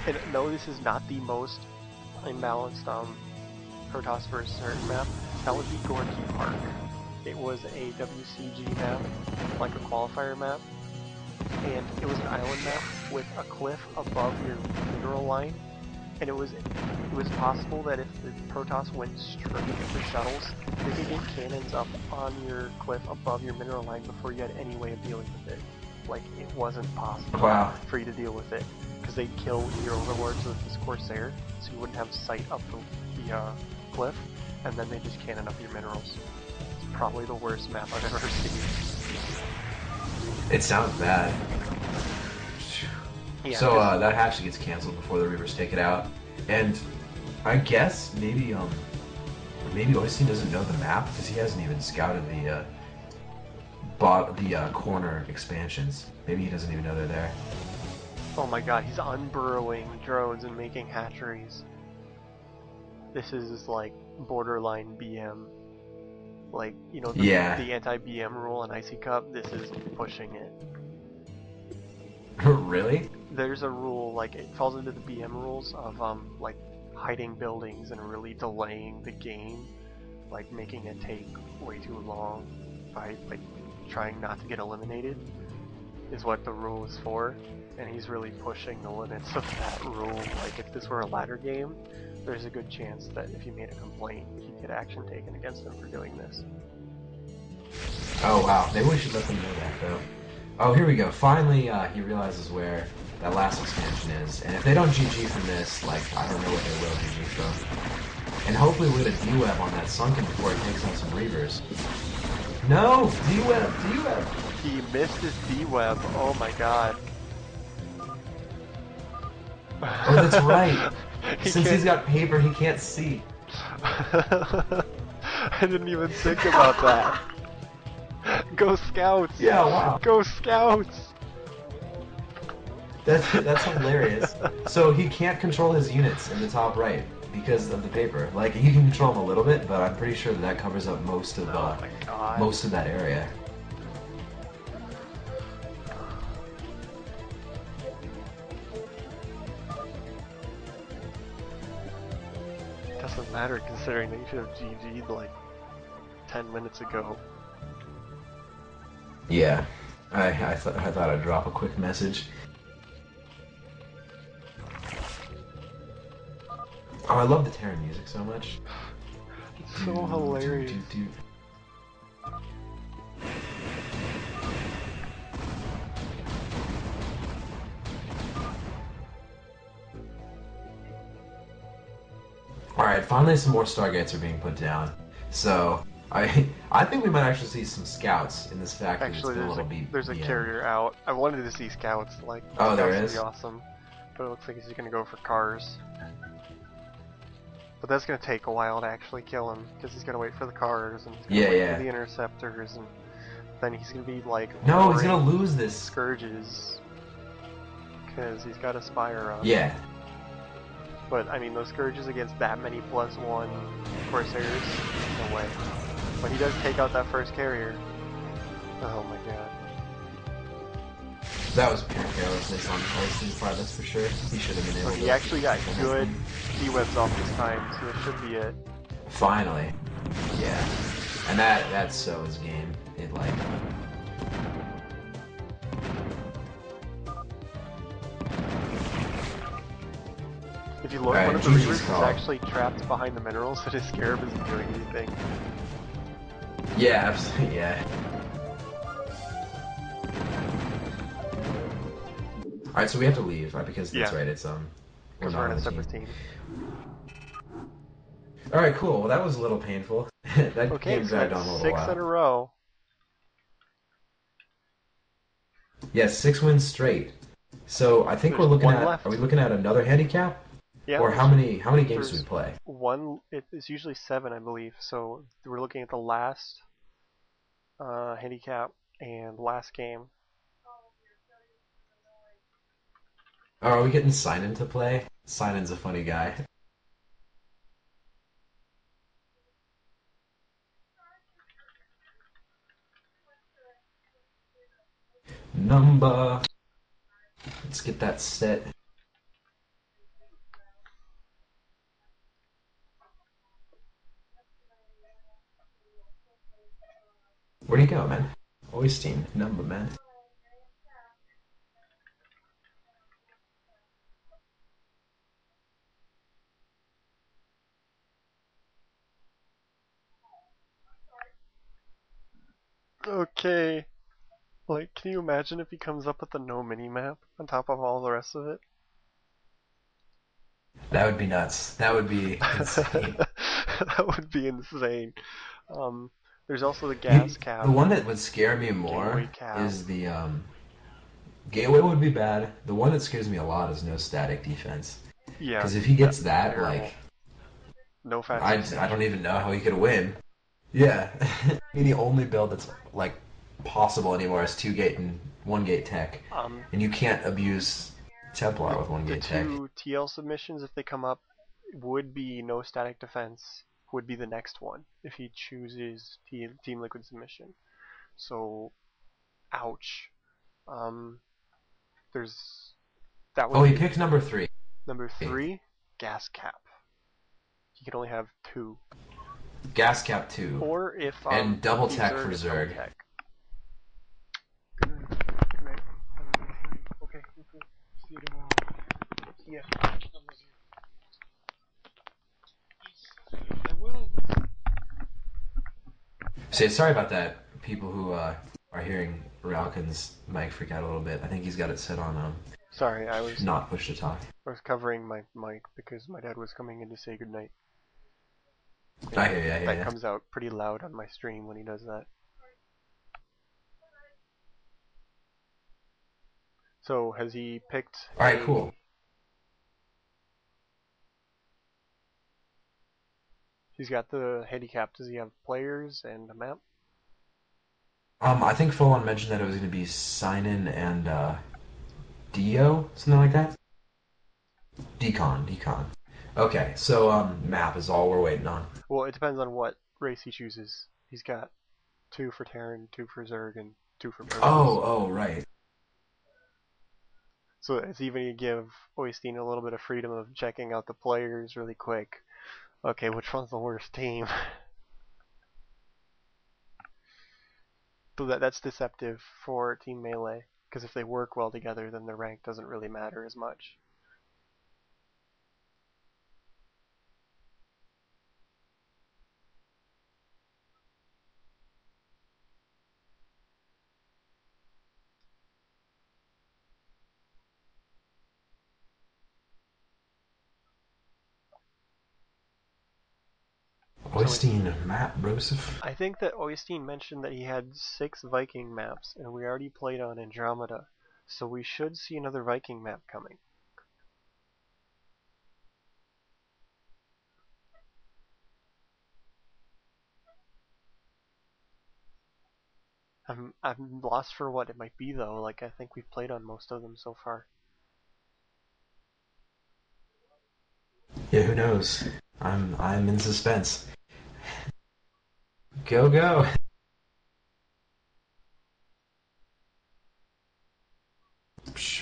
and no, this is not the most imbalanced Protoss versus Zerg map. That would be Gorky Park. It was a WCG map, like a qualifier map, and it was an island map with a cliff above your mineral line, and it was possible that if the Protoss went straight for shuttles, they could get cannons up on your cliff above your mineral line before you had any way of dealing with it. Like, it wasn't possible Wow. for you to deal with it, because they'd kill your Overlords with this Corsair, so you wouldn't have sight up the cliff, and then they just cannon up your minerals. It's probably the worst map I've ever seen. It sounds bad. Yeah, So that actually gets canceled before the Reavers take it out, and I guess maybe Oystein doesn't know the map because he hasn't even scouted the corner expansions. Maybe he doesn't even know they're there. oh my god, he's unburrowing drones and making hatcheries. This is like borderline BM. Like, you know, the anti-BM rule in Icy Cup, this is pushing it. Really? There's a rule, like, it falls into the BM rules of, like, hiding buildings and really delaying the game, like, making it take way too long by, like, trying not to get eliminated, is what the rule is for, and he's really pushing the limits of that rule. Like, if this were a ladder game, there's a good chance that if you made a complaint, he'd get action taken against him for doing this. Oh wow, maybe we should let them know that though. Oh, here we go. Finally, he realizes where that last expansion is, and if they don't GG from this, like, I don't know what they will GG from. And hopefully we'll get a D-Web on that Sunken before it takes out some Reavers. No! D-Web! D-Web! He missed his D-Web, oh my god. Oh, that's right! Since he's got paper, he can't see. I didn't even think about that. Go Scouts! Yeah, wow. Go Scouts! That's hilarious. So he can't control his units in the top right because of the paper. Like, he can control them a little bit, but I'm pretty sure that covers up most of Oh my god. most of that area. Doesn't matter considering that you should have GG'd like 10 minutes ago. Yeah, I thought I'd drop a quick message. Oh, I love the Terran music so much. It's so hilarious. Alright, finally some more Stargates are being put down. So, I think we might actually see some scouts in this factory. Actually, there's a BM. carrier out. I wanted to see Scouts, like, Oh, there Scouts would is? be awesome. But it looks like he's gonna go for cars. But that's gonna take a while to actually kill him, because he's gonna wait for the cars, and he's gonna wait for the interceptors, and then he's gonna be like... No, he's gonna lose this. Scourges. Because he's got a Spire up. Yeah. But, I mean, those Scourges against that many +1 Corsairs? No way. But he does take out that first carrier. Oh my god. That was pure carelessness on Oystein's part, that's for sure. He should have been able But to... he actually got good D-webs off this time, so it should be it. Finally. Yeah. And that's so his game. It, like... If you look, Alright, one of the Jesus Reavers is call. actually trapped behind the minerals, so his Scarab isn't doing anything. Yeah, absolutely, yeah. Alright, so we have to leave, right? Because that's Yeah. right, it's, we're Because not we're on in a the separate team. team. Alright, cool. Well, that was a little painful. That Okay, game so dragged on that's a little 6 while. in a row. Yes, 6 wins straight. So I think There's we're looking one at... left. Are we looking at another handicap? Yeah. Or how many games do we there's play? it's usually 7, I believe. So we're looking at the last handicap and last game. Oh, are we getting Sinan to play? Sinan's a funny guy. Number. Let's get that set. Where'd he go, man? Oystein, number, man. Okay. Like, can you imagine if he comes up with a no mini-map on top of all the rest of it? That would be nuts. That would be insane. That would be insane. There's also the gas cap. The one that would scare me more Gateway cap. is the Gateway would be bad. The one that scares me a lot is no static defense. Yeah. Because if he gets that's that, terrible. like, No fast I extension. don't even know how he could win. Yeah. I mean, the only build that's like possible anymore is 2-gate and 1-gate tech, and you can't abuse Templar with 1-gate The tech. 2 TL submissions, if they come up, would be no static defense. Would be the next one if he chooses Team Liquid submission. So, ouch. There's that would Oh, he be picked number 3. number 3, gas cap. He can only have 2. Gas cap 2. Or if And double Team tech Zerg for is double Zerg. tech. Good night. Okay. See you tomorrow. Yeah. I will. Say, sorry about that. People who are hearing Ralkin's mic freak out a little bit. I think he's got it set on Sorry, I was not push to talk. covering my mic because my dad was coming in to say goodnight. I hear you, I hear That you. comes out pretty loud on my stream when he does that. So, has he picked Alright, cool. He's got the handicap. Does he have players and a map? I think Full On mentioned that it was going to be Sign-In and Dio, something like that? Decon. Okay, so map is all we're waiting on. Well, it depends on what race he chooses. He's got 2 for Terran, 2 for Zerg, and 2 for Purples. Oh, right. So it's even to give Oystein a little bit of freedom of checking out the players really quick. Okay, which one's the worst team? So that's deceptive for Team Melee, because if they work well together, then their rank doesn't really matter as much. Oystein, map, Broseph. I think that Oystein mentioned that he had 6 Viking maps, and we already played on Andromeda, so we should see another Viking map coming. I'm lost for what it might be though. Like I think we've played on most of them so far. Yeah, who knows? I'm in suspense. Go, go!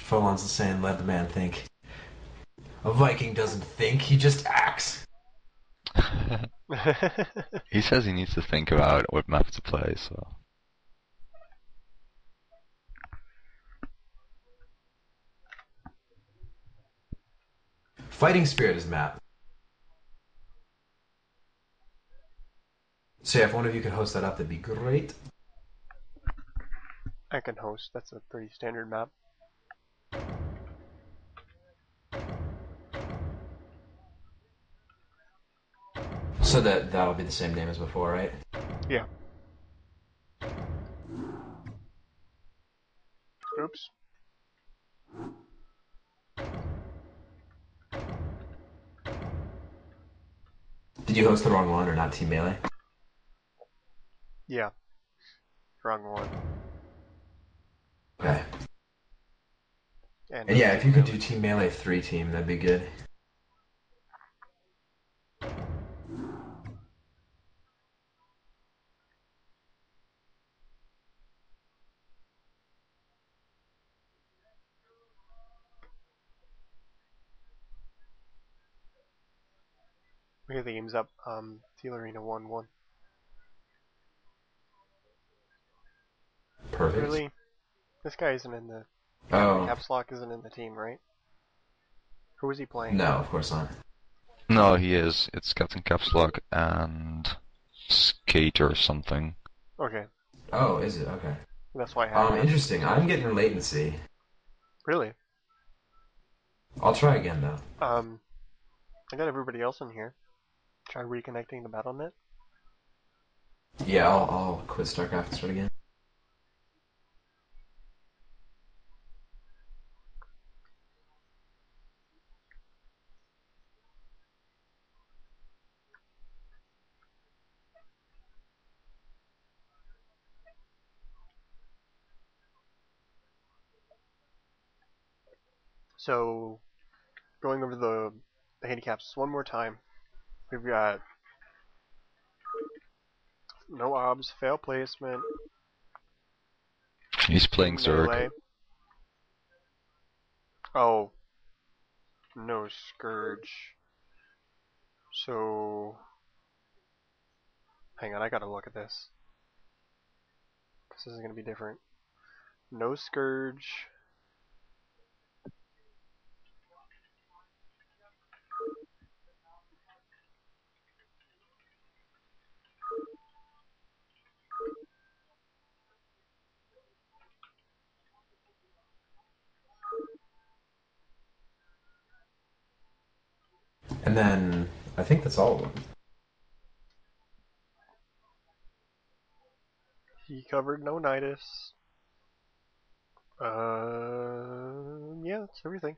Folon's saying, let the man think. A Viking doesn't think, he just acts. He says he needs to think about what map to play, so... Fighting Spirit is map. So yeah, if one of you could host that up, that'd be great. I can host. That's a pretty standard map. So that'll be the same name as before, right? Yeah. Oops. Did you host the wrong one or not Team Melee? Yeah. Wrong one. Okay. And And yeah, if you could do Team Melee 3 team, that'd be good. Okay, the game's up. Teal Arena 1-1. Perfect. Really? This guy isn't in the... Oh. Caps Lock isn't in the team, right? Who is he playing? No, of course not. No, he is. It's Captain Caps Lock and Skater or something. Okay, Oh, is it? Okay. that's why I had Interesting. I'm getting latency. Really? I'll try again, though. I got everybody else in here. Try reconnecting the BattleNet. Yeah, I'll quit StarCraft and start again. So, going over the handicaps one more time. We've got no obs, fail placement, He's playing Zerg. melee. Oh, no Scourge. So, hang on, I gotta look at this. This is gonna be different. No Scourge. And then, I think that's all of them. He covered no Nidus. Yeah, that's everything.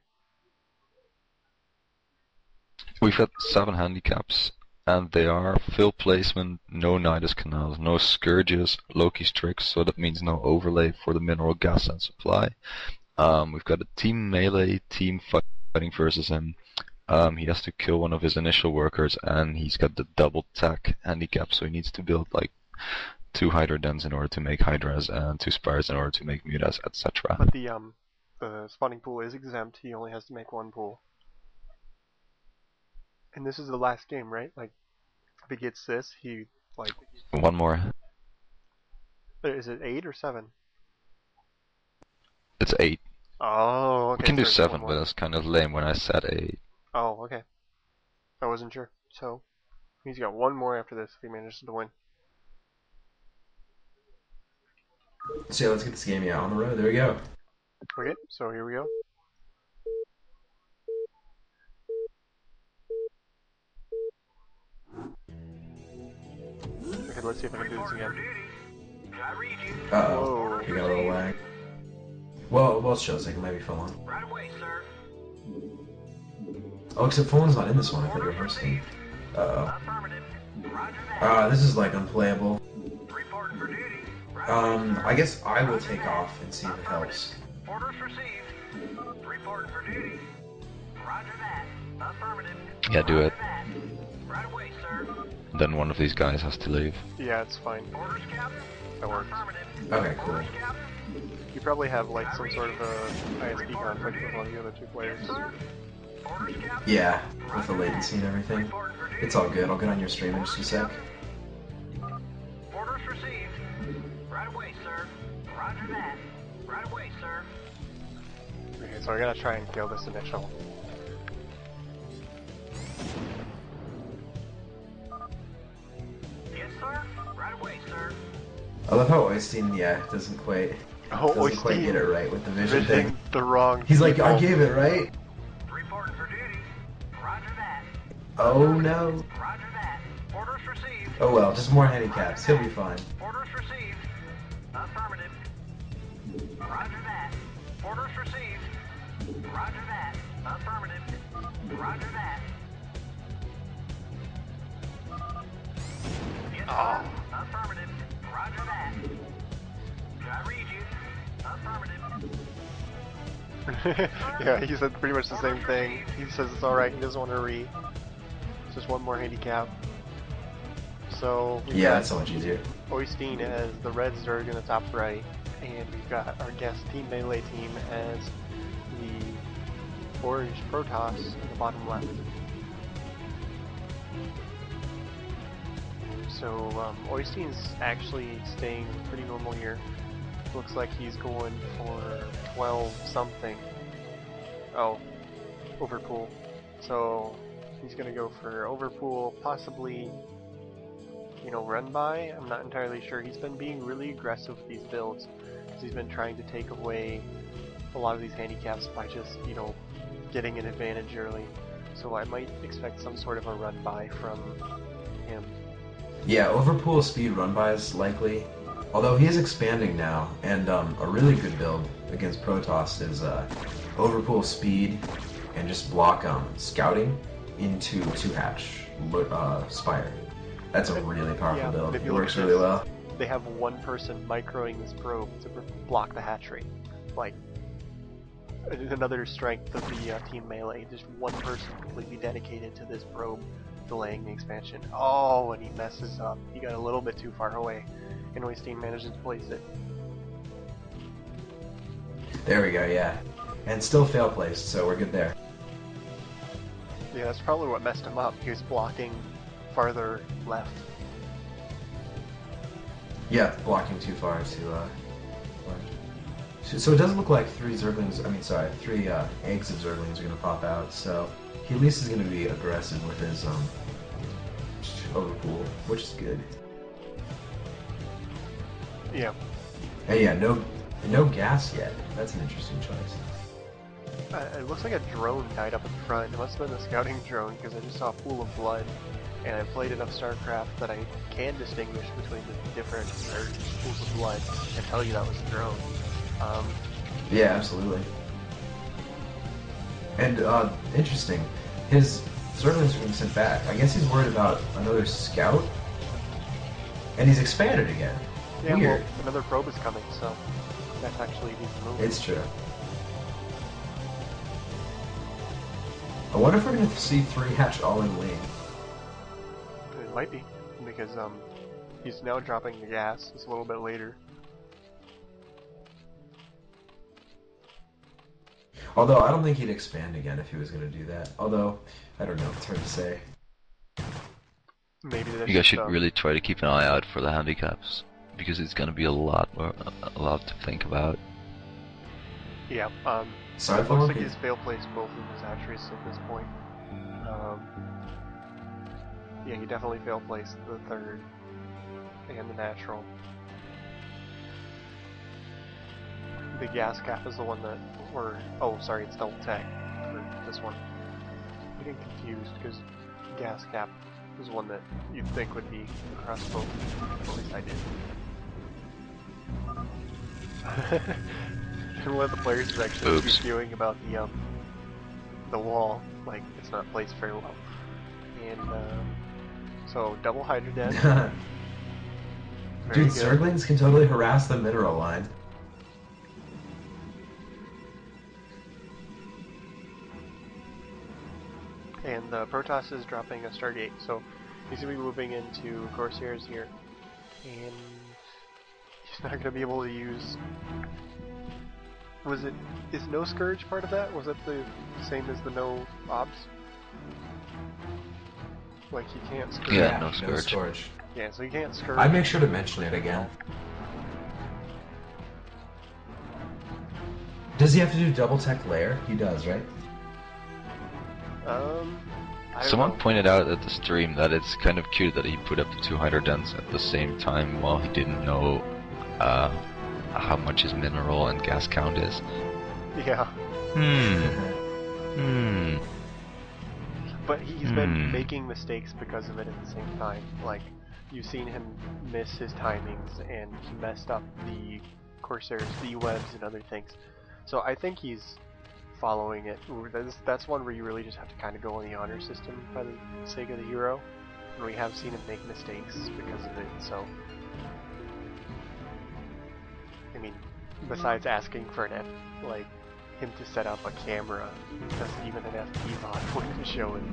We've got 7 handicaps, and they are fill placement, no Nidus canals, no Scourges, Loki's tricks, so that means no overlay for the mineral gas and supply. We've got a team melee, team fighting versus him. He has to kill one of his initial workers, and he's got the double tack handicap, so he needs to build like 2 Hydra dens in order to make Hydras, and 2 Spires in order to make Mutas, etc. But the spawning pool is exempt. He only has to make one pool. And this is the last game, right? Like, if he gets this, he, like... One more. Is it 8 or 7? It's 8. Oh, okay. We can do so 7, one but more. that's kind of lame when I said 8. Oh, okay. I wasn't sure. So, he's got one more after this if he manages to win. So yeah, let's get this game on the road. There we go. Okay, so here we go. Okay, let's see if I can do this again. Uh-oh. Whoa. We got a little lag. Well, let's show a second. Maybe full on. Right away, sir. Oh, except Fulham's not in this one. I thought you were hosting. Uh-oh. Affirmative. Roger that. This is like unplayable. Reporting for duty. I guess I will take off and see if it helps. Orders received. Reporting for duty. Roger that. Affirmative. Yeah, do it. Roger that. Right away, sir. Then one of these guys has to leave. Yeah, it's fine. Orders, Captain. That works. Affirmative. Okay, cool. Orders, Captain. You probably have like some sort of a ISP conflict with one of the other two players. Orders, Captain. Yeah, with the latency and everything. Reporting for duty. It's all good. I'll get on your stream in just a sec. Orders received. Right away, sir. Roger that. Right away, sir. Okay, so I gotta try and kill this initial. Yes, sir. Right away, sir. I love how Oystein, yeah, doesn't quite get it right with the vision Visiting thing. the wrong He's like, I people. gave it right. Reporting for duty. Roger that. Oh no. Roger that. Orders received. Oh well, just more handicaps. He'll be fine. Orders received. Affirmative. Roger that. Orders received. Roger that. Affirmative. Roger that. Yes, sir. Affirmative. Roger that. I read you. Affirmative. Yeah, he said pretty much the same thing. He says it's alright, he doesn't want to re. It's just one more handicap. So, we've Yeah, got that's so much easier. Oystein as the red Zerg in the top right, and we've got our guest team melee team as the orange Protoss in the bottom left. So Oystein's actually staying pretty normal here. Looks like he's going for 12 something. Oh, overpool. So he's gonna go for overpool, possibly, you know, run by. I'm not entirely sure. He's been being really aggressive with these builds. So he's been trying to take away a lot of these handicaps by just, you know, getting an advantage early. So I might expect some sort of a run by from him. Yeah, overpool speed run by is likely. Although he is expanding now, and a really good build against Protoss is overpool speed and just block scouting into 2-hatch Spire. That's a really powerful Yeah, build. if It you look works at really this, well. They have one person microing this probe to block the hatchery. Like, another strength of the team melee. Just one person completely dedicated to this probe, delaying the expansion. Oh, and he messes up. He got a little bit too far away, and Oystein manages to place it. There we go, yeah. And still fail placed, so we're good there. Yeah, that's probably what messed him up. He was blocking farther left. Yeah, blocking too far to so it doesn't look like three eggs of Zerglings are going to pop out, so he at least is going to be aggressive with his overpool, which is good. Yeah. Hey, yeah, no gas yet. That's an interesting choice. It looks like a drone died up in front. It must have been the scouting drone, because I just saw a pool of blood. And I've played enough StarCraft that I can distinguish between the different pools of blood and tell you that was a drone. Yeah, absolutely. And interesting, his Zerglings are being sent back. I guess he's worried about another scout, and he's expanded again. Yeah, Weird. well, another probe is coming, so that's actually decent move. It's true. I wonder if we're going to see 3-hatch all in lane. It might be, because he's now dropping the gas. It's a little bit later. Although, I don't think he'd expand again if he was going to do that. Although, I don't know, it's hard to say. Maybe that's You guys just, should really try to keep an eye out for the handicaps, because it's gonna be a lot to think about. Yeah, Sorry, it looks like Fallen? he's fail placed both of his hatcheries at this point. Yeah, he definitely fail placed the third and the natural. The gas cap is the one that oh sorry, it's double tech for this one. I'm getting confused because gas cap is one that you'd think would be across both. At least I did. And one of the players is actually Oops. spewing about the wall, like it's not placed very well. And so double Hydra dead. Very Dude, good. Zerglings can totally harass the mineral line. And Protoss is dropping a Stargate, so he's going to be moving into Corsairs here. And he's not going to be able to use Was it? Is no Scourge part of that? Was it the same as the no Ops? Like he can't Scourge. Yeah, no no Scourge. Scourge. Yeah, so he can't Scourge. I make sure to mention it again. Does he have to do double tech layer? He does, right? I don't Someone know. pointed out at the stream that it's kind of cute that he put up the 2 hydrodents at the same time while he didn't know how much his mineral and gas count is. Yeah, but he's been making mistakes because of it at the same time. Like, you've seen him miss his timings, and he messed up the Corsairs, the webs, and other things. So I think he's following it. That's one where you really just have to kind of go on the honor system for the sake of the hero. And we have seen him make mistakes because of it, so... I mean, besides asking for an like, him to set up a camera, because even an FP bot wouldn't show it.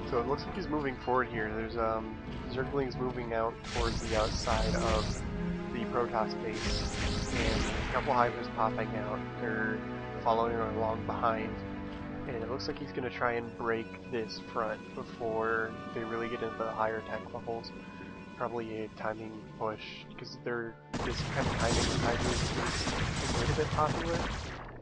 So it looks like he's moving forward here. There's Zergling's moving out towards the outside of the Protoss base, and a couple Hydras popping out. They're following along behind, and it looks like he's going to try and break this front before they really get into the higher tech levels. Probably a timing push, because this kind of timing with Hydras is a little bit popular.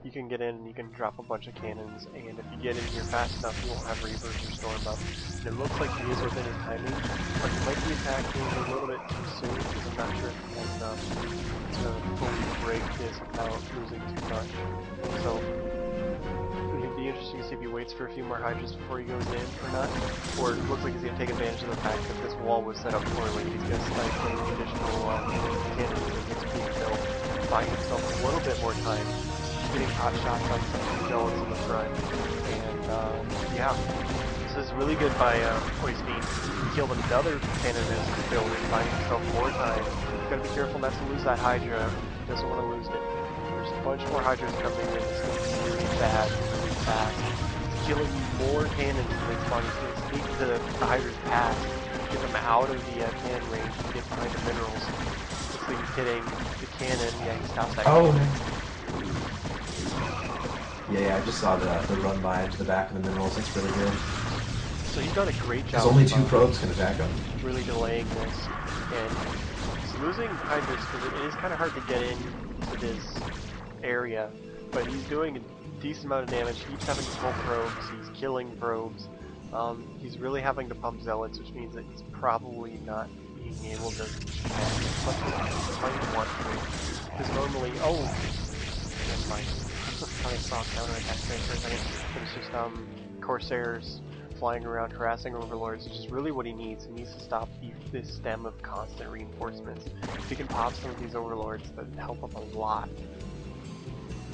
You can get in and you can drop a bunch of cannons, and if you get in here fast enough, you won't have Reavers or Storm up. And it looks like he is within his timing, but he might be attacking a little bit too soon, because I'm not sure if he has enough to fully break this without losing too much. So, it'd be interesting to see if he waits for a few more Hydras before he goes in or not. Or it looks like he's going to take advantage of the fact that this wall was set up poorly. He's going to snipe some additional cannons as it's being built, buying himself a little bit more time, getting hot shots on some of the zealots in the front. And yeah, this is really good by Oystein. He killed another cannon as he's building, buying himself more time. He's got to be careful not to lose that Hydra. He doesn't want to lose it. There's a bunch more Hydras coming in. It's going to be really bad, really fast. He's killing more cannons than they spawn. He's going to sneak the Hydra's past, get them out of the cannon range, and get behind the minerals. Looks like he's hitting the cannon. Yeah, he stops that Oh, cannon. man. Yeah, I just saw the run by into the back of the minerals. That's really good. So he's done a great job. Because only of, 2 probes can attack him. really delaying this, and he's losing Hydras because it is kind of hard to get into this area, but he's doing a decent amount of damage. He keeps having to pull probes, he's killing probes, he's really having to pump zealots, which means that he's probably not being able to attack as much as he might want to, because normally, oh, never mind. I saw a counterattack there for a second. It was just Corsairs flying around harassing overlords, which is really what he needs. He needs to stop this stem of constant reinforcements. If he can pop some of these overlords, that would help him a lot.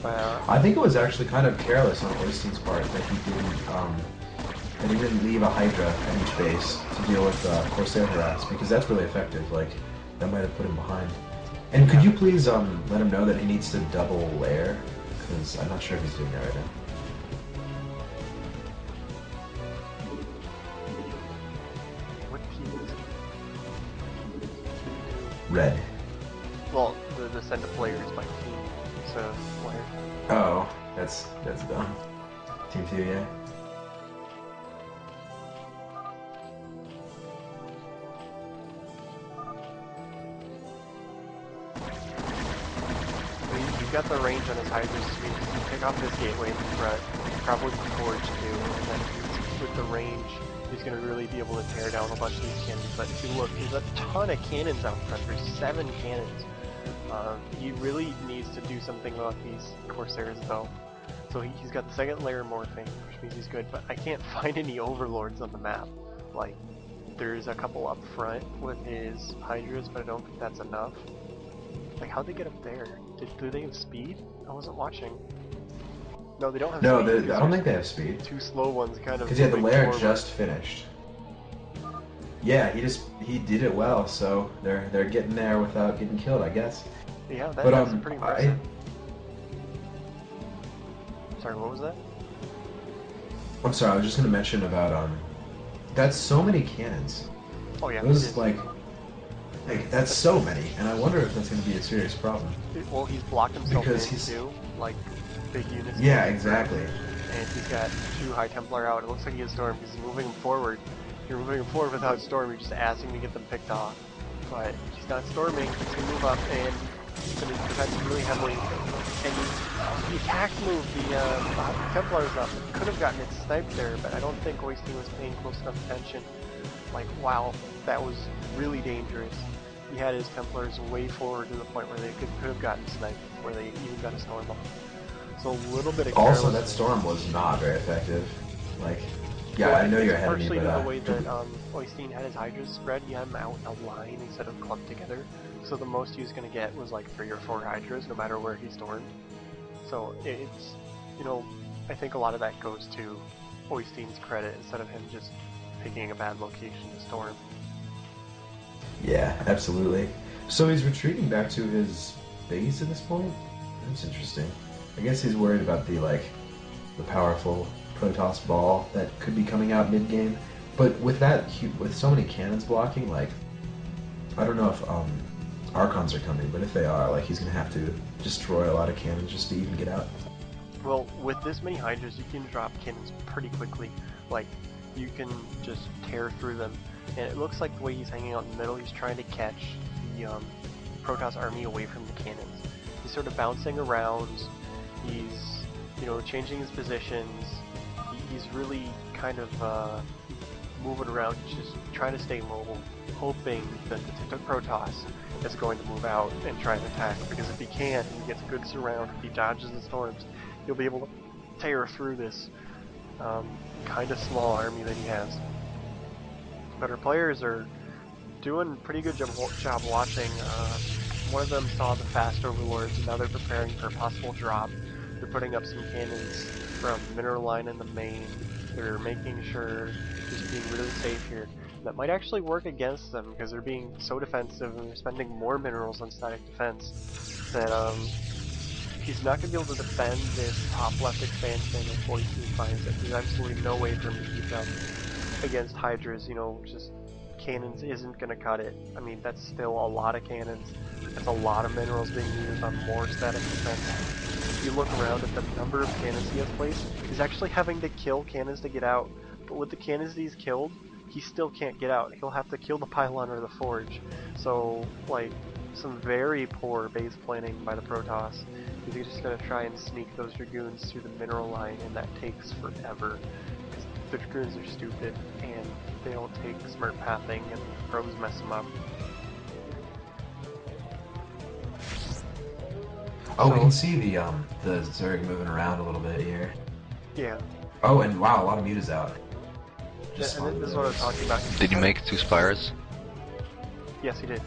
I think it was actually kind of careless on Oystein's part that he didn't leave a Hydra at each base to deal with Corsair harass, because that's really effective. Like, that might have put him behind. And could you please let him know that he needs to double layer? Because I'm not sure if he's doing that right now. What team is it? Red. Well, the send of players by team, so where? Oh, that's dumb. Team 2, yeah. He's got the range on his Hydras, so he's going to pick off this gateway in the front, probably the Forge too, and then with the range, he's going to really be able to tear down a bunch of these cannons. But if you look, there's a ton of cannons out front. There's 7 cannons. He really needs to do something about these Corsairs though. So he's got the second layer morphing, which means he's good, but I can't find any overlords on the map. Like, there's a couple up front with his Hydras, but I don't think that's enough. Like, how'd they get up there? Do they have speed? I wasn't watching. No, they don't have No, speed. I don't think they have speed. 2 slow ones kind of. Because yeah, the moving layer forward. just finished. Yeah, he did it well, so they're getting there without getting killed, I guess. Yeah, But that's pretty impressive. Sorry, what was that? I'm sorry, I was just gonna mention about That's so many cannons. Oh yeah, Those it is. like that's so many, and I wonder if that's going to be a serious problem. Well, he's blocked himself Because in he's- too, like big units. Yeah, moving through, exactly. And he's got 2 High Templar out. It looks like he has Storm. He's moving him forward. You're moving him forward without Storm. You're just asking to get them picked off. But he's not storming. He's gonna move up and he's gonna defend really heavily. And the attack move, the Templars up, could have gotten it sniped there, but I don't think Oystein was paying close enough attention. Like, wow, that was really dangerous. He had his Templars way forward to the point where they could have gotten sniped before they even got a storm off. So a little bit of Also, that carelessness. storm was not very effective. Like, yeah, Well, I know it's you're ahead of me, partially but the way that Oystein had his Hydras spread. He had them out in a line instead of clumped together. So the most he was going to get was like 3 or 4 Hydras, no matter where he stormed. So it's, you know, I think a lot of that goes to Oystein's credit instead of him just picking a bad location to storm. yeah, absolutely. So he's retreating back to his base at this point? That's interesting. I guess he's worried about the powerful Protoss ball that could be coming out mid-game. But with that, with so many cannons blocking, like, I don't know if Archons are coming, but if they are, like, he's gonna have to destroy a lot of cannons just to even get out. Well, with this many Hydras, you can drop cannons pretty quickly. Like, you can just tear through them. And it looks like the way he's hanging out in the middle, he's trying to catch the Protoss army away from the cannons. He's sort of bouncing around. He's, you know, changing his positions. He's really kind of moving around. He's just trying to stay mobile, hoping that the Protoss is going to move out and try and attack. Because if he can't, and he gets a good surround, if he dodges the storms, he'll be able to tear through this kind of small army that he has. But our players are doing a pretty good job watching. One of them saw the fast overlords, and now they're preparing for a possible drop. They're putting up some cannons from mineral line in the main. They're making sure, just being really safe here. That might actually work against them because they're being so defensive and they're spending more minerals on static defense that he's not going to be able to defend this top left expansion if Oystein finds it. There's absolutely no way for him to keep up against Hydras, you know, just cannons isn't going to cut it. I mean, that's still a lot of cannons. That's a lot of minerals being used on more static defense. If you look around at the number of cannons he has placed, he's actually having to kill cannons to get out. But with the cannons that he's killed, he still can't get out. He'll have to kill the pylon or the forge. So, like, some very poor base planning by the Protoss. He's just going to try and sneak those Dragoons through the mineral line, and that takes forever. Because the Dragoons are stupid, and they don't take smart pathing, and probes mess them up. Oh, we So- can see the Zerg moving around a little bit here. Yeah, Oh, and wow, a lot of mute is out. and saw this is what I was talking about. Did you make 2 spires? Yes, he did.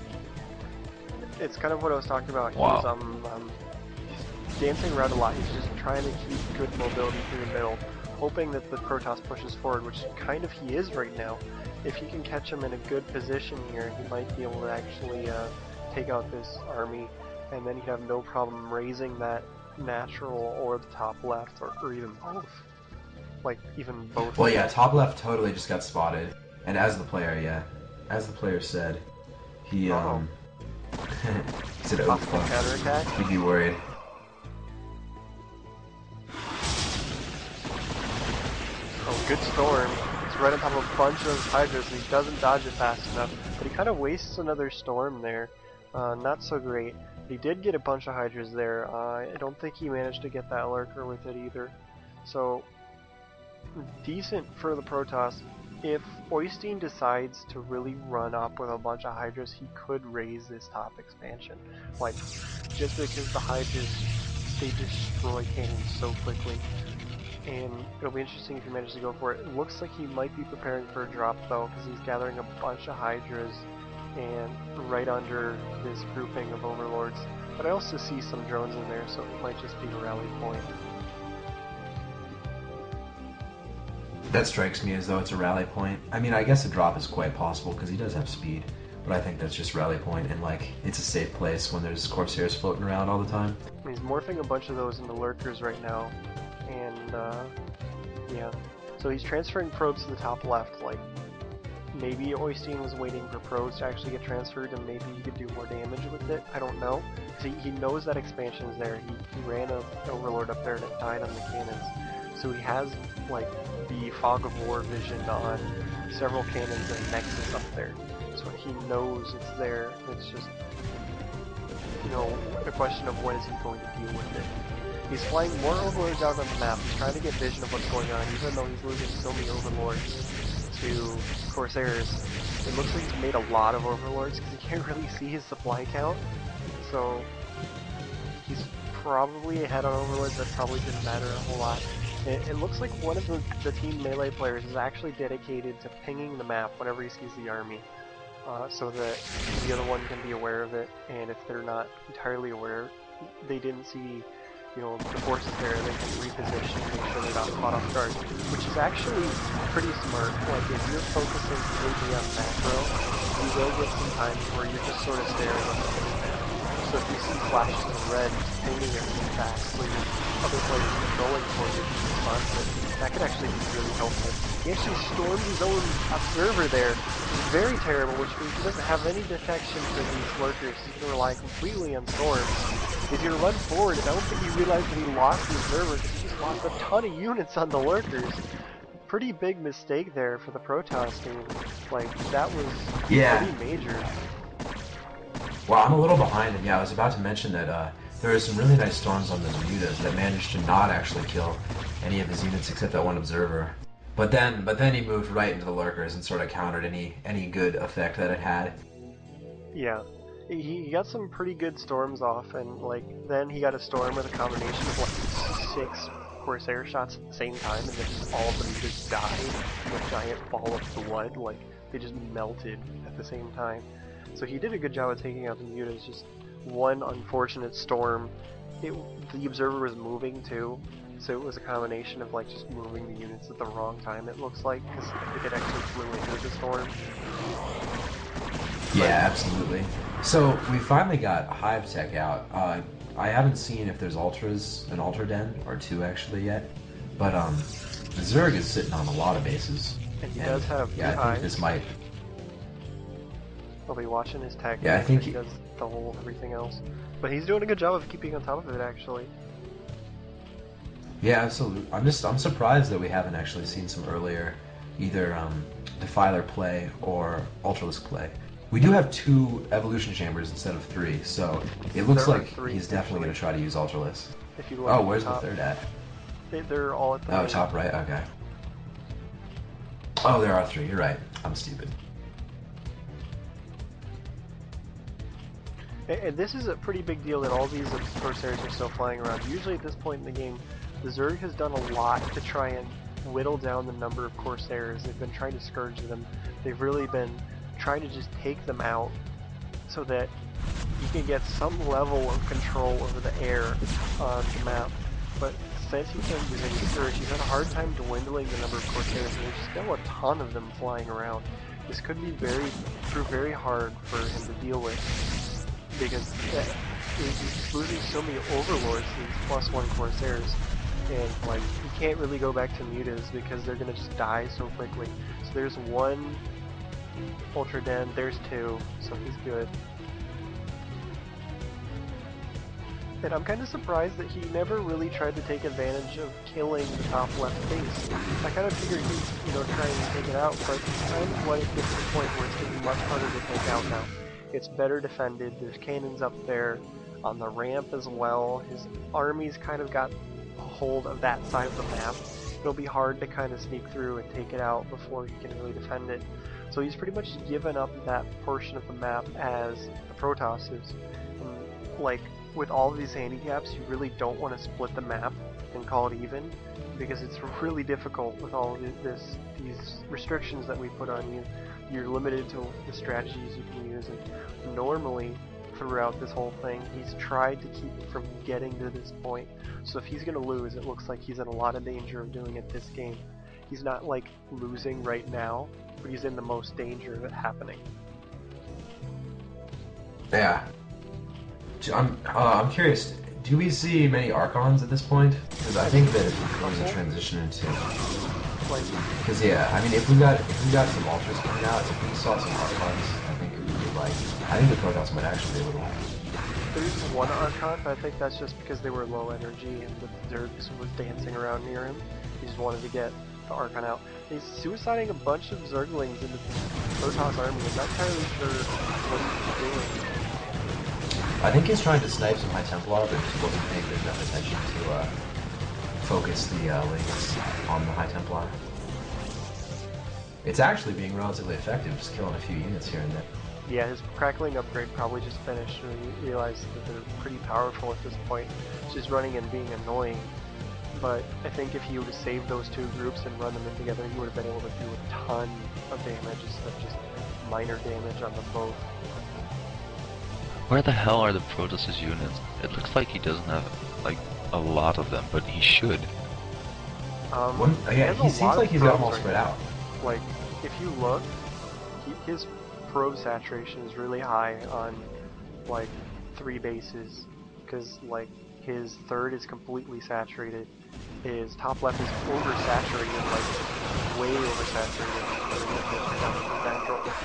It's kind of what I was talking about. Wow. He's dancing around a lot. He's just trying to keep good mobility through the middle, hoping that the Protoss pushes forward, which kind of he is right now. If he can catch him in a good position here, he might be able to actually take out this army, and then he'd have no problem raising that natural or the top left, or even both. Like, even both. Well, yeah, top left totally just got spotted. And as the player said, he, Uh-oh. he said, oh, Possible fuck, counterattack. he'd be worried. Oh, good storm. It's right on top of a bunch of Hydras, and he doesn't dodge it fast enough. But he kind of wastes another storm there. Not so great. But he did get a bunch of Hydras there. I don't think he managed to get that Lurker with it either. So, decent for the Protoss. If Oystein decides to really run up with a bunch of Hydras, he could raise this top expansion. Like, just because the Hydras, they destroy cannons so quickly. And it'll be interesting if he manages to go for it. It looks like he might be preparing for a drop though, because he's gathering a bunch of Hydras and right under this grouping of Overlords. But I also see some drones in there, so it might just be a rally point. That strikes me as though it's a rally point. I mean, I guess a drop is quite possible because he does have speed, but I think that's just rally point, and like, it's a safe place when there's Corsairs floating around all the time. He's morphing a bunch of those into Lurkers right now, and yeah. So he's transferring probes to the top left, like, maybe Oystein was waiting for pros to actually get transferred and maybe he could do more damage with it. I don't know. He knows that expansion is there. He ran an Overlord up there and it died on the cannons. So he has like the Fog of War vision on several cannons and Nexus up there. So he knows it's there. It's just, you know, a question of when is he going to deal with it. He's flying more Overlords out on the map. He's trying to get vision of what's going on, even though he's losing so many Overlords to Corsairs. It looks like he's made a lot of Overlords because he can't really see his supply count. So he's probably ahead on Overlords. That probably didn't matter a whole lot. It looks like one of the team melee players is actually dedicated to pinging the map whenever he sees the army, so that the other one can be aware of it, and if they're not entirely aware, they didn't see, you know, the forces there, they can reposition and make sure they're not caught off guard, which is actually pretty smart. Like, if you're focusing completely on macro, you will get some times where you're just sort of staring at the map. So if you see flashes of red painting it really fast, so your other players are going for you to respond to it, that could actually be really helpful. He actually storms his own observer there. It's very terrible, which means he doesn't have any detection for these lurkers. He's going to rely completely on storms. He's going to run forward, and I don't think he realized that he lost the observer because he just lost a ton of units on the lurkers. Pretty big mistake there for the Protoss team. Like, that was pretty major. Well, I'm a little behind, and yeah, I was about to mention that there were some really nice storms on the Bermudas that managed to not actually kill any of his units except that one observer. But then he moved right into the lurkers and sort of countered any good effect that it had. Yeah. He got some pretty good storms off, and like then he got a storm with a combination of like 6 Corsair shots at the same time, and then just all of them just died in a giant ball of blood. Like, they just melted at the same time. So he did a good job of taking out the mutas. Just one unfortunate storm. The observer was moving too, so it was a combination of like just moving the units at the wrong time. It looks like, because I think it actually flew into the storm. Yeah, absolutely. So we finally got Hive Tech out. I haven't seen if there's Ultras, an Ultra Den, or 2 actually yet, but Zerg is sitting on a lot of bases. And he does have I think eyes. this might. I'll be watching his tech. Yeah, I think he does the whole everything else, but he's doing a good job of keeping on top of it actually. Yeah, absolutely. I'm surprised that we haven't actually seen some earlier, either Defiler play or Ultralisk play. We do have 2 evolution chambers instead of 3, so it looks like he's definitely going to try to use Ultralisk. If you look oh, where's the 3rd at? They're all at the Oh, top right? Okay. Oh, there are 3. You're right. I'm stupid. And this is a pretty big deal that all these Corsairs are still flying around. Usually at this point in the game, the Zerg has done a lot to try and whittle down the number of Corsairs. They've been trying to scourge them. They've really been trying to just take them out so that you can get some level of control over the air on the map. But since he can't use any scourge, he's had a hard time dwindling the number of Corsairs, and there's still a ton of them flying around. This could be prove very hard for him to deal with, because he's losing so many Overlords, these +1 Corsairs, and like he can't really go back to mutas because they're gonna just die so quickly. So there's 1 Ultra Den, there's 2, so he's good. And I'm kind of surprised that he never really tried to take advantage of killing the top left base. I kind of figured he'd, try and take it out, but it's kind of like it's to the point where it's getting much harder to take out now. It's better defended, there's cannons up there, on the ramp as well. His army's kind of got a hold of that side of the map. It'll be hard to kind of sneak through and take it out before he can really defend it. So he's pretty much given up that portion of the map as the Protoss is. And, like, with all of these handicaps, you really don't want to split the map and call it even, because it's really difficult with all of these restrictions that we put on you. You're limited to the strategies you can use, and normally throughout this whole thing, he's tried to keep it from getting to this point. So if he's going to lose, it looks like he's in a lot of danger of doing it this game. He's not like losing right now, but he's in the most danger of it happening. Yeah. I'm curious, do we see many Archons at this point? Because I think that it was a transition into... Like, Because yeah, I mean, if we got some ultras coming out, if we saw some archons, I think it would be like, I think the Protoss might actually be able to. there's one Archon, but I think that's just because they were low energy and the Zergs was dancing around near him. He just wanted to get the Archon out. He's suiciding a bunch of Zerglings in the Protoss army. I'm not entirely sure what he's doing. I think he's trying to snipe some High Templar, but just wasn't paying good enough attention to focus the links on the High Templar. It's actually being relatively effective, just killing a few units here and there. Yeah, his crackling upgrade probably just finished and he realized that they're pretty powerful at this point. Just running and being annoying. But I think if he would have saved those two groups and run them in together, he would have been able to do a ton of damage instead of just minor damage on them both. Where the hell are the Protoss' units? It looks like he doesn't have like a lot of them, but he should. Yeah, he seems like he's got them all spread out. Like, if you look, his probe saturation is really high on, like, 3 bases, because, like, his third is completely saturated, his top left is oversaturated, like, way oversaturated.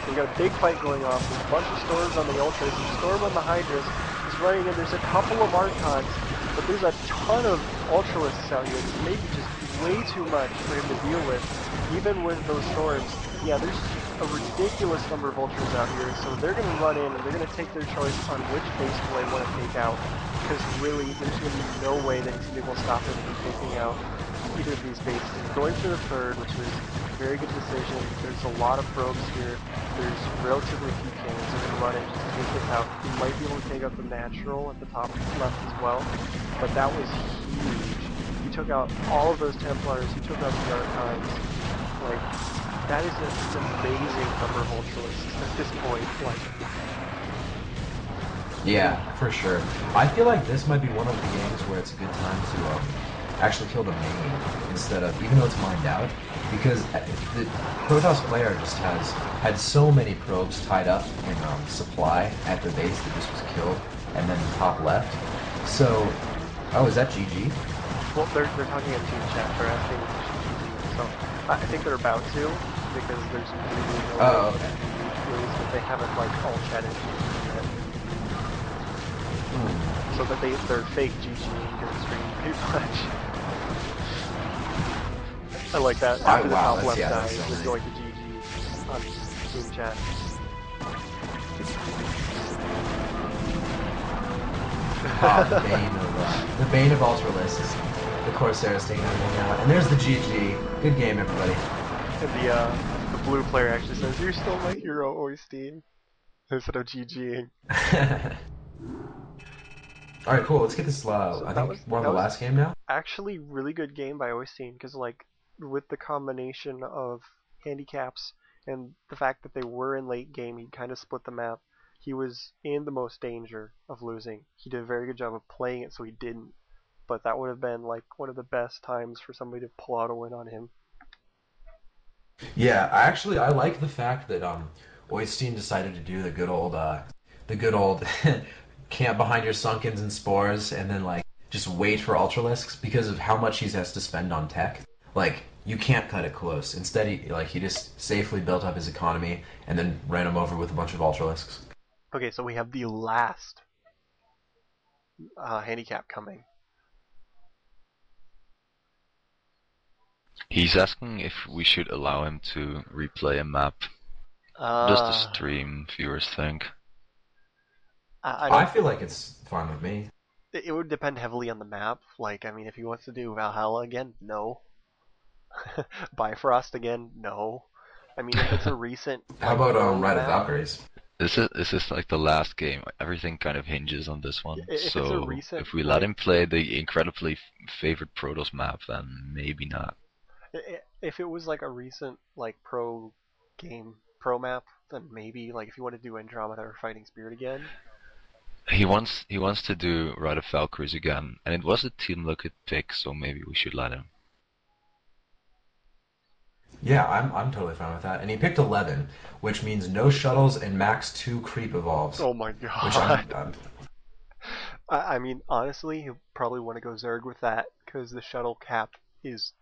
We've got a big fight going on, there's a bunch of storms on the Ultras, there's a storm on the Hydras, he's running in, there's a couple of Archons, but there's a ton of Ultralisks out here, it's maybe just way too much for him to deal with, even with those storms. Yeah, there's a ridiculous number of Ultras out here, so they're going to run in and they're going to take their choice on which base will they want to take out, because really, there's going to be no way that he's going to be able to stop him from taking out either of these bases. He's going for the third, which is a very good decision. There's a lot of probes here. There's relatively few cannons. They're going to run in just to take this out. He might be able to take out the natural at the top left as well, but that was huge. He took out all of those Templars. He took out the Archons. Like, that is an amazing number of Ultralisks at this point. Like, yeah, for sure. I feel like this might be one of the games where it's a good time to actually kill the main instead of, even though it's mined out, because the Protoss player just had so many probes tied up in supply at the base that just was killed, and then the top left. So, oh, is that GG? well, they're talking in team chat. They're asking if it's GG. So I think they're about to, because there's really no Oh, way okay. to lose, but they haven't like all chatted yet. So that they're fake GGing to the stream pretty much. I like that. After the wow, top left that's dies, so they're going to GG on team chat. The bane of Ultralisks. The Corsairs taking everything out. And there's the GG. Good game, everybody. And the blue player actually says, "You're still my hero, Oystein," instead of GGing. Alright, cool. Let's get this. So I that think was- we're on that the was- last game now. Actually, really good game by Oystein, because like with the combination of handicaps and the fact that they were in late game, he kind of split the map. He was in the most danger of losing. He did a very good job of playing it so he didn't. But that would have been like one of the best times for somebody to pull out a win on him. Yeah, I like the fact that Oystein decided to do the good old camp behind your sunkens and spores, and then like just wait for Ultralisks because of how much he has to spend on tech. Like, you can't cut it close. Instead, he just safely built up his economy and then ran him over with a bunch of Ultralisks. Okay, so we have the last handicap coming. He's asking if we should allow him to replay a map. Does the stream viewers think? I feel like it's fine with me. It would depend heavily on the map. Like, I mean, if he wants to do Valhalla again, no. Bifrost again, no. I mean, if it's a recent. How like, about road Ride of map, Valkyries? This is like the last game. Everything kind of hinges on this one. If it's a So recent, if we let him play the incredibly favorite Protoss map, then maybe not. If it was like a recent like pro map, then maybe like if you want to do Andromeda or Fighting Spirit again. He wants to do Ride of Valkyries again, and it was a Team Liquid pick, so maybe we should let him. Yeah, I'm totally fine with that. And he picked 11, which means no shuttles and max 2 creep evolves. Oh my Which god. I mean, honestly, he'll probably want to go Zerg with that because the shuttle cap is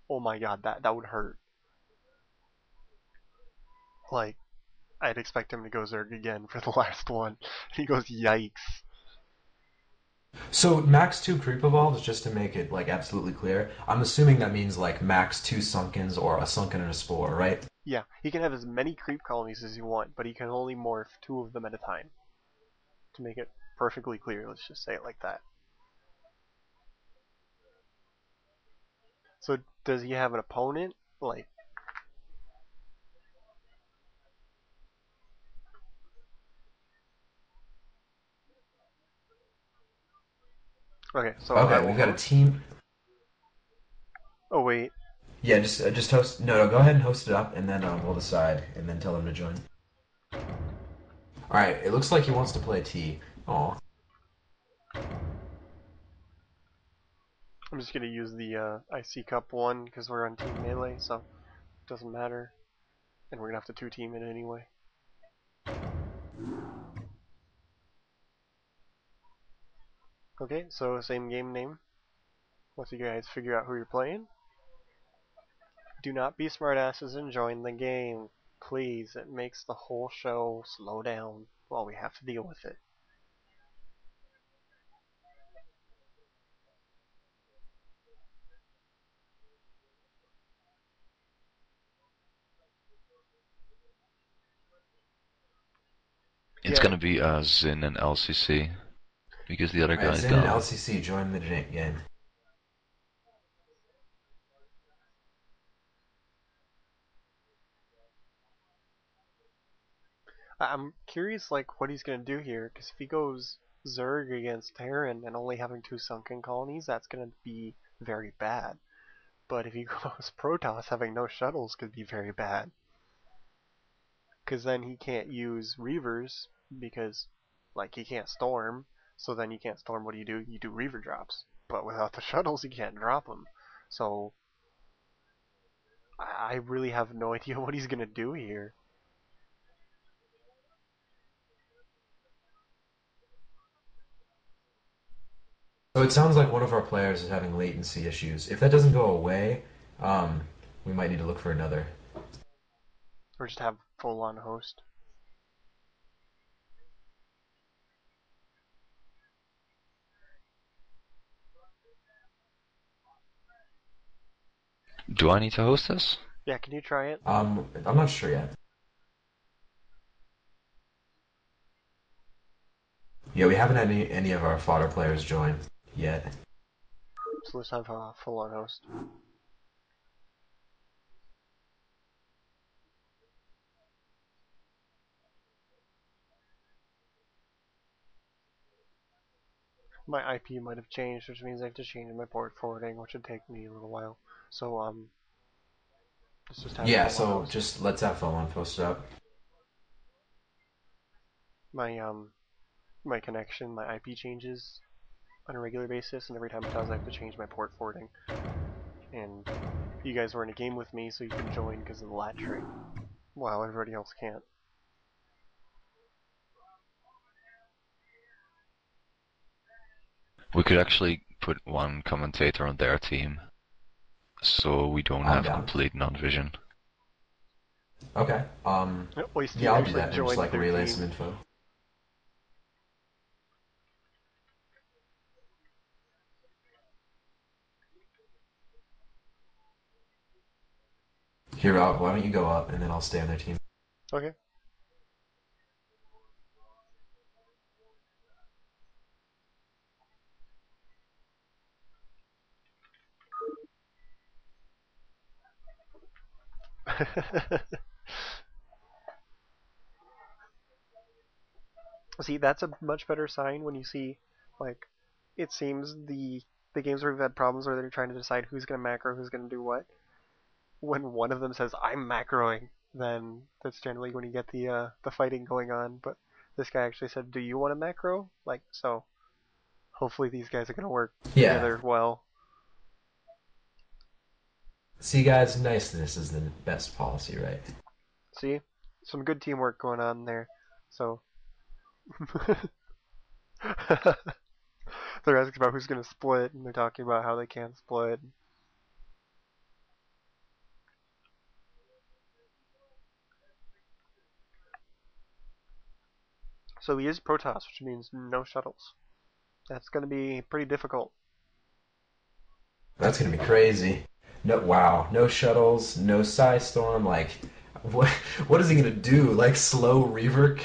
oh my god, that would hurt. Like, I'd expect him to go Zerg again for the last one. He goes, yikes. So max 2 creep evolves, just to make it like absolutely clear. I'm assuming that means like max 2 sunkens or a sunken and a spore, right? Yeah, he can have as many creep colonies as you want, but he can only morph 2 of them at a time. To make it perfectly clear, let's just say it like that. So does he have an opponent? Like, okay, so I Okay, will we've got a host. team. Oh wait, Yeah, just host. No, go ahead and host it up, and then we'll decide, and then tell them to join. All right, it looks like he wants to play T. Oh, I'm just gonna use the IC Cup one because we're on Team Melee, so it doesn't matter. And we're gonna have to 2-team it anyway. Okay, so same game name. Once you guys figure out who you're playing, do not be smartasses and join the game. Please, it makes the whole show slow down while we have to deal with it. It's Yeah, gonna be Zin and LCC because the other all right. guy's Zin and down. LCC join the game. I'm curious like what he's gonna do here, because if he goes Zerg against Terran and only having 2 sunken colonies, that's gonna be very bad. But if he goes Protoss having no shuttles, could be very bad. Because then he can't use Reavers because, like, he can't storm. So then you can't storm. What do? You do Reaver drops. But without the shuttles, you can't drop them. So I really have no idea what he's gonna do here. So it sounds like one of our players is having latency issues. If that doesn't go away, um, we might need to look for another. Or just have full on host. Do I need to host this? Yeah, can you try it? I'm not sure yet. Yeah, we haven't had any of our fodder players join yet. So let's have a full on host. My IP might have changed, which means I have to change my port forwarding, which would take me a little while. So let's just have Yeah, full on so host. just let's have fun post it up. My connection, my IP changes on a regular basis, and every time it does, I have to change my port forwarding. And you guys were in a game with me, so you can join because of the lat tray, while everybody else can't. We could actually put one commentator on their team, so we don't I'm have down. complete non-vision. Okay. Oyster Yeah, I'll do actually that and just joined like their relay team. some info. Here, why don't you go up and then I'll stay on their team. Okay. See, that's a much better sign when you see, like, it seems the games where we've had problems where they're trying to decide who's gonna macro, who's gonna do what. When one of them says I'm macroing, then that's generally when you get the fighting going on. But this guy actually said, "Do you want to macro?" Like, so hopefully these guys are gonna work Yeah. together well. See, guys, niceness is the best policy, right? See, some good teamwork going on there. So they're asking about who's gonna split, and they're talking about how they can't split. So he is Protoss, which means no shuttles. That's going to be pretty difficult. That's gonna be crazy. No, wow, no shuttles, no Storm. Like, what is he gonna do? Like slow Reaver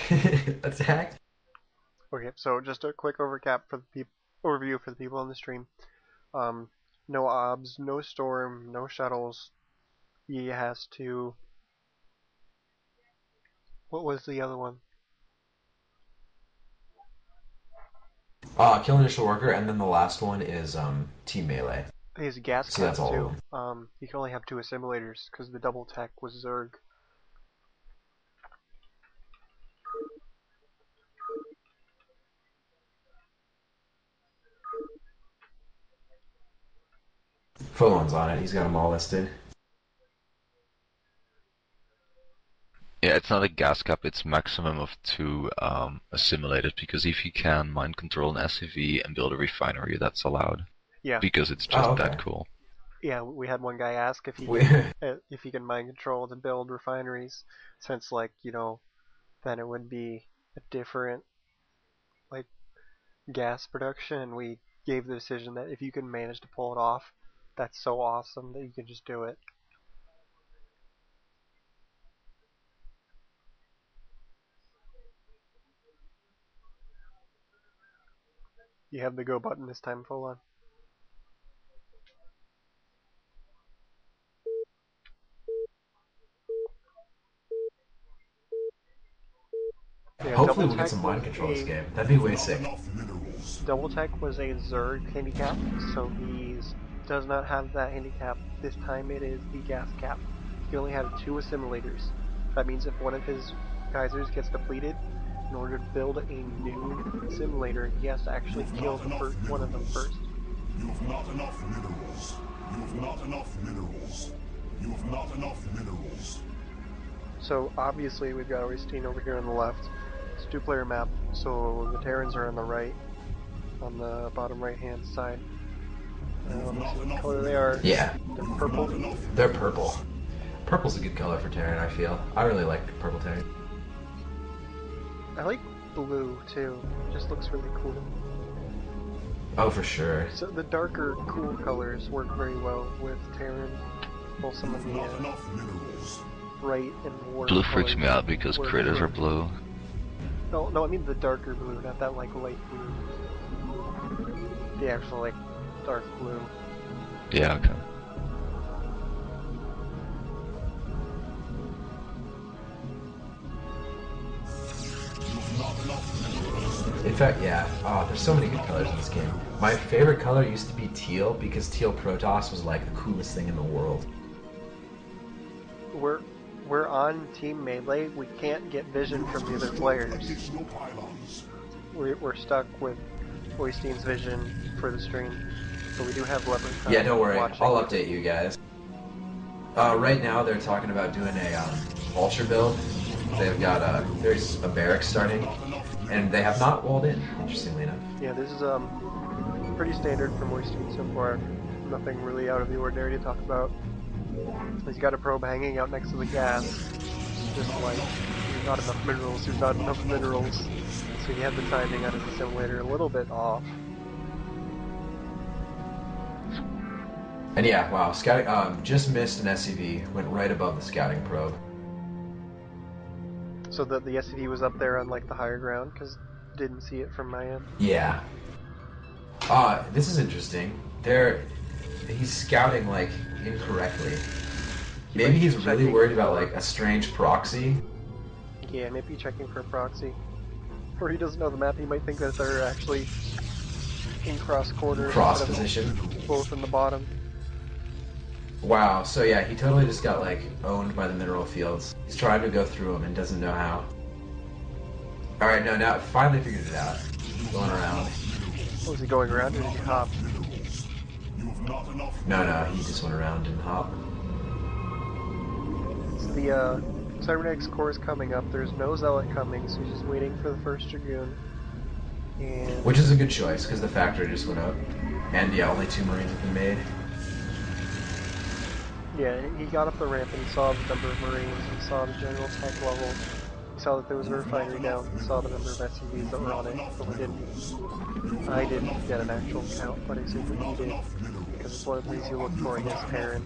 attack? Okay, so just a quick overview for the people on the stream. No obs, no storm, no shuttles. He has to. What was the other one? Kill initial worker, and then the last one is team melee. His gas So cap that's all of too. them. He can only have 2 assimilators because the double tech was Zerg. Full-on's on it. He's got them all listed. Yeah, it's not a gas cap, it's maximum of 2 assimilated, because if you can mind control an SCV and build a refinery, that's allowed. Yeah. Because it's just okay. that cool. Yeah, we had one guy ask if he can mind control to build refineries, since then it would be a different gas production, and we gave the decision that if you can manage to pull it off, that's so awesome that you can just do it. You have the go button this time, full on. Yeah, Hopefully we'll get some mind control this game. That'd be way sick. Double Tech was a Zerg handicap, so he does not have that handicap. This time it is the gas cap. He only had 2 assimilators. That means if one of his geysers gets depleted, in order to build a new assimilator, he has to actually kill one of them first. You have not enough minerals. You have not enough minerals. You have not enough minerals. So obviously we've got Oristine over here on the left. It's a 2-player map, so the Terrans are on the right, on the bottom right hand side. Let's see what color they are. Yeah. They're purple. They're purple. Purple's a good color for Terran, I feel. I really like purple Terran. I like blue too. It just looks really cool. Oh, for sure. So the darker, cool colors work very well with Terran. Both some of the bright and warm Blue freaks colors me out because work critters for- are blue. No, I mean the darker blue, not that light blue. The actual dark blue. Yeah, okay. In fact, yeah. Oh, there's so many good colors in this game. My favorite color used to be teal because teal Protoss was like the coolest thing in the world. We're on Team Melee. We can't get vision from the other players. We're stuck with Oystein's vision for the stream, but we do have Leprechaun. Yeah, don't worry. watching. I'll update you guys. Right now they're talking about doing a vulture build. They've got there's a barracks starting, and they have not walled in. Interestingly enough. Yeah, this is pretty standard from Oystein so far. Nothing really out of the ordinary to talk about. He's got a probe hanging out next to the gas. Just like, there's not enough minerals, there's not enough minerals. So he had the timing on his assimilator a little bit off. And yeah, wow, scouting just missed an SCV, went right above the scouting probe. So the SCV was up there on the higher ground, because didn't see it from my end. Yeah. This is interesting. He's scouting incorrectly. Maybe he's really worried about a strange proxy. Yeah, maybe checking for a proxy. Or he doesn't know the map, he might think that they're actually in cross quarters. Cross position. Both in the bottom. Wow, so yeah, he totally just got owned by the mineral fields. He's trying to go through them and doesn't know how. Alright, no, now finally figured it out. Going around. Was he going around or did he hop? No, he just went around and hopped. So the Cybernetics core is coming up. There's no Zealot coming, so he's just waiting for the first Dragoon. And which is a good choice, because the factory just went up. And yeah, only 2 Marines have been made. yeah, he got up the ramp and he saw the number of Marines, he saw the general tech level. He saw that there was a refinery down, saw the number of SUVs that were on it, but we didn't. I didn't get an actual count, but I assume that you did, because it's one of the things you look for, I guess, Aaron.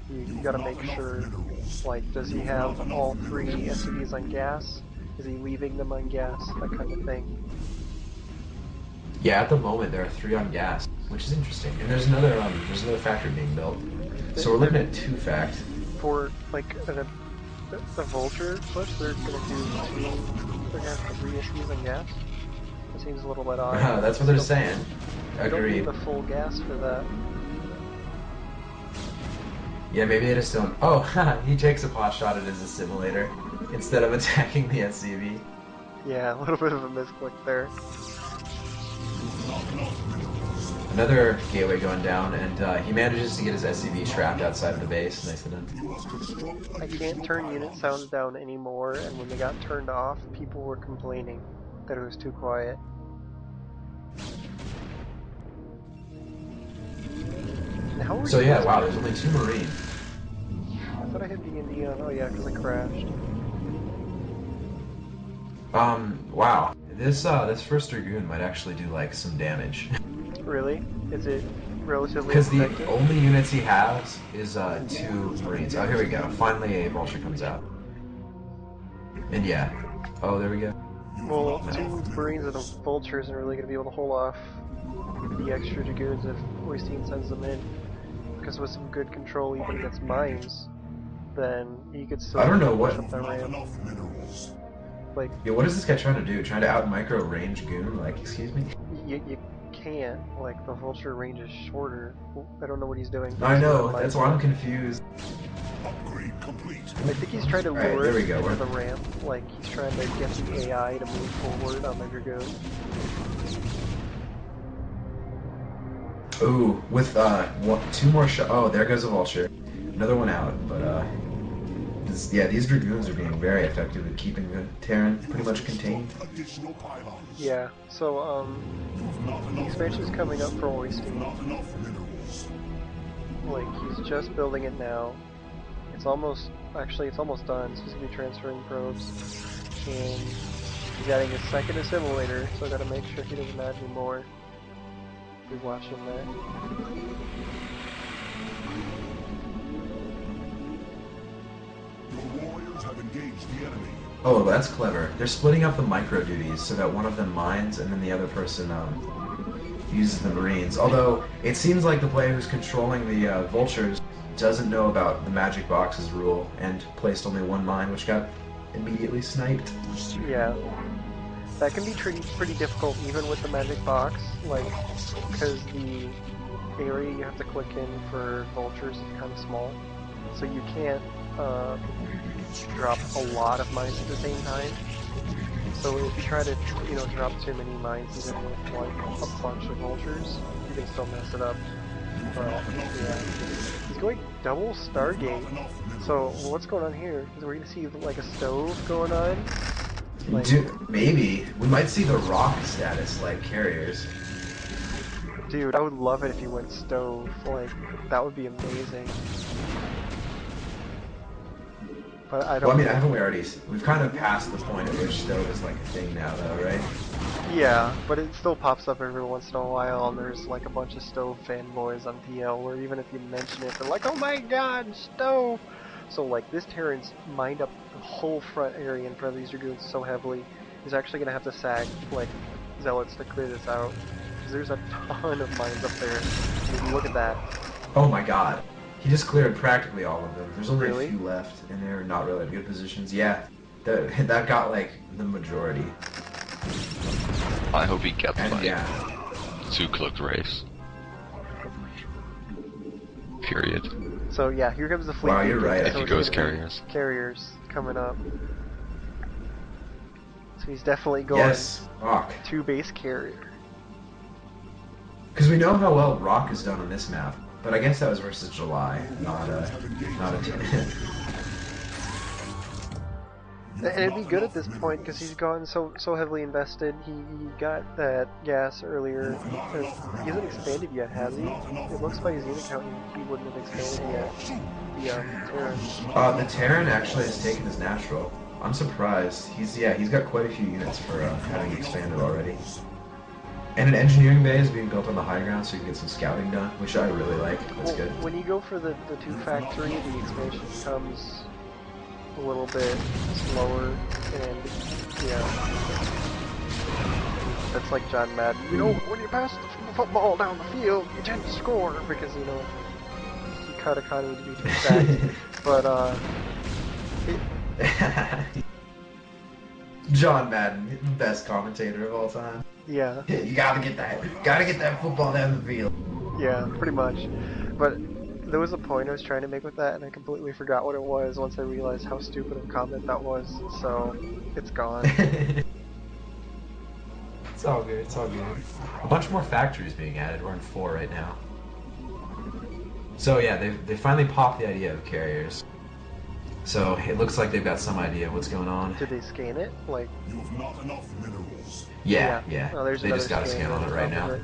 You gotta make sure, like, does he have all 3 SUVs on gas? Is he leaving them on gas? That kind of thing. Yeah, at the moment there are 3 on gas, which is interesting. And there's another factory being built. So we're looking at 2 fact. For, like, a Vulture push, they're gonna do 3 SUVs on gas? That seems a little bit odd. That's what they're saying. You don't Agreed. need the full gas for that. Yeah, maybe they just don't. Oh, he takes a pot shot at his assimilator instead of attacking the SCV. Yeah, a little bit of a misclick there. Another gateway going down, and he manages to get his SCV trapped outside of the base. Nice of him. I can't turn unit sounds down anymore, and when they got turned off, people were complaining that it was too quiet. Now So yeah, wow, there's only 2 Marine. I thought I had the Indian. Oh yeah, because I crashed. Wow. This first Dragoon might actually do like some damage. Really? Is it relatively Because the effective? only units he has is 2 Marines. Oh, here we go. Finally a Vulture comes out. And yeah. Oh, there we go. Well, 2 Marines and a Vulture isn't really going to be able to hold off the extra Dragoons if Oystein sends them in. Because with some good control, even against mines, then he could still I don't know push what- up that ramp. Like, Yeah, what is this guy trying to do? Trying to out micro range Goon? Like, excuse me? you can't. Like, the Vulture range is shorter. I don't know what he's doing. I know, that's why I'm confused. Upgrade complete. I think he's trying to Alright, lure there we it go. into We're- the ramp. Like, he's trying to get the AI to move forward on the Dragoon. Ooh, with 2 more shots. Oh, there goes a Vulture. Another one out, but yeah, these Dragoons are being very effective at keeping the Terran pretty much contained. Additional pylons. Yeah, so, the expansion's coming up for Oystein. Not enough minerals. Like, he's just building it now. It's almost done, so he's gonna be transferring probes. And he's adding his second assimilator, so I gotta make sure he doesn't add any more. Be watching that. The warriors have engaged the enemy. Oh, that's clever. They're splitting up the micro duties so that one of them mines and then the other person uses the Marines. Although, it seems like the player who's controlling the Vultures doesn't know about the magic boxes rule and placed only 1 mine, which got immediately sniped. Yeah. That can be pretty difficult even with the magic box, like, because the area you have to click in for Vultures is kind of small. So you can't drop a lot of mines at the same time. So if you try to, drop too many mines even with like a bunch of Vultures, you can still mess it up. But yeah, he's going double Stargate. So what's going on here? Is we're gonna see like a stove going on? Like, Maybe. We might see the rock status like carriers. dude, I would love it if you went stove. Like, that would be amazing. But I don't. Well, I mean, haven't we already... We've kind of passed the point at which stove is like a thing now, though, right? Yeah, but it still pops up every once in a while, and there's like a bunch of stove fanboys on TL where even if you mention it, they're like, "Oh my God, stove!" So like this Terran's mined up the whole front area in front of these Dragoons so heavily, he's actually gonna have to sack like Zealots to clear this out because there's a ton of mines up there. I mean, look at that. Oh my god. He just cleared practically all of them. There's only Really? a few left, and they're not really in good positions. Yeah, that got like the majority. I hope he gets And like yeah, 2 cloaked race. Period. So yeah, here comes the fleet. Wow, you're right. If he it's goes gonna be carriers. Carriers coming up. So he's definitely going yes, Rock. to base carrier. Because we know how well Rock has done on this map, but I guess that was versus July, not a And it'd be good at this point because he's gone so heavily invested. He got that gas earlier. He hasn't expanded yet, has he? It looks by his unit count he wouldn't have expanded yet. The Terran. The Terran actually has taken his natural. I'm surprised. He's got quite a few units for having expanded already. And an engineering bay is being built on the high ground so you can get some scouting done, which I really like. That's Well, good. when you go for the 2 factory, the expansion comes a little bit slower, and yeah. That's like John Madden. You know, when you pass the football down the field, you tend to score because, you know, he kind of needs to be 2 sacks. But, John Madden, the best commentator of all time. yeah. You gotta get that football down the field. Yeah, pretty much. But there was a point I was trying to make with that, and I completely forgot what it was once I realized how stupid of a comment that was. So it's gone. It's all good. It's all good. A bunch more factories being added. We're in 4 right now. So yeah, they finally popped the idea of carriers. So it looks like they've got some idea of what's going on. Did they scan it? Like, You have not enough minerals. Yeah. Oh, there's They another just got a scan on it right now. it.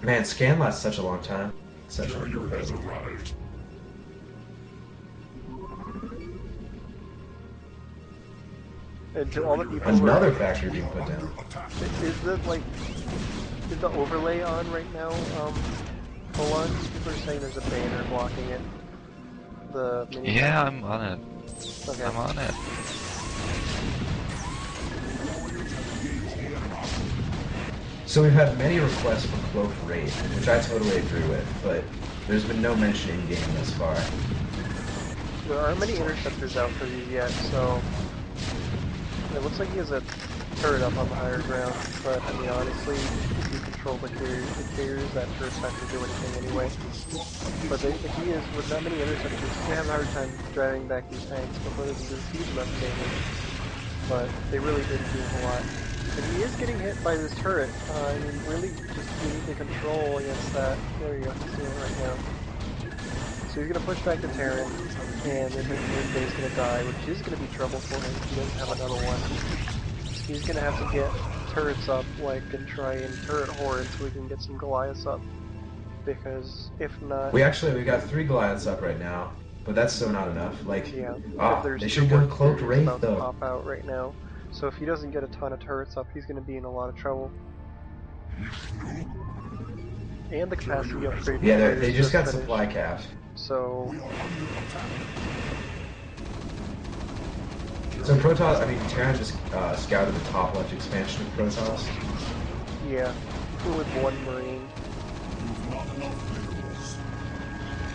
Man, scan lasts such a long time. Such a Carrier has arrived. And to all the people who Another are, factory being put down. is the overlay on right now? Hold on. People are saying there's a banner blocking it. The mini Yeah, I'm on it. Okay. I'm on it. So we've had many requests for Cloak Raid, which I totally agree with, but there's been no mention in game thus far. There aren't many interceptors out for these yet, so it looks like he has a turret up on the higher ground. But I mean, honestly, if you control the carriers, that turret's not gonna do anything anyway. But the key is, with that many interceptors, they have a hard time driving back these tanks before they can do huge enough damage. But they really didn't do a whole lot. And he is getting hit by this turret. I mean, really, just you need to control against that. There you go, he's doing it right now. So he's gonna push back the Terran, and then his base gonna die, which is gonna be trouble for him if he doesn't have another one. He's gonna have to get turrets up, like, and try and turret horde so we can get some Goliaths up. Because if not, We got 3 Goliaths up right now, but that's still not enough. Like, yeah, they should go Cloaked carriers Wraith about to though. pop out right now. So if he doesn't get a ton of turrets up, he's gonna be in a lot of trouble. And the capacity upgrade. Yeah, they just got finished. supply caps. So So Protoss, I mean, Terran just scouted the top left expansion of Protoss. yeah, with 1 Marine.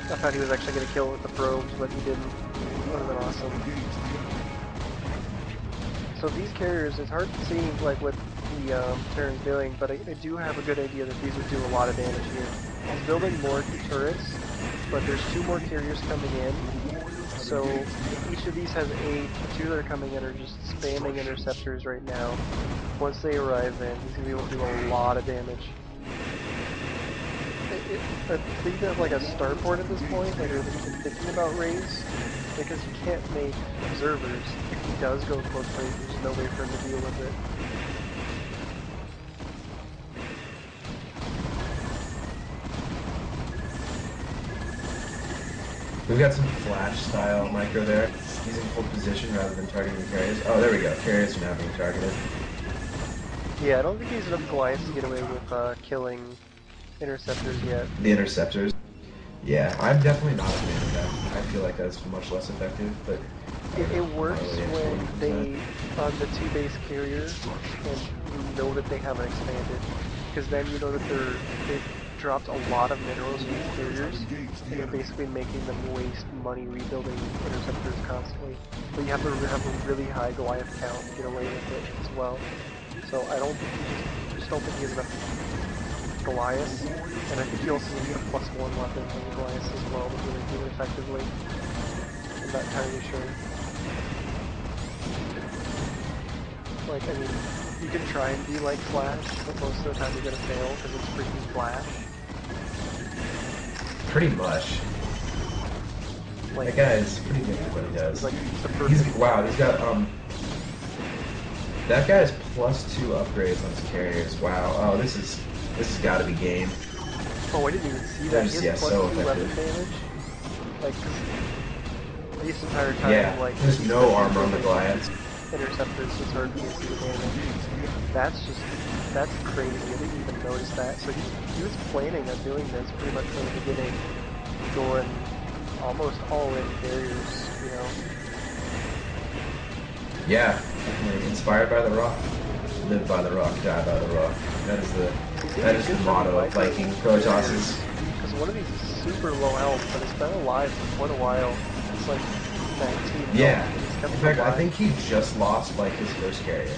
I thought he was actually going to kill it with the probes, but he didn't. Would have been awesome. So these carriers, it's hard to see like what the Terran's doing, but I do have a good idea that these would do a lot of damage here. He's building more turrets, but there's 2 more carriers coming in. So each of these has 8. The 2 that are coming in are just spamming interceptors right now. Once they arrive in, he's going to be able to do a lot of damage. I think that like a starport at this point, like, or even thinking about raids, because he can't make observers. If he does go close range, there's no way for him to deal with it. We've got some flash style micro there. He's in full position rather than targeting the carriers. Oh, there we go. Carriers are now being targeted. Yeah, I don't think he's enough Goliaths to get away with killing interceptors yet. The interceptors. Yeah, I'm definitely not a fan of that. I feel like that's much less effective, but It works not really when actually they, on the 2 base carriers, and you know that they haven't expanded. Because then you know that they've dropped a lot of minerals in these carriers, and you're basically making them waste money rebuilding interceptors constantly. But you have to have a really high Goliath count to get away with it as well. So I don't think just don't think he has enough Goliaths, and I think you also need a +1 weapon on the Goliaths as well to really do it effectively. I'm not entirely sure. Like, I mean, you can try and be like Flash, but most of the time you're gonna fail because it's freaking Flash. pretty much. Like, That guy is pretty good at what he does. he's like the perfect. Wow, he's got that guy has +2 upgrades on his carriers. Wow. Oh, this has got to be game. Oh, I didn't even see that. He has Yeah, plus so 2 weapon effective. damage. Like, this entire time, Yeah, like, there's no armor on the Goliaths. interceptors, it's hard for me to see the damage. That's crazy. I didn't even notice that. So he was planning on doing this pretty much from the beginning, going almost all in carriers, you know. Yeah, definitely inspired by the Rock. Live by the Rock, die by the Rock. That is the motto of Viking Protoss's. Because one of these is super low health, but it's been alive for quite a while. It's like 19 Yeah. health, and he's kept In it fact, I alive. think he just lost like his first carrier.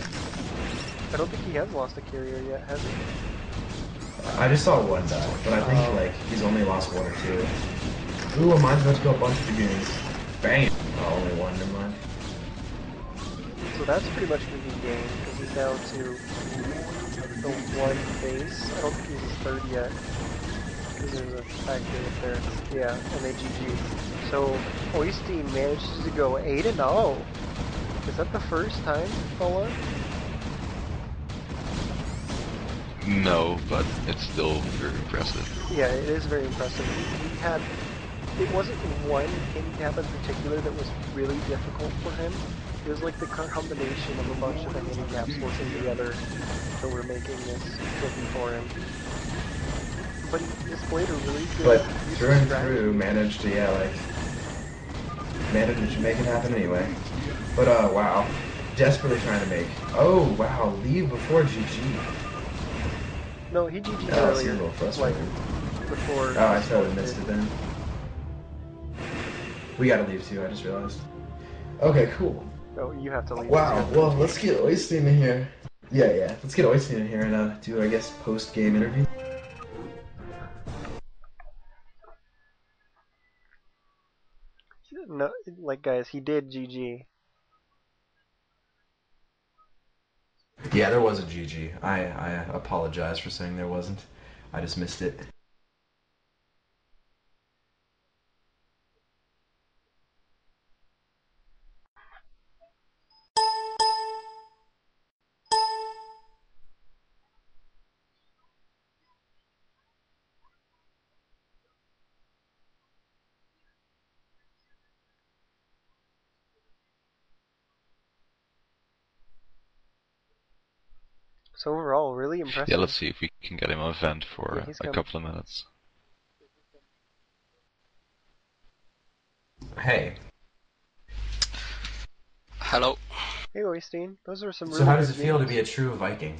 I don't think he has lost a carrier yet, has he? I just saw one die, but I think like he's only lost one or two. Ooh, mine's about to go a bunch of dragoons. Bam! Oh, only one, never mind. So that's pretty much going to be game, because he's down to the one base. I don't think he's his third yet, because there's a factory up there. Yeah, and they GG. So Oystein manages to go 8-0. Is that the first time, Ola? No, but it's still very impressive. Yeah, it is very impressive. He had, it wasn't one handicap in particular that was really difficult for him. It was like the combination of a bunch of the handicaps working together that were making this tricky for him. But he displayed a really good But use through of and strategy. through, managed to managed to make it happen anyway. But wow, desperately trying to make. Oh wow, leave before GG. No, he GG'd Oh, it earlier. seems a little Like, frustrating. before. Oh, I this totally one missed did. it then. We gotta leave too, I just realized. Okay, cool. Oh, you have to leave. Wow, well, let's get Oystein in here. Yeah, let's get Oystein in here and do, I guess, post-game interview. No, like guys, he did GG. Yeah, there was a GG. I apologize for saying there wasn't. I just missed it. So overall, really impressive. Yeah, let's see if we can get him on vent for Yeah, he's a coming. couple of minutes. Hey, Hello. Hey Oystein, those are some so really how does it good feel to games. be a true Viking?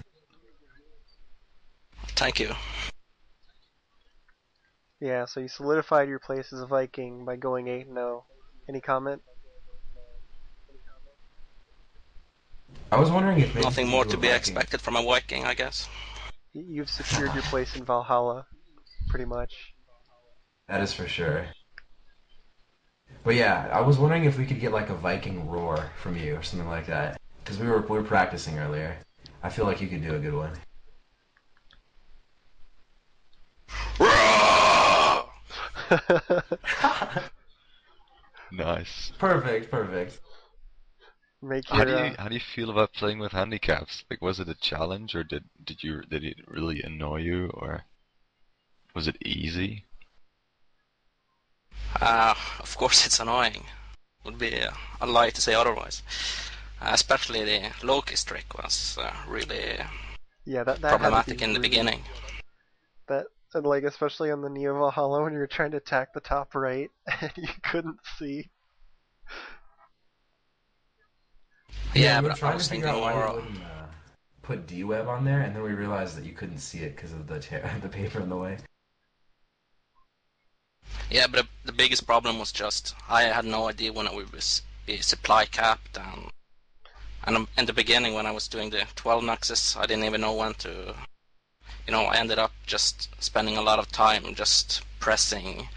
Thank you. Yeah, so you solidified your place as a Viking by going 8-0. Any comment? I was wondering if maybe Nothing you more could to do a be Viking. expected from a Viking, I guess. You've secured your place in Valhalla, pretty much. That is for sure. But yeah, I was wondering if we could get like a Viking roar from you or something like that. Because we were practicing earlier. I feel like you could do a good one. Nice. Perfect. Make How do your you feel about playing with handicaps? Like, was it a challenge, or did it really annoy you, or was it easy? Of course, it's annoying. Would be a lie to say otherwise. Especially the Loki trick was really yeah, that had to problematic be in the really beginning. that and like especially on the Neo Valhalla when you were trying to attack the top right and you couldn't see. Yeah, we were but I trying to was figure thinking out why you more. wouldn't put D-Web on there, and then we realized that you couldn't see it because of the the paper in the way. Yeah, but the biggest problem was just I had no idea when it would be supply capped, and in the beginning when I was doing the 12 Nuxes, I didn't even know when to. I ended up just spending a lot of time just pressing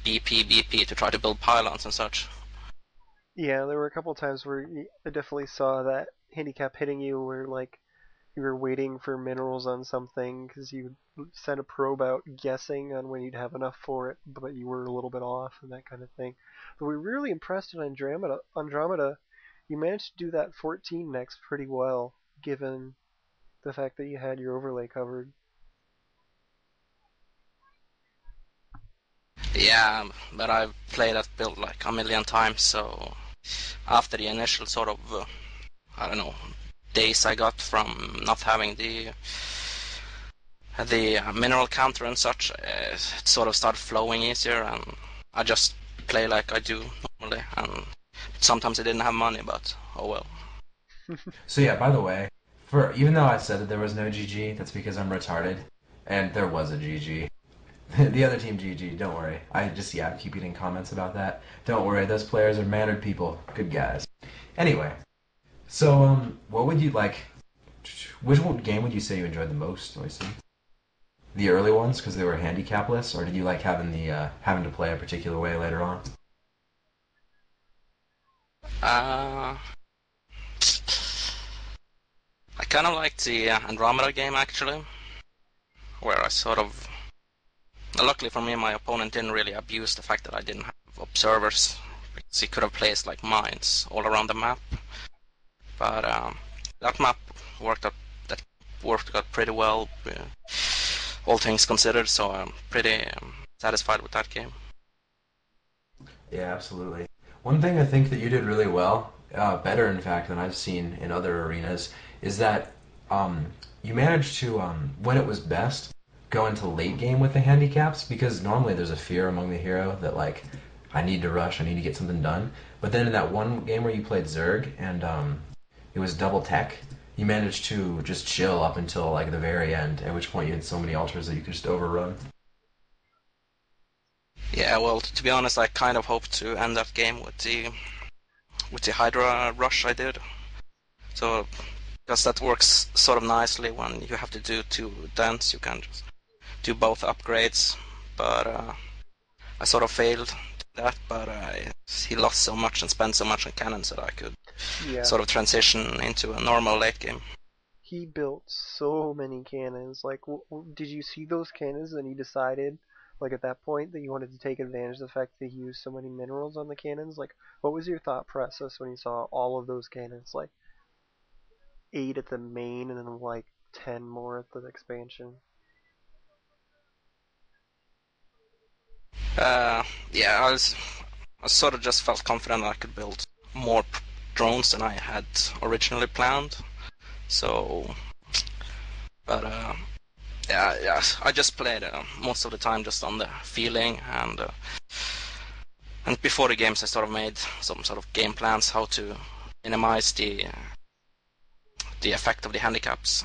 BP to try to build pylons and such. Yeah, there were a couple times where I definitely saw that handicap hitting you where like you were waiting for minerals on something because you sent a probe out guessing on when you'd have enough for it, but you were a little bit off and that kind of thing. But we were really impressed in Andromeda. You managed to do that 14 next pretty well, given the fact that you had your overlay covered. Yeah, but I've played that build like a million times, so after the initial sort of, I don't know, days I got from not having the mineral counter and such, it sort of started flowing easier, and I just play like I do normally. And sometimes I didn't have money, but oh well. So yeah, by the way, for even though I said that there was no GG, that's because I'm retarded, and there was a GG. The other team GG, don't worry. I keep getting comments about that. Don't worry, those players are mannered people, good guys. Anyway, so what would you like? Which game would you say you enjoyed the most, Oyster? The early ones because they were handicapless, or did you like having the having to play a particular way later on? I kind of liked the Andromeda game actually, where I sort of, luckily for me, my opponent didn't really abuse the fact that I didn't have observers, because he could have placed like mines all around the map. But that map worked out pretty well, all things considered. So I'm pretty satisfied with that game. Yeah, absolutely. One thing I think that you did really well, better in fact than I've seen in other arenas, is that you managed to, when it was best, go into late game with the handicaps, because normally there's a fear among the hero that, like, I need to rush, I need to get something done. But then in that one game where you played Zerg and it was double tech, you managed to just chill up until like the very end, at which point you had so many altars that you could just overrun. Yeah, well, to be honest, I kind of hoped to end that game with the Hydra rush I did. So, because that works sort of nicely when you have to do 2 dents, you can just do both upgrades. But I sort of failed that, but he lost so much and spent so much on cannons that I could sort of transition into a normal late game. He built so many cannons. Like, did you see those cannons and he decided, like at that point, that you wanted to take advantage of the fact that he used so many minerals on the cannons? Like, what was your thought process when you saw all of those cannons? Like, 8 at the main and then like 10 more at the expansion. Yeah, I sort of just felt confident I could build more drones than I had originally planned. So, but yeah, I just played most of the time just on the feeling, and before the games I sort of made some sort of game plans how to minimize the effect of the handicaps.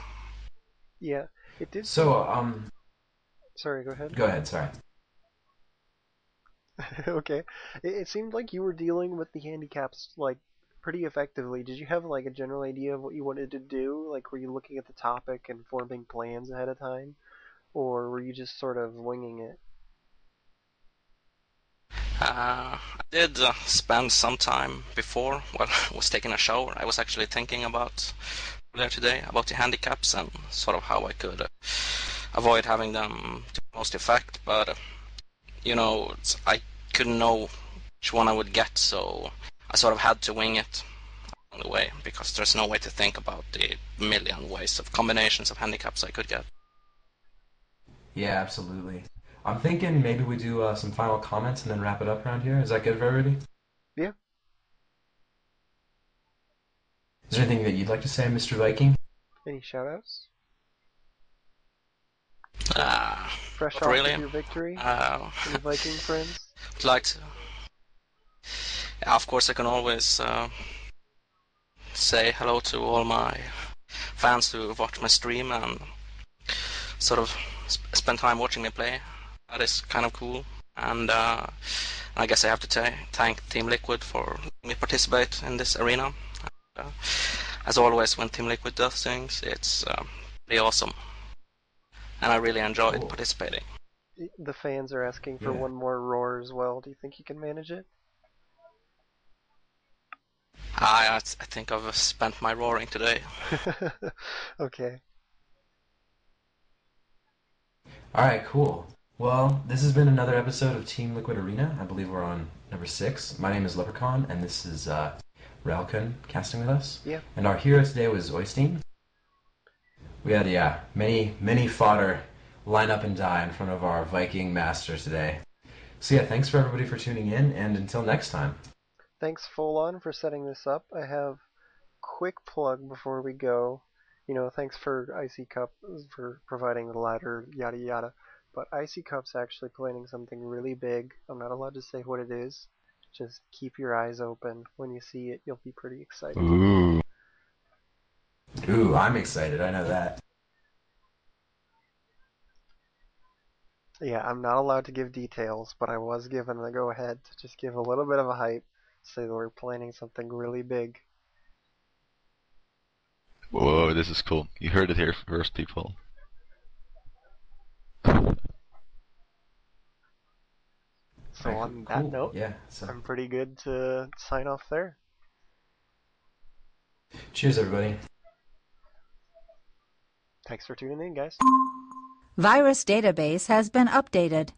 Yeah, it did. So, Sorry, go ahead. go ahead, sorry. Okay. It seemed like you were dealing with the handicaps like pretty effectively. Did you have like a general idea of what you wanted to do? Like, were you looking at the topic and forming plans ahead of time, or were you just sort of winging it? I did spend some time before, while I was taking a shower. I was actually thinking about earlier today about the handicaps and sort of how I could avoid having them to most effect, but I couldn't know which one I would get, so I sort of had to wing it on the way, because there's no way to think about the million ways of combinations of handicaps I could get. Yeah, absolutely. I'm thinking maybe we do some final comments and then wrap it up around here. Is that good for everybody? Yeah. Is there anything that you'd like to say, Mr. Viking? Any shoutouts? Uh, Fresh not off really. of your victory? Uh, Any Viking friends? would like to. Yeah, of course, I can always say hello to all my fans who watch my stream and sort of spend time watching me play. That is kind of cool. And I guess I have to thank Team Liquid for letting me participate in this arena. As always, when Team Liquid does things, it's pretty awesome. And I really enjoyed Cool. participating. The fans are asking for Yeah. one more roar as well. Do you think you can manage it? I think I've spent my roaring today. Okay. Alright, cool. Well, this has been another episode of Team Liquid Arena. I believe we're on number 6. My name is Leprechaun, and this is Ralkun casting with us. Yeah. And our hero today was Oystein. We had, many fodder line up and die in front of our Viking master today. So yeah, thanks for everybody for tuning in, and until next time. Thanks, Full On, for setting this up. I have quick plug before we go. Thanks for Icy Cup for providing the ladder, yada yada. But Icy Cup's actually planning something really big. I'm not allowed to say what it is. Just keep your eyes open. When you see it, you'll be pretty excited. Ooh. Ooh, I'm excited. I know that. Yeah, I'm not allowed to give details, but I was given the go-ahead to just give a little bit of a hype, say that we're planning something really big. Whoa, this is cool. You heard it here first, people. So Alright, on that cool. note, Yeah. So I'm pretty good to sign off there. cheers, everybody. Thanks for tuning in, guys. Virus database has been updated.